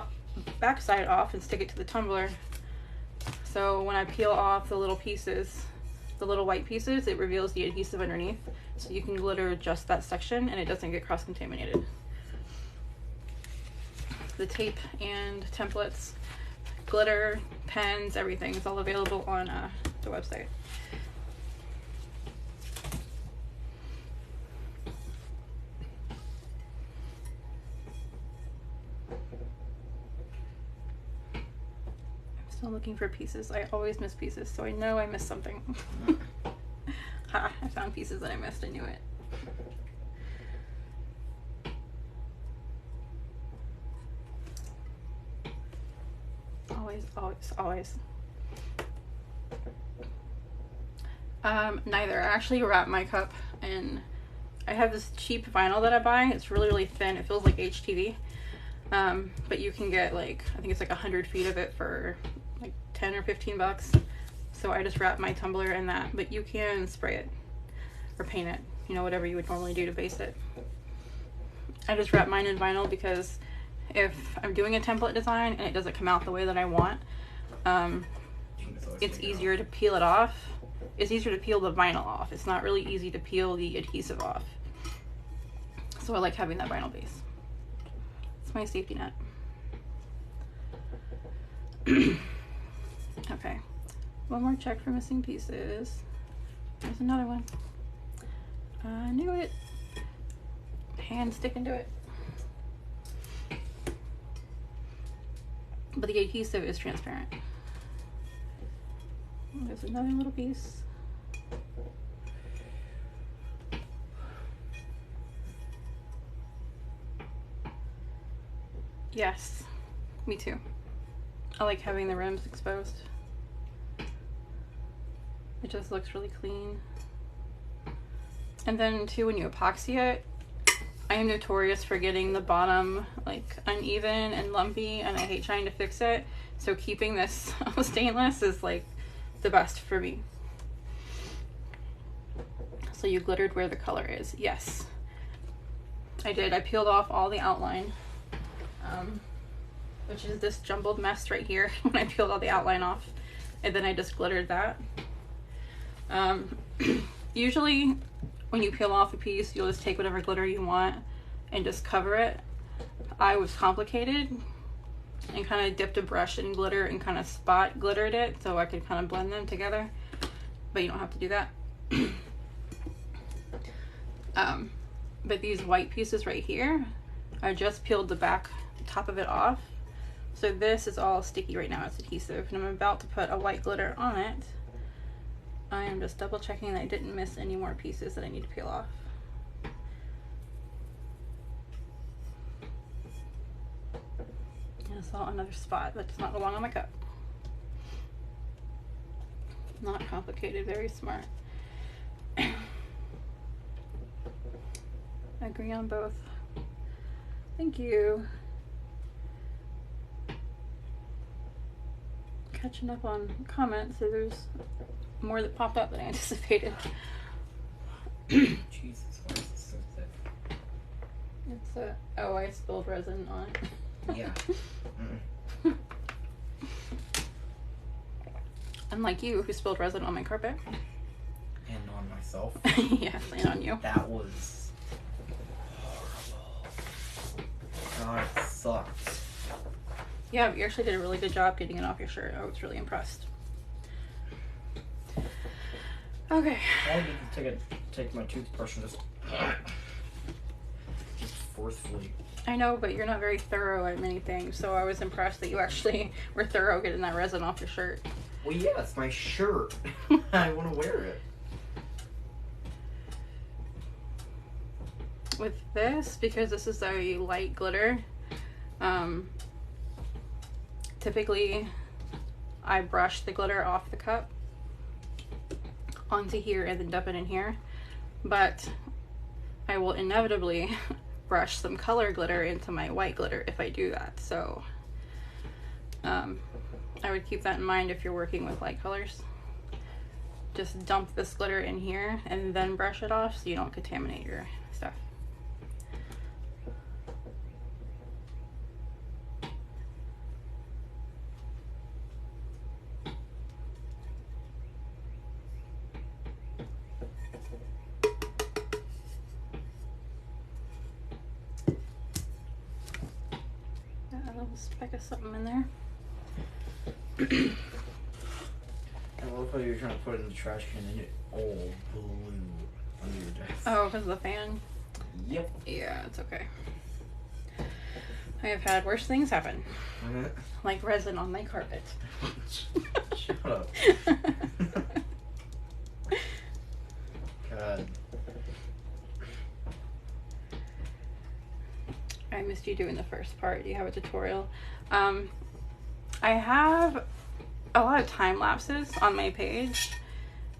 back side off and stick it to the tumbler. So when I peel off the little pieces, the little white pieces, it reveals the adhesive underneath, so you can glitter just that section and it doesn't get cross-contaminated. The tape and templates, glitter, pens, everything is all available on the website. I'm still looking for pieces. I always miss pieces, so I know I missed something. Ha, I found pieces that I missed. I knew it. Always, always, always. Neither. I actually wrap my cup in, I have this cheap vinyl that I buy. It's really, really thin. It feels like HTV. But you can get like, I think it's like 100 feet of it for like 10 or 15 bucks. So I just wrap my tumbler in that, but you can spray it or paint it, you know, whatever you would normally do to base it. I just wrap mine in vinyl because if I'm doing a template design and it doesn't come out the way that I want, it's easier to peel it off. It's easier to peel the vinyl off. It's not really easy to peel the adhesive off. So I like having that vinyl base. It's my safety net. Okay. One more check for missing pieces. There's another one. I knew it. Hand sticking to it. But the adhesive is transparent. There's another little piece. Yes, me too. I like having the rims exposed. It just looks really clean. And then too, when you epoxy it, I am notorious for getting the bottom like uneven and lumpy, and I hate trying to fix it. So keeping this stainless is like the best for me. So you glittered where the color is. Yes, I did. I peeled off all the outline, which is this jumbled mess right here when I peeled all the outline off, and then I just glittered that. Usually when you peel off a piece, you'll just take whatever glitter you want and just cover it. I was complicated and kind of dipped a brush in glitter and kind of spot glittered it so I could kind of blend them together, but you don't have to do that. But these white pieces right here, I just peeled the top of it off. So this is all sticky right now, it's adhesive, and I'm about to put a white glitter on it. I am just double checking that I didn't miss any more pieces that I need to peel off. And I saw another spot that does not belong on my cup. Not complicated, very smart. Agree on both. Thank you. Catching up on comments, so there's more that popped up than I anticipated. Jesus, why is this so thick? It's oh, I spilled resin on it. Yeah. Unlike you, who spilled resin on my carpet. And on myself. Yes, and on you. That was horrible. God, it sucked. Yeah, you actually did a really good job getting it off your shirt. I was really impressed. Okay. All I did was take my toothbrush and just forcefully. I know, but you're not very thorough at many things, so I was impressed that you actually were thorough getting that resin off your shirt. Well, yeah, it's my shirt. I want to wear it. With this, because this is a light glitter, typically I brush the glitter off the cup onto here and then dump it in here, but I will inevitably brush some color glitter into my white glitter if I do that. So I would keep that in mind if you're working with light colors. Just dump this glitter in here and then brush it off so you don't contaminate your stuff. Got a little speck of something in there. I love how you're trying to put it in the trash can and it all blew under your desk. Oh, because of the fan? Yep. Yeah, it's okay. I have had worse things happen. Like resin on my carpet. Shut up. God. I missed you doing the first part. Do you have a tutorial? I have a lot of time lapses on my page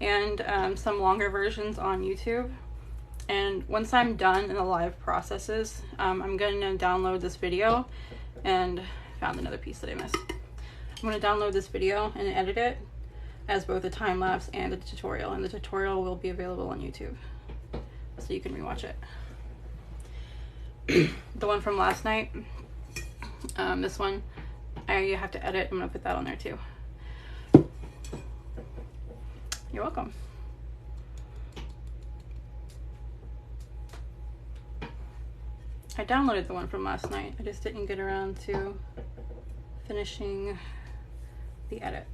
and some longer versions on YouTube. And once I'm done in the live processes, I'm going to download this video, and found another piece that I missed. I'm going to download this video and edit it as both a time lapse and a tutorial, and the tutorial will be available on YouTube, so you can rewatch it. The one from last night, this one, I have to edit. I'm going to put that on there too. You're welcome. I downloaded the one from last night. I just didn't get around to finishing the edit.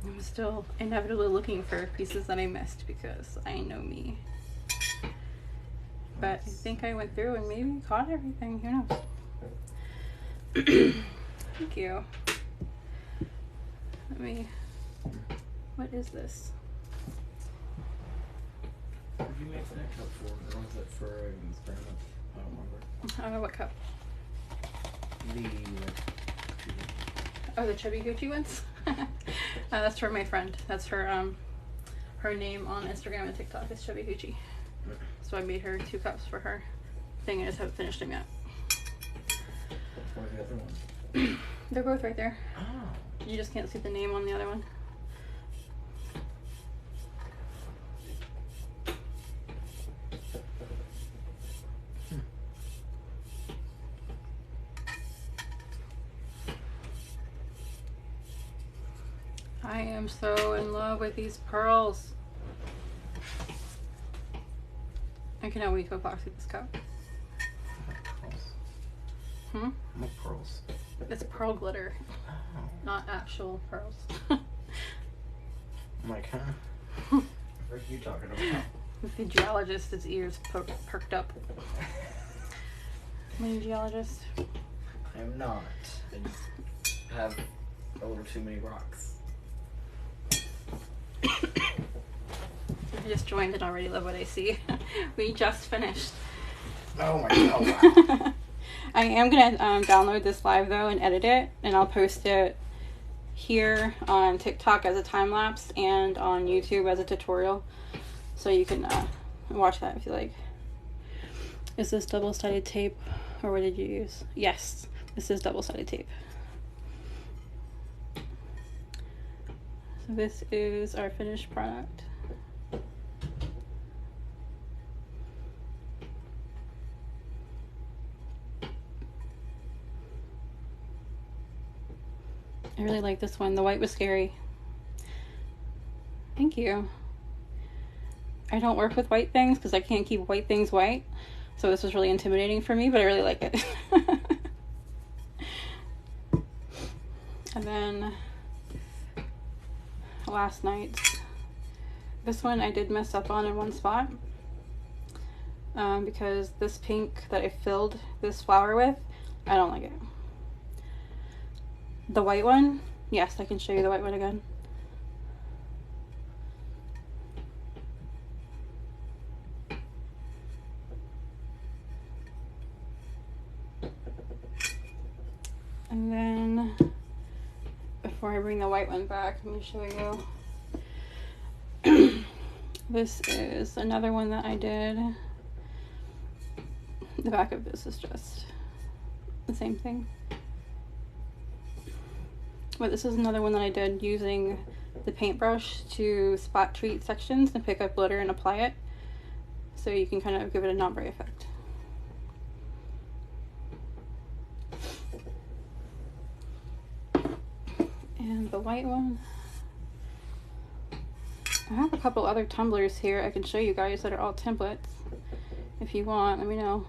I'm still inevitably looking for pieces that I missed because I know me. But I think I went through and maybe caught everything. Who knows? Thank you. Let me... What is this? What did you make that cup for? Or was it for an experiment? I don't remember. I don't know what cup. The Oh, the Chubby Gucci ones? That's for my friend. That's her her name on Instagram and TikTok is Chubby Gucci. So I made her 2 cups for her thing. I just haven't finished them yet. Where's the other one? They're both right there. Oh. You just can't see the name on the other one. I am so in love with these pearls. I cannot wait to epoxy this cup. Hmm? What pearls? It's pearl glitter, Oh. not actual pearls. I'm like, huh? What are you talking about? The geologist's ears perked up. Am I a geologist? I am not. I just have a little too many rocks. If you just joined and already love what I see. We just finished. Oh my god, wow. I am gonna download this live though and edit it, and I'll post it here on TikTok as a time lapse and on YouTube as a tutorial, so you can watch that if you like. Is this double-sided tape, or what did you use? Yes, this is double-sided tape. So this is our finished product. I really like this one. The white was scary. Thank you. I don't work with white things because I can't keep white things white. So this was really intimidating for me, but I really like it. And then last night's, this one I did mess up on in one spot. Because this pink that I filled this flower with, I don't like it. The white one, yes, I can show you the white one again. And then, before I bring the white one back, let me show you. This is another one that I did. The back of this is just the same thing. But this is another one that I did using the paintbrush to spot treat sections and pick up glitter and apply it. So you can kind of give it an ombre effect. And the white one. I have a couple other tumblers here I can show you guys that are all templates. If you want, let me know.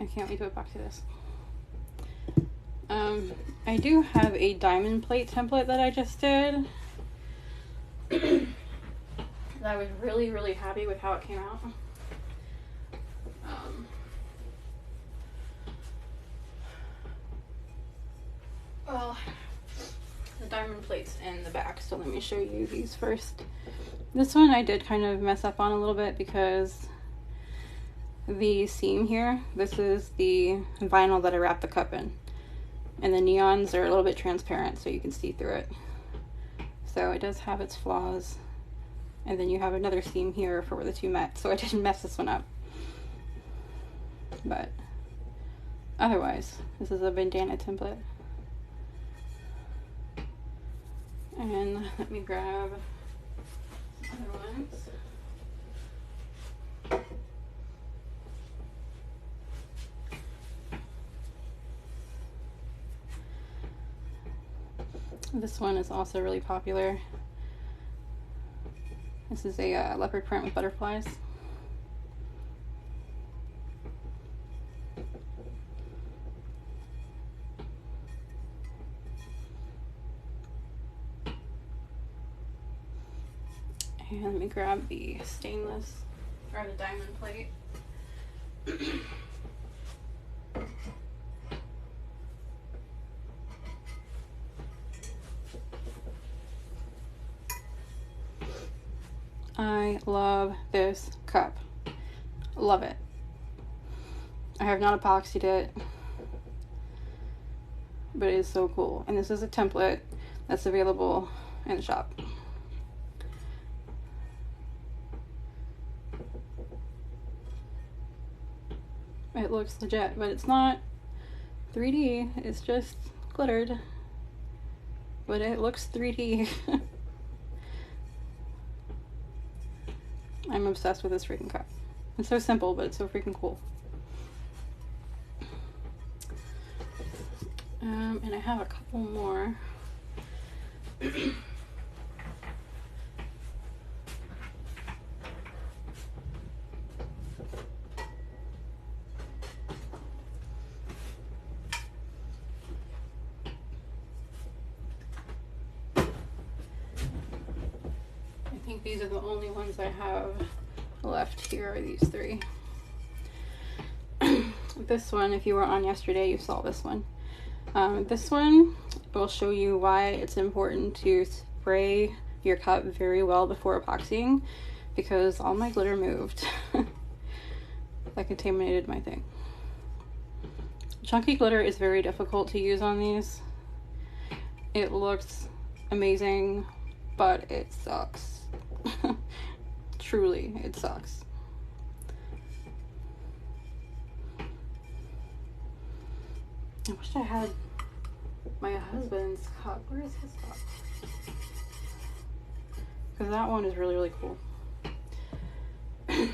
I can't wait to go back to this. I do have a diamond plate template that I just did. I was really, really happy with how it came out. Well, the diamond plate's in the back, so let me show you these first. This one I did kind of mess up on a little bit because the seam here, this is the vinyl that I wrapped the cup in. And the neons are a little bit transparent so you can see through it. So it does have its flaws. And then you have another seam here for where the two met, so I didn't mess this one up. But otherwise, this is a bandana template. And let me grab other ones. This one is also really popular. This is a leopard print with butterflies. And let me grab the stainless, or the diamond plate. I love this cup. Love it. I have not epoxied it, but it is so cool. And this is a template that's available in the shop. It looks legit, but it's not 3D. It's just glittered, but it looks 3D. I'm obsessed with this freaking cup. It's so simple, but it's so freaking cool. And I have a couple more. think these are the only ones I have left here, are these three. This one, if you were on yesterday, you saw this one. This one will show you why it's important to spray your cup very well before epoxying, because all my glitter moved. That contaminated my thing. Chunky glitter is very difficult to use on these. It looks amazing, but it sucks. Truly, it sucks. I wish I had my husband's cup. Where is his cup? Because that one is really, really cool. And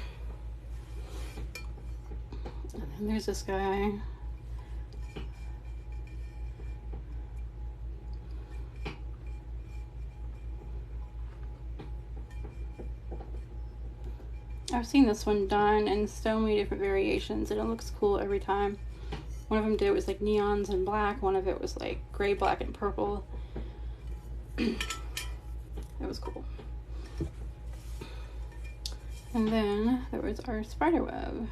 then there's this guy. I've seen this one done in so many different variations, and it looks cool every time. One of them did it was like neons and black. One of it was like gray, black, and purple. It was cool. And then there was our spider web.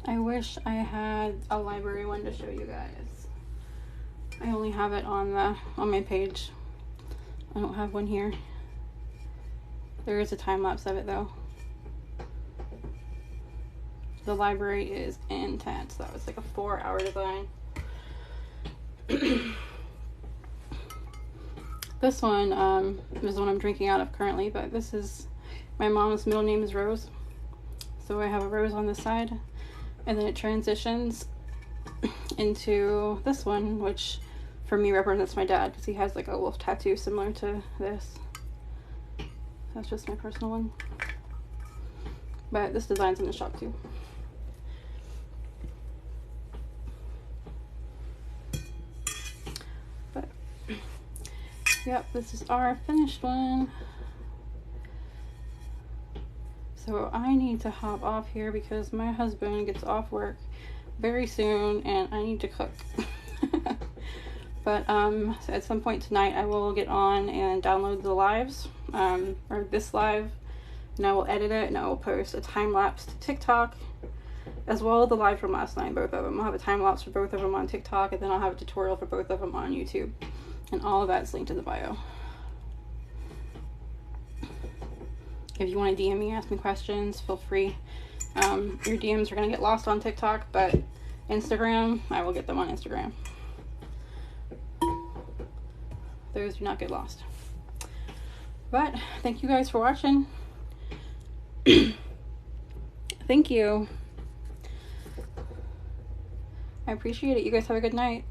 I wish I had a library one to show you guys. I only have it on my page. I don't have one here. There is a time lapse of it though. The library is intense. That was like a 4-hour design. This one is the one I'm drinking out of currently, but this is, my mom's middle name is Rose. So I have a rose on this side, and then it transitions into this one, which for me represents my dad, because he has like a wolf tattoo similar to this. That's just my personal one. But this design's in the shop too. But yep, this is our finished one. So I need to hop off here because my husband gets off work very soon and I need to cook. But so at some point tonight I will get on and download the lives, or this live, and I will edit it and I will post a time lapse to TikTok, as well as the live from last night, both of them. I'll have a time lapse for both of them on TikTok, and then I'll have a tutorial for both of them on YouTube, and all of that's linked in the bio. If you want to DM me, ask me questions, feel free. Your DMs are going to get lost on TikTok, but Instagram, I will get them on Instagram. Those do not get lost. But thank you guys for watching. Thank you. I appreciate it. You guys have a good night.